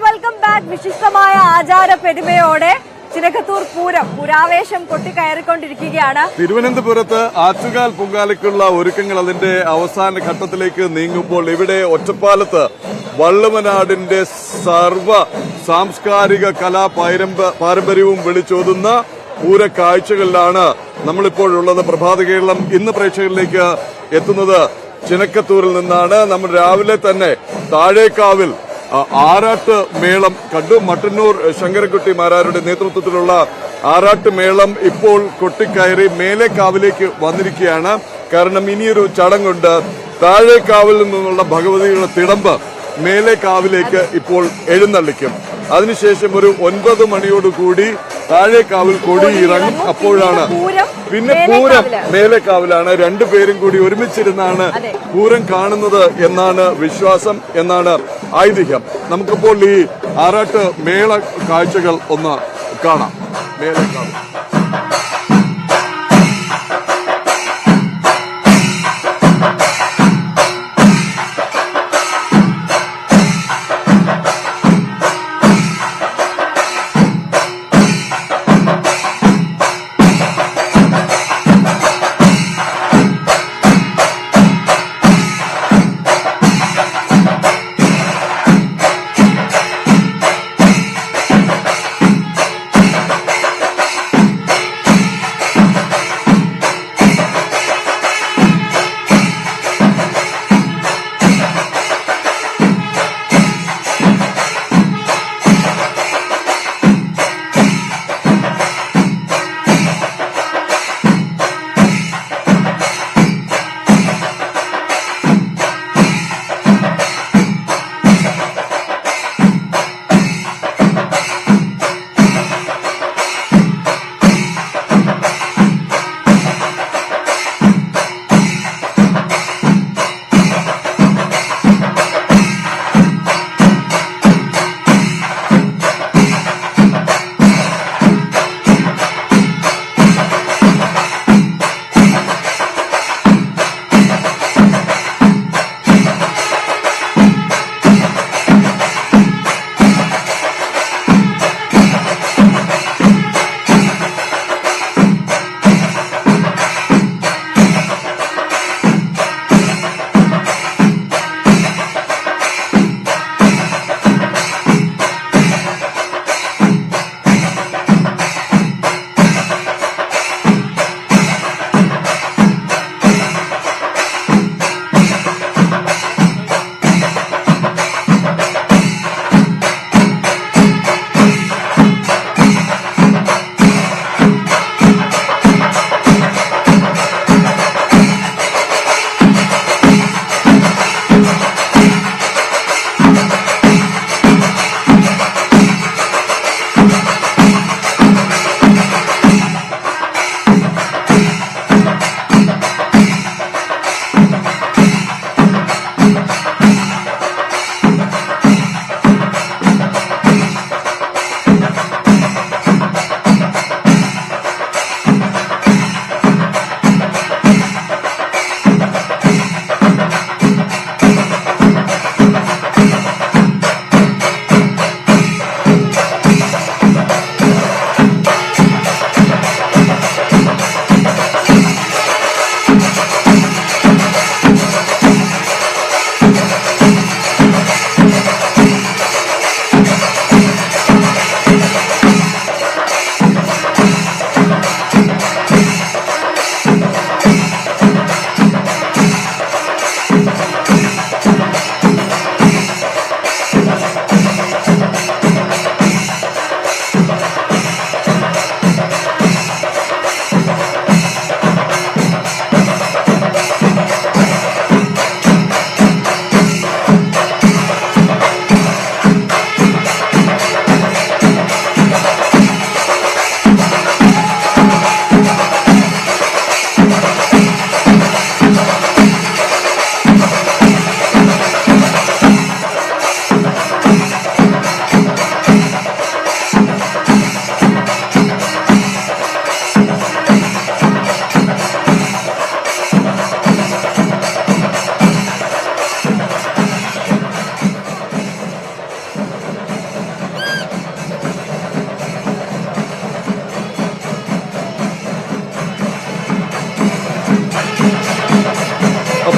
Welcome back. വിശിഷ്ടമായ ആചാര പെരുമയോടെ ചിനക്കത്തൂർ പൂരം പുരാവേശം കൊട്ടിക്കയറിക്കൊണ്ടിരിക്കുകയാണ്. തിരുവനന്തപുരത്ത് ആറ്റുകാൽ പൊങ്കാലയ്ക്കുള്ള ഒരുക്കങ്ങൾ അതിന്റെ അവസാന ഘട്ടത്തിലേക്ക് നീങ്ങുമ്പോൾ ഇവിടെ ഒറ്റപ്പാലത്ത് വള്ളുവനാടിന്റെ സർവ സാംസ്കാരിക കലാ പാരമ്പര്യവും വിളിച്ചോതുന്ന പൂരക്കാഴ്ചകളിലാണ് നമ്മളിപ്പോഴുള്ളത്. പ്രഭാത കേരളം ഇന്ന് പ്രേക്ഷകരിലേക്ക് എത്തുന്നത് ചിനക്കത്തൂരിൽ നിന്നാണ്. നമ്മൾ രാവിലെ തന്നെ താഴേക്കാവിൽ ആറാട്ട് മേളം കണ്ടു. മട്ടന്നൂർ ശങ്കരൻകുട്ടിമാരാരുടെ നേതൃത്വത്തിലുള്ള ആറാട്ട് മേളം ഇപ്പോൾ കൊട്ടിക്കയറി മേലേക്കാവിലേക്ക് വന്നിരിക്കുകയാണ്. കാരണം ഇനിയൊരു ചടങ്ങുണ്ട്. താഴേക്കാവിൽ നിന്നുള്ള ഭഗവതിയുടെ തിടമ്പ് മേലേക്കാവിലേക്ക് ഇപ്പോൾ എഴുന്നള്ളിക്കും. അതിനുശേഷം ഒരു 9 മണിയോടുകൂടി താഴേക്കാവിൽ കൊടി ഇറങ്ങും. അപ്പോഴാണ് പിന്നെ പൂരം മേലേക്കാവിലാണ്. രണ്ടുപേരും കൂടി ഒരുമിച്ചിരുന്നാണ് പൂരം കാണുന്നത് എന്നാണ് വിശ്വാസം, എന്നാണ് ഐതിഹ്യം. നമുക്കിപ്പോൾ ഈ ആറാട്ട് മേള കാഴ്ചകൾ ഒന്ന് കാണാം. മേലേക്കാവിൽ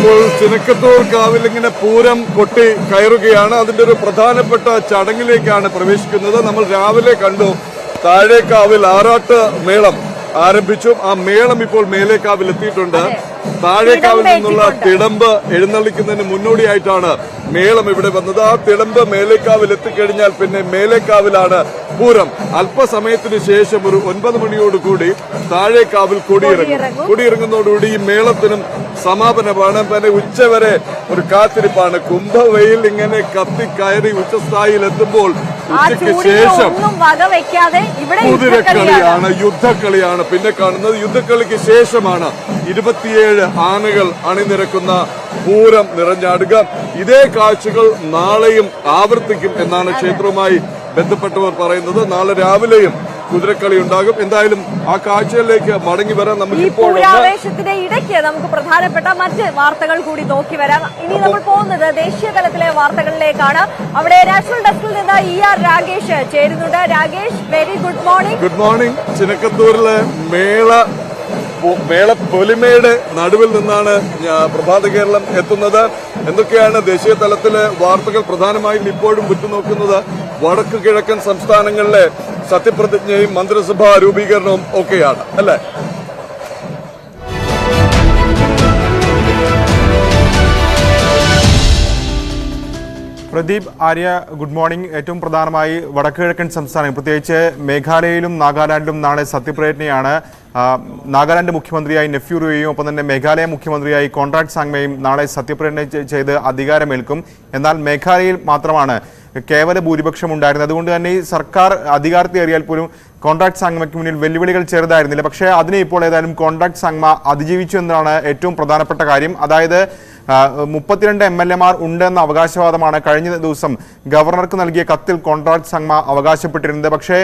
ഇപ്പോൾ ചിനക്കത്തൂർ കാവിൽ ഇങ്ങനെ പൂരം കൊട്ടി കയറുകയാണ്. അതിന്റെ ഒരു പ്രധാനപ്പെട്ട ചടങ്ങിലേക്കാണ് പ്രവേശിക്കുന്നത്. നമ്മൾ രാവിലെ കണ്ടു താഴേക്കാവിൽ ആറാട്ട് മേളം ആരംഭിച്ചു. ആ മേളം ഇപ്പോൾ മേലേക്കാവിൽ എത്തിയിട്ടുണ്ട്. താഴേക്കാവിൽ നിന്നുള്ള തിടമ്പ് എഴുന്നള്ളിക്കുന്നതിന് മുന്നോടിയായിട്ടാണ് മേളം ഇവിടെ വന്നത്. ആ തിടമ്പ് മേലേക്കാവിൽ എത്തിക്കഴിഞ്ഞാൽ പിന്നെ മേലേക്കാവിലാണ് പൂരം. അല്പസമയത്തിന് ശേഷം ഒരു 9 മണിയോടുകൂടി താഴേക്കാവിൽ കൊടിയിറങ്ങുന്നതോടുകൂടി ഈ മേളത്തിനും സമാപനമാണ്. പിന്നെ ഉച്ചവരെ ഒരു കാത്തിരിപ്പാണ്. കുംഭവെയിൽ ഇങ്ങനെ കത്തിക്കയറി ഉച്ചസ്ഥായിയിൽ എത്തുമ്പോൾ ഉച്ചയ്ക്ക് ശേഷം കുതിരക്കളിയാണ്, യുദ്ധക്കളിയാണ് പിന്നെ കാണുന്നത്. യുദ്ധക്കളിക്ക് ശേഷമാണ് 27 ആനകൾ അണിനിരക്കുന്ന പൂരം നിറഞ്ഞാടുക. ഇതേ കാഴ്ചകൾ നാളെയും ആവർത്തിക്കും എന്നാണ് ക്ഷേത്രവുമായി ബന്ധപ്പെട്ടവർ പറയുന്നത്. നാളെ രാവിലെയും കുതിരക്കളി ഉണ്ടാകും. എന്തായാലും ആ കാഴ്ചയിലേക്ക് മടങ്ങി വരാൻ നമുക്ക് പൂരാവേശത്തിന്റെ ഇടയ്ക്ക് നമുക്ക് പ്രധാനപ്പെട്ട മറ്റ് വാർത്തകൾ കൂടി നോക്കി വരാം. ഇനി നമ്മൾ പോകുന്നത് ദേശീയ തലത്തിലെ വാർത്തകളിലേക്കാണ്. അവിടെ നാഷണൽ ഡെസ്കിൽ നിന്ന് ER രാഗേഷ് ചേരുന്നുണ്ട്. Ragesh, very good morning. Good morning. ചിനക്കത്തൂരിലെ മേള പൊലിമയുടെ നടുവിൽ നിന്നാണ് പ്രഭാത കേരളം എത്തുന്നത്. എന്തൊക്കെയാണ് ദേശീയ തലത്തിലെ വാർത്തകൾ? പ്രധാനമായും ഇപ്പോഴും ഉറ്റുനോക്കുന്നത് വടക്കു കിഴക്കൻ സംസ്ഥാനങ്ങളിലെ സത്യപ്രതിജ്ഞയും മന്ത്രിസഭാ രൂപീകരണവും ഒക്കെയാണ് അല്ലേ? Pradeep, Arya, good morning. ഏറ്റവും പ്രധാനമായി വടക്കുകിഴക്കൻ സംസ്ഥാനം പ്രത്യേകിച്ച് മേഘാലയയിലും നാഗാലാൻഡിലും നാളെ സത്യപ്രതിജ്ഞയാണ്. നാഗാലാൻഡ് മുഖ്യമന്ത്രിയായി നെഫ്യൂ റിയോയും ഒപ്പം തന്നെ മേഘാലയ മുഖ്യമന്ത്രിയായി കോൺറാഡ് സാങ്മയും നാളെ സത്യപ്രതിജ്ഞ ചെയ്ത് അധികാരമേൽക്കും. എന്നാൽ മേഘാലയയിൽ മാത്രമാണ് കേവല ഭൂരിപക്ഷം ഉണ്ടായിരുന്നത്. അതുകൊണ്ട് തന്നെ ഈ സർക്കാർ അധികാരത്തിലേറിയാൽ പോലും കോൺറാഡ് സാങ്മയ്ക്ക് മുന്നിൽ വെല്ലുവിളികൾ ചെറുതായിരുന്നില്ല. പക്ഷേ അതിനെ ഇപ്പോൾ ഏതായാലും കോൺറാഡ് സാങ്മ അതിജീവിച്ചു എന്നതാണ് ഏറ്റവും പ്രധാനപ്പെട്ട കാര്യം. അതായത് 32 MLA-മാർ ഉണ്ടെന്ന അവകാശവാദമാണ് കഴിഞ്ഞ ദിവസം ഗവർണർക്ക് നൽകിയ കത്തിൽ കോൺറാഡ് സാങ്മ അവകാശപ്പെട്ടിരുന്നത്. പക്ഷേ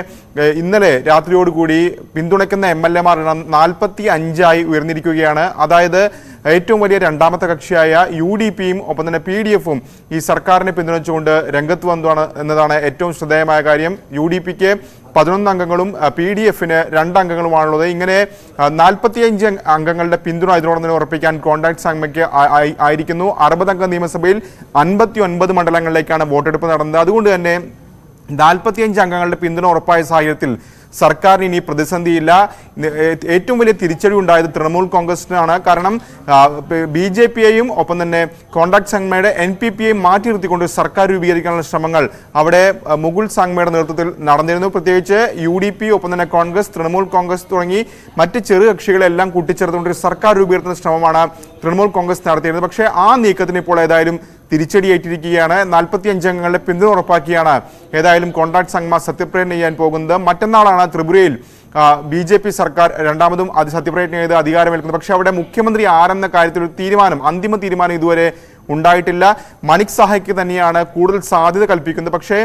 ഇന്നലെ രാത്രിയോടുകൂടി പിന്തുണയ്ക്കുന്ന MLA-മാർ എണ്ണം 45 ഉയർന്നിരിക്കുകയാണ്. അതായത് ഏറ്റവും വലിയ രണ്ടാമത്തെ കക്ഷിയായ UDP-യും ഒപ്പം തന്നെ PDF-ഉം ഈ സർക്കാരിനെ പിന്തുണച്ചുകൊണ്ട് രംഗത്ത് വന്നതാണ് എന്നതാണ് ഏറ്റവും ശ്രദ്ധേയമായ കാര്യം. UDP-ക്ക് 11 അംഗങ്ങളും PDF-ന് 2 അംഗങ്ങളുമാണുള്ളത്. ഇങ്ങനെ 45 അംഗങ്ങളുടെ പിന്തുണ ഇതിനോടൊപ്പം തന്നെ ഉറപ്പിക്കാൻ കോൺറാഡ് സാങ്മയ്ക്ക് ആയിരിക്കുന്നു. 60 അംഗ നിയമസഭയിൽ 59 മണ്ഡലങ്ങളിലേക്കാണ് വോട്ടെടുപ്പ് നടന്നത്. അതുകൊണ്ട് തന്നെ 45 അംഗങ്ങളുടെ പിന്തുണ ഉറപ്പായ സാഹചര്യത്തിൽ സർക്കാരിന് ഇനി പ്രതിസന്ധിയില്ല. ഏറ്റവും വലിയ തിരിച്ചടി ഉണ്ടായത് തൃണമൂൽ കോൺഗ്രസിനാണ്. കാരണം BJP-യെയും ഒപ്പം തന്നെ കോൺറാഡ് സാങ്മയുടെ NPP-യെയും മാറ്റി നിർത്തിക്കൊണ്ട് സർക്കാർ രൂപീകരിക്കാനുള്ള ശ്രമങ്ങൾ അവിടെ മുകുൾ സാങ്മയുടെ നേതൃത്വത്തിൽ നടന്നിരുന്നു. പ്രത്യേകിച്ച് UDP ഒപ്പം തന്നെ കോൺഗ്രസ്, തൃണമൂൽ കോൺഗ്രസ് തുടങ്ങി മറ്റ് ചെറു കക്ഷികളെല്ലാം കൂട്ടിച്ചേർത്തുകൊണ്ട് സർക്കാർ രൂപീകരണ ശ്രമമാണ് തൃണമൂൽ കോൺഗ്രസ് നടത്തിയിരുന്നത്. പക്ഷേ ആ നീക്കത്തിന് ഇപ്പോൾ ഏതായാലും തിരിച്ചടിയേറ്റിരിക്കുകയാണ്. 45 അംഗങ്ങളുടെ പിന്തുണ ഉറപ്പാക്കിയാണ് ഏതായാലും കോൺറാഡ് സാങ്മ സത്യപ്രതിജ്ഞ ചെയ്യാൻ പോകുന്നത്. മറ്റന്നാളാണ് ത്രിപുരയിൽ BJP സർക്കാർ രണ്ടാമതും സത്യപ്രതിജ്ഞ ചെയ്ത് അധികാരമേൽക്കുന്നത്. പക്ഷേ അവിടെ മുഖ്യമന്ത്രി ആരെന്ന കാര്യത്തിൽ ഒരു അന്തിമ തീരുമാനം ഇതുവരെ ഉണ്ടായിട്ടില്ല. മണിക് സാഹയ്ക്ക് തന്നെയാണ് കൂടുതൽ സാധ്യത കൽപ്പിക്കുന്നത്. പക്ഷേ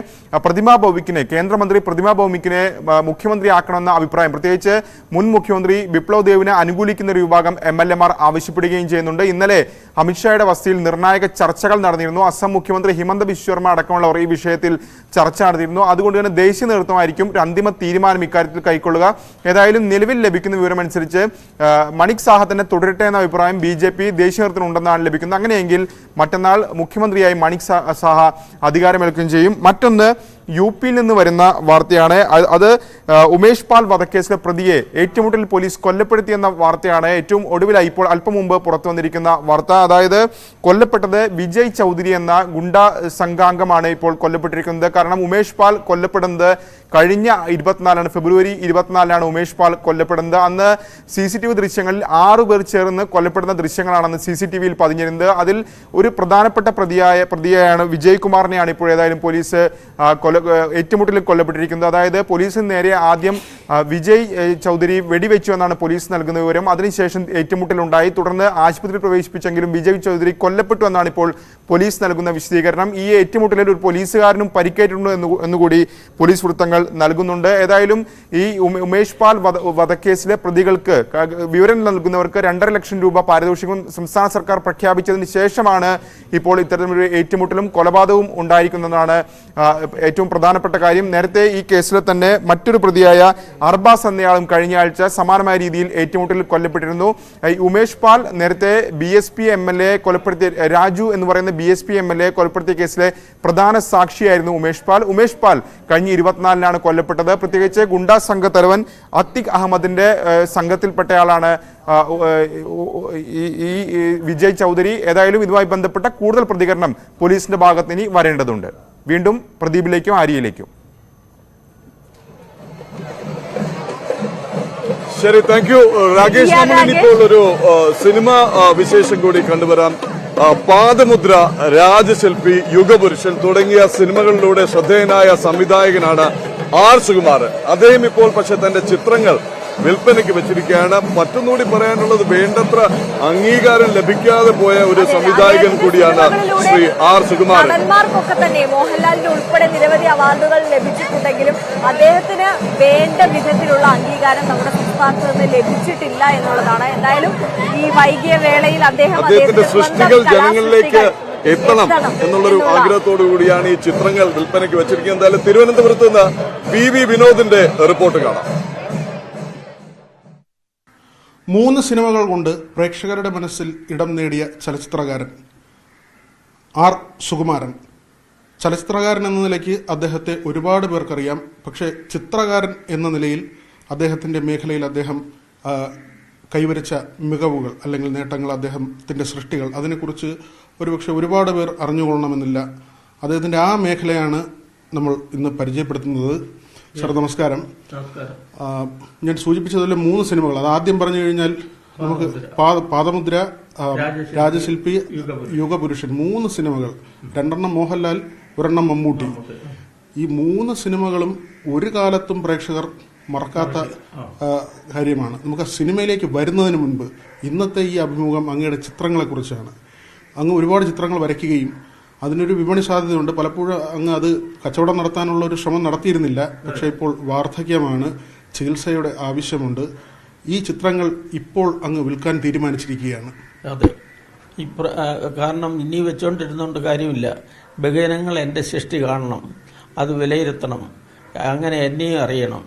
കേന്ദ്രമന്ത്രി പ്രതിമ ഭൗമിക്കിനെ മുഖ്യമന്ത്രിയാക്കണമെന്ന അഭിപ്രായം പ്രത്യേകിച്ച് മുൻ മുഖ്യമന്ത്രി ബിപ്ലവ് ദേവിനെ അനുകൂലിക്കുന്ന ഒരു വിഭാഗം MLA-മാർ ആവശ്യപ്പെടുകയും ചെയ്യുന്നുണ്ട്. ഇന്നലെ അമിത്ഷായുടെ വസതിയിൽ നിർണായക ചർച്ചകൾ നടന്നിരുന്നു. അസം മുഖ്യമന്ത്രി ഹിമന്ത ബിശ്വ ശർമ്മ അടക്കമുള്ളവർ ഈ വിഷയത്തിൽ ചർച്ച നടത്തിയിരുന്നു. അതുകൊണ്ട് തന്നെ ദേശീയ നേതൃത്വമായിരിക്കും ഒരു അന്തിമ തീരുമാനം ഇക്കാര്യത്തിൽ കൈക്കൊള്ളുക. ഏതായാലും നിലവിൽ ലഭിക്കുന്ന വിവരമനുസരിച്ച് മണിക് സാഹ തന്നെ തുടരട്ടെ എന്ന അഭിപ്രായം BJP ദേശീയ നേതൃത്വത്തിനുണ്ടെന്നാണ് ലഭിക്കുന്നത്. അങ്ങനെയെങ്കിൽ മറ്റന്നാൾ മുഖ്യമന്ത്രിയായി മണിക് സാഹ അധികാരമേൽക്കുകയും ചെയ്യും. മറ്റൊന്ന് UP-യിൽ നിന്ന് വരുന്ന വാർത്തയാണ്. അത് ഉമേഷ് പാൽ വധക്കേസിലെ പ്രതിയെ ഏറ്റുമുട്ടൽ പോലീസ് കൊല്ലപ്പെടുത്തിയെന്ന വാർത്തയാണ് ഏറ്റവും ഒടുവിലായി ഇപ്പോൾ അല്പം മുമ്പ് പുറത്തു വന്നിരിക്കുന്ന വാർത്ത. അതായത് കൊല്ലപ്പെട്ടത് വിജയ് ചൗധരി എന്ന ഗുണ്ട സംഘാംഗമാണ് ഇപ്പോൾ കൊല്ലപ്പെട്ടിരിക്കുന്നത്. കാരണം ഉമേഷ് പാൽ കൊല്ലപ്പെടുന്നത് കഴിഞ്ഞ 24 ഫെബ്രുവരി 24 ഉമേഷ് പാൽ കൊല്ലപ്പെടുന്നത്. അന്ന് CCTV ദൃശ്യങ്ങളിൽ 6 പേർ ചേർന്ന് കൊല്ലപ്പെടുന്ന ദൃശ്യങ്ങളാണ് CCTV-യിൽ പതിഞ്ഞിരുന്നത്. അതിൽ ഒരു പ്രധാനപ്പെട്ട പ്രതിയായാണ് വിജയ് കുമാറിനെയാണ് ഇപ്പോൾ ഏതായാലും പോലീസ് ഏറ്റുമുട്ടലിൽ കൊല്ലപ്പെട്ടിരിക്കുന്നത്. അതായത് പോലീസിന് നേരെ ആദ്യം വിജയ് ചൗധരി വെടിവെച്ചു എന്നാണ് പോലീസ് നൽകുന്ന വിവരം. അതിനുശേഷം ഏറ്റുമുട്ടലുണ്ടായി. തുടർന്ന് ആശുപത്രിയിൽ പ്രവേശിപ്പിച്ചെങ്കിലും വിജയ് ചൗധരി കൊല്ലപ്പെട്ടു എന്നാണ് ഇപ്പോൾ പോലീസ് നൽകുന്ന വിശദീകരണം. ഈ ഏറ്റുമുട്ടലിൽ ഒരു പോലീസുകാരനും പരിക്കേറ്റിട്ടുണ്ട് എന്നുകൂടി പോലീസ് വൃത്തങ്ങൾ നൽകുന്നുണ്ട്. ഏതായാലും ഈ ഉമേഷ് പാൽ വധക്കേസിലെ പ്രതികൾക്ക് വിവരം നൽകുന്നവർക്ക് 2.5 ലക്ഷം രൂപ പാരിതോഷികം സംസ്ഥാന സർക്കാർ പ്രഖ്യാപിച്ചതിന് ശേഷമാണ് ഇപ്പോൾ ഇത്തരത്തിലൊരു ഏറ്റുമുട്ടലും കൊലപാതകവും ഉണ്ടായിരിക്കുന്നതാണ് ഏറ്റവും ഏറ്റവും പ്രധാനപ്പെട്ട കാര്യം. നേരത്തെ ഈ കേസിലെ തന്നെ മറ്റൊരു പ്രതിയായ അർബാസ് എന്നയാളും കഴിഞ്ഞ ആഴ്ച സമാനമായ രീതിയിൽ ഏറ്റുമുട്ടലിൽ കൊല്ലപ്പെട്ടിരുന്നു. ഉമേഷ് പാൽ നേരത്തെ BSP MLA കൊലപ്പെടുത്തിയ രാജു എന്ന് പറയുന്ന BSP MLA കൊലപ്പെടുത്തിയ കേസിലെ പ്രധാന സാക്ഷിയായിരുന്നു ഉമേഷ് പാൽ കഴിഞ്ഞ 24-നാണ് കൊല്ലപ്പെട്ടത്. പ്രത്യേകിച്ച് ഗുണ്ടാ സംഘ തലവൻ അത്തിഖ് അഹമ്മദിന്റെ സംഘത്തിൽപ്പെട്ടയാളാണ് ഈ വിജയ് ചൗധരി. ഏതായാലും ഇതുമായി ബന്ധപ്പെട്ട കൂടുതൽ പ്രതികരണം പോലീസിന്റെ ഭാഗത്ത് ഇനി വരേണ്ടതുണ്ട്. വീണ്ടും പ്രദീപിലേക്കും ആര്യയിലേക്കും. ശരി, താങ്ക് യു രാകേഷ്. നമ്മളിപ്പോൾ ഒരു സിനിമ വിശേഷം കൂടി കണ്ടുവരാം. പാദമുദ്ര, രാജശില്പി, യുഗപുരുഷൻ തുടങ്ങിയ സിനിമകളിലൂടെ ശ്രദ്ധേയനായ സംവിധായകനാണ് R. സുകുമാരൻ. അദ്ദേഹം ഇപ്പോൾ പക്ഷെ തന്റെ ചിത്രങ്ങൾ വിൽപ്പനയ്ക്ക് വെച്ചിരിക്കുകയാണ്. മറ്റൊന്നുകൂടി പറയാനുള്ളത്, വേണ്ടത്ര അംഗീകാരം ലഭിക്കാതെ പോയ ഒരു സംവിധായകൻ കൂടിയാണ് ശ്രീ R. സുകുമാരൻ. നടന്മാർക്കൊക്കെ തന്നെ മോഹൻലാലിന് ഉൾപ്പെടെ നിരവധി അവാർഡുകൾ ലഭിച്ചിട്ടുണ്ടെങ്കിലും അദ്ദേഹത്തിന് വേണ്ട വിധത്തിലുള്ള അംഗീകാരം നമ്മുടെ സംസ്ഥാനത്ത് നിന്ന് ലഭിച്ചിട്ടില്ല എന്നുള്ളതാണ്. എന്തായാലും ഈ വൈകിയ വേളയിൽ അദ്ദേഹത്തിന്റെ സൃഷ്ടികൾ ജനങ്ങളിലേക്ക് എത്തണം എന്നുള്ളൊരു ആഗ്രഹത്തോടു കൂടിയാണ് ഈ ചിത്രങ്ങൾ വിൽപ്പനയ്ക്ക് വെച്ചിരിക്കുന്നത്. എന്തായാലും തിരുവനന്തപുരത്ത് നിന്ന് PV വിനോദിന്റെ റിപ്പോർട്ട് കാണാം. 3 സിനിമകൾ കൊണ്ട് പ്രേക്ഷകരുടെ മനസ്സിൽ ഇടം നേടിയ ചലച്ചിത്രകാരൻ R. സുകുമാരൻ. ചലച്ചിത്രകാരൻ എന്ന നിലയ്ക്ക് അദ്ദേഹത്തെ ഒരുപാട് പേർക്കറിയാം. പക്ഷേ ചിത്രകാരൻ എന്ന നിലയിൽ അദ്ദേഹത്തിൻ്റെ മേഖലയിൽ അദ്ദേഹം കൈവരിച്ച മികവുകൾ അല്ലെങ്കിൽ നേട്ടങ്ങൾ, അദ്ദേഹത്തിൻ്റെ സൃഷ്ടികൾ, അതിനെക്കുറിച്ച് ഒരുപക്ഷെ ഒരുപാട് പേർ അറിഞ്ഞുകൊള്ളണമെന്നില്ല. അദ്ദേഹത്തിൻ്റെ ആ മേഖലയാണ് നമ്മൾ ഇന്ന് പരിചയപ്പെടുത്തുന്നത്. സാർ നമസ്കാരം. ഞാൻ സൂചിപ്പിച്ചതിൽ 3 സിനിമകൾ, അത് ആദ്യം പറഞ്ഞു കഴിഞ്ഞാൽ നമുക്ക് പാദമുദ്ര, രാജശില്പി, യുഗപുരുഷൻ, 3 സിനിമകൾ. 2 മോഹൻലാൽ, 1 മമ്മൂട്ടി. ഈ 3 സിനിമകളും ഒരു കാലത്തും പ്രേക്ഷകർ മറക്കാത്ത കാര്യമാണ്. നമുക്ക് സിനിമയിലേക്ക് വരുന്നതിന് മുൻപ് ഇന്നത്തെ ഈ അഭിമുഖം അങ്ങയുടെ ചിത്രങ്ങളെക്കുറിച്ചാണ്. അങ്ങ് ഒരുപാട് ചിത്രങ്ങൾ വരയ്ക്കുകയും അതിനൊരു വിപണി സാധ്യതയുണ്ട്. പലപ്പോഴും അങ്ങ് അത് കച്ചവടം നടത്താനുള്ള ഒരു ശ്രമം നടത്തിയിരുന്നില്ല. പക്ഷേ ഇപ്പോൾ വാർദ്ധക്യമാണ്, ചികിത്സയുടെ ആവശ്യമുണ്ട്. ഈ ചിത്രങ്ങൾ ഇപ്പോൾ അങ്ങ് വിൽക്കാൻ തീരുമാനിച്ചിരിക്കുകയാണ്. അതെ, കാരണം ഇനി വെച്ചുകൊണ്ടിരുന്നുകൊണ്ട് കാര്യമില്ല. ബഹുജനങ്ങൾ എൻ്റെ സൃഷ്ടി കാണണം, അത് വിലയിരുത്തണം, അങ്ങനെ എന്നെയും അറിയണം.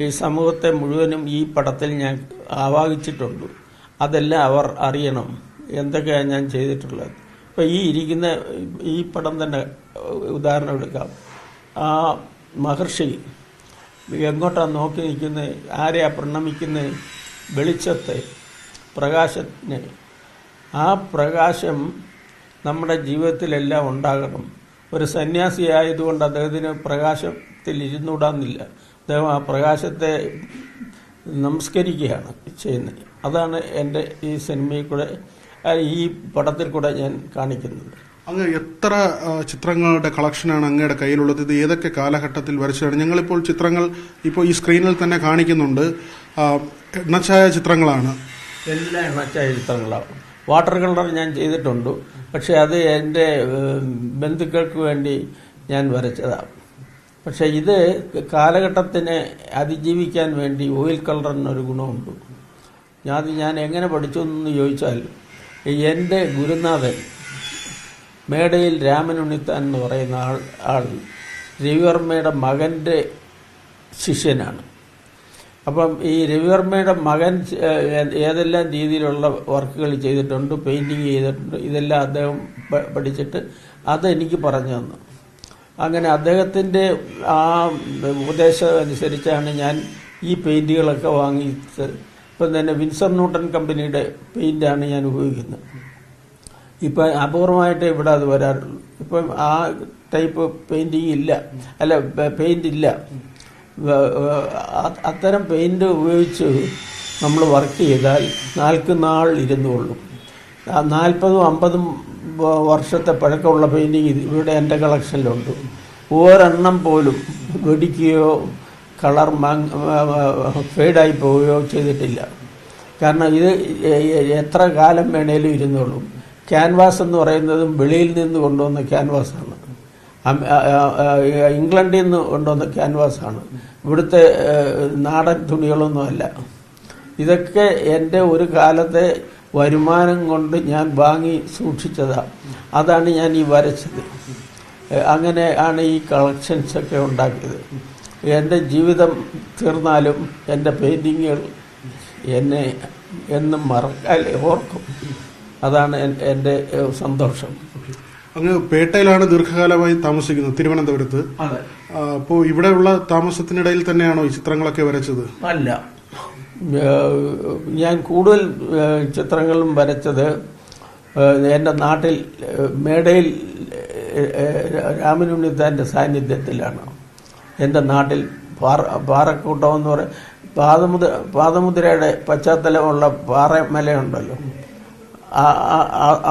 ഈ സമൂഹത്തെ മുഴുവനും ഈ പടത്തിൽ ഞാൻ ആവാഹിച്ചിട്ടുണ്ട്. അതെല്ലാം അവർ അറിയണം, എന്തൊക്കെയാണ് ഞാൻ ചെയ്തിട്ടുള്ളത്. ഇപ്പോൾ ഈ ഇരിക്കുന്ന ഈ പടം തന്നെ ഉദാഹരണം എടുക്കാം. ആ മഹർഷി എങ്ങോട്ടാണ് നോക്കി നിൽക്കുന്നത്, ആരെയാ പ്രണമിക്കുന്നത്? വെളിച്ചത്തെ, പ്രകാശത്തിന്. ആ പ്രകാശം നമ്മുടെ ജീവിതത്തിലെല്ലാം ഉണ്ടാകണം. ഒരു സന്യാസിയായതുകൊണ്ട് അദ്ദേഹത്തിന് പ്രകാശത്തിൽ ഇരുന്നൂടാന്നില്ല. അദ്ദേഹം ആ പ്രകാശത്തെ നമസ്കരിക്കുകയാണ് ചെയ്യുന്നത്. അതാണ് എൻ്റെ ഈ സിനിമയിൽ കൂടെ, ഈ പടത്തിൽ കൂടെ ഞാൻ കാണിക്കുന്നത്. അങ്ങ് എത്ര ചിത്രങ്ങളുടെ കളക്ഷനാണ് അങ്ങയുടെ കയ്യിലുള്ളത്? ഇത് ഏതൊക്കെ കാലഘട്ടത്തിൽ വരച്ചതാണ്? ഞങ്ങളിപ്പോൾ ചിത്രങ്ങൾ ഇപ്പോൾ ഈ സ്ക്രീനിൽ തന്നെ കാണിക്കുന്നുണ്ട്. എണ്ണച്ചായ ചിത്രങ്ങളാണ്. എല്ലാ എണ്ണച്ചായ ചിത്രങ്ങളാണ്. വാട്ടർ കളർ ഞാൻ ചെയ്തിട്ടുണ്ട്, പക്ഷേ അത് എൻ്റെ ബന്ധുക്കൾക്ക് വേണ്ടി ഞാൻ വരച്ചതാണ്. പക്ഷേ ഇത് കാലഘട്ടത്തിനെ അതിജീവിക്കാൻ വേണ്ടി ഓയിൽ കളറിനൊരു ഗുണമുണ്ട്. ഞാൻ എങ്ങനെ പഠിച്ചു എന്ന് ചോദിച്ചാൽ, എൻ്റെ ഗുരുനാഥൻ മേടയിൽ രാമനുണ്ണിത്താൻ എന്ന് പറയുന്ന ആൾ രവിവർമ്മയുടെ മകൻ്റെ ശിഷ്യനാണ്. അപ്പം ഈ രവിവർമ്മയുടെ മകൻ ഏതെല്ലാം രീതിയിലുള്ള വർക്കുകൾ ചെയ്തിട്ടുണ്ട്, പെയിൻറ്റിങ് ചെയ്തിട്ടുണ്ട്, ഇതെല്ലാം അദ്ദേഹം പഠിച്ചിട്ട് അതെനിക്ക് പറഞ്ഞു തന്നു. അങ്ങനെ അദ്ദേഹത്തിൻ്റെ ആ ഉപദേശം അനുസരിച്ചാണ് ഞാൻ ഈ പെയിൻറ്റുകളൊക്കെ വാങ്ങിച്ചത്. ഇപ്പം തന്നെ വിൻസർ ന്യൂട്ടൺ കമ്പനിയുടെ പെയിൻ്റാണ് ഞാൻ ഉപയോഗിക്കുന്നത്. ഇപ്പം അപൂർവമായിട്ട് ഇവിടെ അത് വരാറുള്ളൂ. ഇപ്പം ആ ടൈപ്പ് പെയിൻറ്റിങ് ഇല്ല, അല്ല പെയിൻ്റ് ഇല്ല. അത്തരം പെയിൻറ് ഉപയോഗിച്ച് നമ്മൾ വർക്ക് ചെയ്താൽ നാൾ ഇരുന്നുകൊള്ളും. 40-50 വർഷത്തെ പഴക്കമുള്ള പെയിൻറ്റിങ് ഇവിടെ എൻ്റെ കളക്ഷനിലുണ്ട്. ഒരെണ്ണം പോലും വെടിക്കുകയോ കളർ ഫെയ്ഡായി പോവുകയോ ചെയ്തിട്ടില്ല. കാരണം ഇത് എത്ര കാലം വേണേലും ഇരുന്നോളും. ക്യാൻവാസ് എന്ന് പറയുന്നതും വെളിയിൽ നിന്ന് കൊണ്ടുവന്ന ക്യാൻവാസാണ്, ഇംഗ്ലണ്ടിൽ നിന്ന് കൊണ്ടുവന്ന ക്യാൻവാസാണ്, ഇവിടുത്തെ നാടൻ തുണികളൊന്നുമല്ല. ഇതൊക്കെ എൻ്റെ ഒരു കാലത്തെ വരുമാനം കൊണ്ട് ഞാൻ വാങ്ങി സൂക്ഷിച്ചതാണ്. അതാണ് ഞാൻ ഈ വരച്ചത്. അങ്ങനെ ആണ് ഈ കളക്ഷൻസൊക്കെ ഉണ്ടാക്കിയത്. എൻ്റെ ജീവിതം തീർന്നാലും എൻ്റെ പെയിൻറ്റിങ്ങുകൾ എന്നെ എന്നും മറക്കാതെ ഓർക്കും. അതാണ് എൻ്റെ സന്തോഷം. അങ്ങ് പേട്ടയിലാണ് ദീർഘകാലമായി താമസിക്കുന്നത്, തിരുവനന്തപുരത്ത്. അപ്പോൾ ഇവിടെയുള്ള താമസത്തിനിടയിൽ തന്നെയാണോ ഈ ചിത്രങ്ങളൊക്കെ വരച്ചത്? അല്ല, ഞാൻ കൂടുതൽ ചിത്രങ്ങളും വരച്ചത് എൻ്റെ നാട്ടിൽ മേടയിൽ രാമനുണ്ണിത്താൻ്റെ സാന്നിധ്യത്തിലാണ്. എൻ്റെ നാട്ടിൽ പാറക്കൂട്ടം എന്ന് പറയും, പാദമുദ്രയുടെ പശ്ചാത്തലമുള്ള പാറമലയുണ്ടല്ലോ,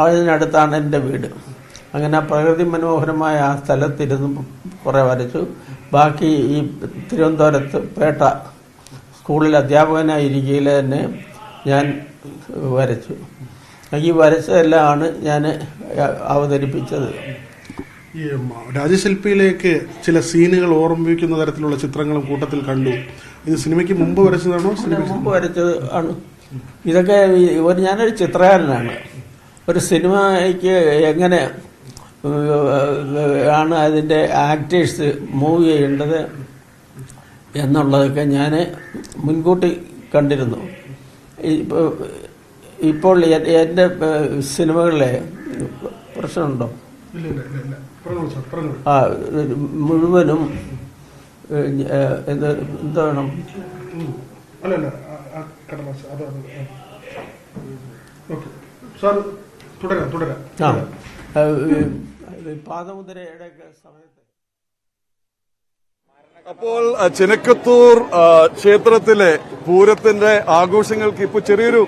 അതിനടുത്താണ് എൻ്റെ വീട്. അങ്ങനെ പ്രകൃതി മനോഹരമായ ആ സ്ഥലത്തിരുന്ന് കുറേ വരച്ചു. ബാക്കി ഈ തിരുവനന്തപുരത്ത് പേട്ട സ്കൂളിൽ അധ്യാപകനായിരിക്കയിൽ തന്നെ ഞാൻ വരച്ചു. ഈ വരച്ചതെല്ലാമാണ് ഞാൻ അവതരിപ്പിച്ചത്. ഈ രാജശില്പിയിലേക്ക് ചില സീനുകൾ ഓർമ്മിപ്പിക്കുന്ന തരത്തിലുള്ള ചിത്രങ്ങളും കൂട്ടത്തിൽ കണ്ടു. ഇത് സിനിമയ്ക്ക് മുമ്പ് വരച്ചതാണോ? മുമ്പ് വരച്ചത് ആണ്. ഇതൊക്കെ ഞാനൊരു ചിത്രകാരനാണ്. ഒരു സിനിമയ്ക്ക് എങ്ങനെ ആണ് അതിൻ്റെ ആക്ടേഴ്സ് മൂവ് ചെയ്യേണ്ടത് എന്നുള്ളതൊക്കെ ഞാൻ മുൻകൂട്ടി കണ്ടിരുന്നു. ഇപ്പോൾ എൻ്റെ സിനിമകളിലെ പ്രശ്നമുണ്ടോ? മുഴുവനും എന്താണ് പാദമുദ്രയുടെ സമയത്ത്. അപ്പോൾ ചിനക്കത്തൂർ ക്ഷേത്രത്തിലെ പൂരത്തിന്റെ ആഘോഷങ്ങൾക്ക് ഇപ്പോൾ ചെറിയൊരു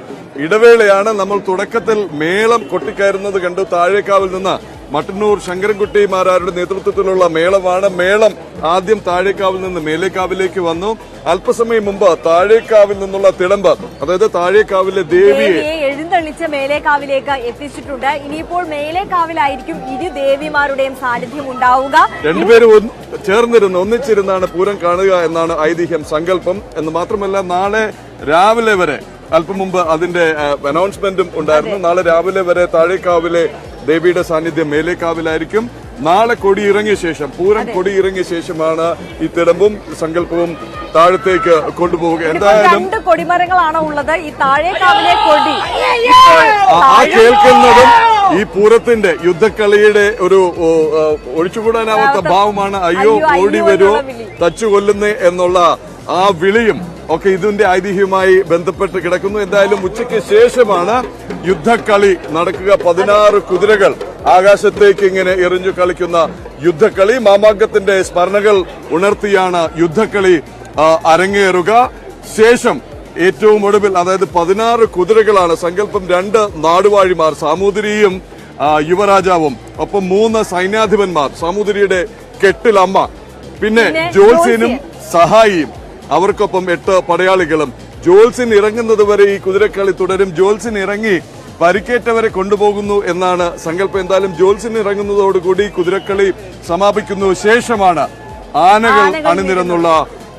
ഇടവേളയാണ്. നമ്മൾ തുടക്കത്തിൽ മേളം കൊട്ടിക്കയറുന്നത് കണ്ടു. താഴേക്കാവിൽ നിന്ന് മട്ടന്നൂർ ശങ്കരൻകുട്ടി മാരാരുടെ നേതൃത്വത്തിലുള്ള മേളമാണ്. മേളം ആദ്യം താഴേക്കാവിൽ നിന്ന് മേലേക്കാവിലേക്ക് വന്നു. അല്പസമയം മുമ്പ് താഴേക്കാവിൽ നിന്നുള്ള തിടമ്പ്, അതായത് താഴേക്കാവിലെ ദേവിയെ എഴുന്നള്ളിച്ച് മേലേക്കാവിലേക്ക് എത്തിച്ചിട്ടുണ്ട്. ഇനിയിപ്പോൾ മേലേക്കാവിലായിരിക്കും ഇരു ദേവിമാരുടെയും സാന്നിധ്യം ഉണ്ടാവുക. രണ്ടുപേരും ഒന്നിച്ചിരുന്നാണ് പൂരം കാണുക എന്നാണ് ഐതിഹ്യം, സങ്കല്പം. എന്ന് മാത്രമല്ല, നാളെ രാവിലെ വരെ, അല്പം മുമ്പ് അതിന്റെ അനൗൺസ്മെന്റും ഉണ്ടായിരുന്നു, നാളെ രാവിലെ വരെ താഴേക്കാവിലെ ദേവിയുടെ സാന്നിധ്യം മേലേക്കാവിലായിരിക്കും. നാളെ കൊടിയിറങ്ങിയ ശേഷം, പൂരം കൊടിയിറങ്ങിയ ശേഷമാണ് ഈ തിടമ്പും സങ്കല്പവും താഴത്തേക്ക് കൊണ്ടുപോവുക. എന്തായാലും 2 കൊടിമരങ്ങളാണ് ഉള്ളത്. ഈ താഴേക്കാവിലെ കൊടി ആ കേൾക്കുന്നതും ഈ പൂരത്തിന്റെ യുദ്ധക്കളിയുടെ ഒരു ഒഴിച്ചുകൂടാനാവാത്ത ഭാവമാണ്. അയ്യോ ഓടി വരുമോ തച്ചു കൊല്ലുന്നേ എന്നുള്ള ആ വിളിയും ഒക്കെ ഇതിന്റെ ഐതിഹ്യവുമായി ബന്ധപ്പെട്ട് കിടക്കുന്നു. എന്തായാലും ഉച്ചയ്ക്ക് ശേഷമാണ് യുദ്ധക്കളി നടക്കുക. 16 കുതിരകൾ ആകാശത്തേക്ക് ഇങ്ങനെ എറിഞ്ഞു കളിക്കുന്ന യുദ്ധക്കളി. മാമാങ്കത്തിന്റെ സ്മരണകൾ ഉണർത്തിയാണ് യുദ്ധക്കളി അരങ്ങേറുക. ശേഷം ഏറ്റവും ഒടുവിൽ, അതായത് 16 കുതിരകളാണ് സങ്കല്പം. 2 നാടുവാഴിമാർ, സാമൂതിരിയും യുവരാജാവും, ഒപ്പം 3 സൈന്യാധിപന്മാർ, സാമൂതിരിയുടെ കെട്ടിലമ്മ, പിന്നെ ജോത്സ്യനും സഹായിയും, അവർക്കൊപ്പം 8 പടയാളികളും. ജോത്സ്യൻ ഇറങ്ങുന്നത് വരെ ഈ കുതിരക്കളി തുടരും. ജോത്സ്യൻ ഇറങ്ങി പരിക്കേറ്റവരെ കൊണ്ടുപോകുന്നു എന്നാണ് സങ്കല്പം. എന്തായാലും ജോത്സ്യൻ ഇറങ്ങുന്നതോടുകൂടി കുതിരക്കളി സമാപിക്കുന്നു. ശേഷമാണ് ആനകൾ അണിനിരന്നുള്ള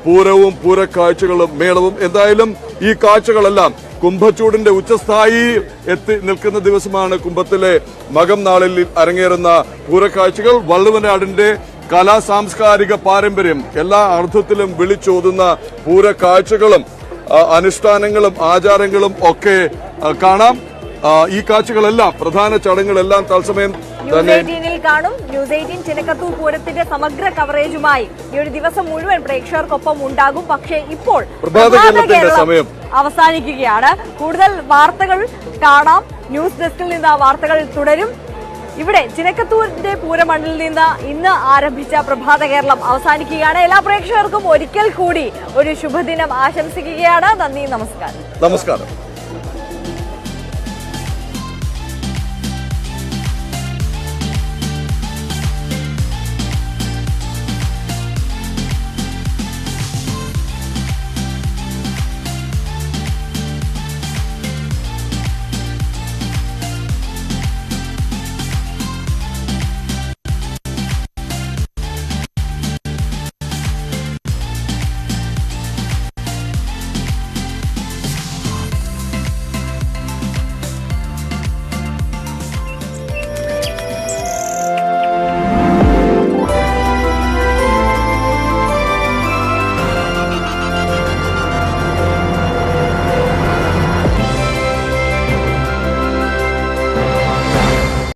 പൂരവും പൂരക്കാഴ്ചകളും മേളവും. എന്തായാലും ഈ കാഴ്ചകളെല്ലാം കുംഭച്ചൂടിന്റെ ഉച്ചസ്ഥായി എത്തി നിൽക്കുന്ന ദിവസമാണ് കുംഭത്തിലെ മകം നാളിൽ അരങ്ങേറുന്ന പൂരക്കാഴ്ചകൾ. വള്ളുവനാടിന്റെ കലാ സാംസ്കാരിക പാരമ്പര്യം എല്ലാ അർത്ഥത്തിലും വിളിച്ചോതുന്ന പൂരക്കാഴ്ചകളും അനുഷ്ഠാനങ്ങളും ആചാരങ്ങളും ഒക്കെ കാണാം. ഈ കാഴ്ചകളെല്ലാം, പ്രധാന ചടങ്ങുകളെല്ലാം തത്സമയം ന്യൂസ് 18-ൽ കാണും. ന്യൂസ് 18 ചിനക്കത്തൂർ പൂരത്തിന്റെ സമഗ്ര കവറേജുമായി ഈ ഒരു ദിവസം മുഴുവൻ പ്രേക്ഷകർക്കൊപ്പം ഉണ്ടാകും. പക്ഷേ ഇപ്പോൾ സമയം അവസാനിക്കുകയാണ്. കൂടുതൽ വാർത്തകൾ കാണാം. ന്യൂസ് ഡെസ്കിൽ നിന്ന് ആ വാർത്തകൾ തുടരും. ഇവിടെ ചിനക്കത്തൂരിന്റെ പൂരമണ്ണിൽ നിന്ന് ഇന്ന് ആരംഭിച്ച പ്രഭാത കേരളം അവസാനിക്കുകയാണ്. എല്ലാ പ്രേക്ഷകർക്കും ഒരിക്കൽ കൂടി ഒരു ശുഭദിനം ആശംസിക്കുകയാണ്. നന്ദി, നമസ്കാരം.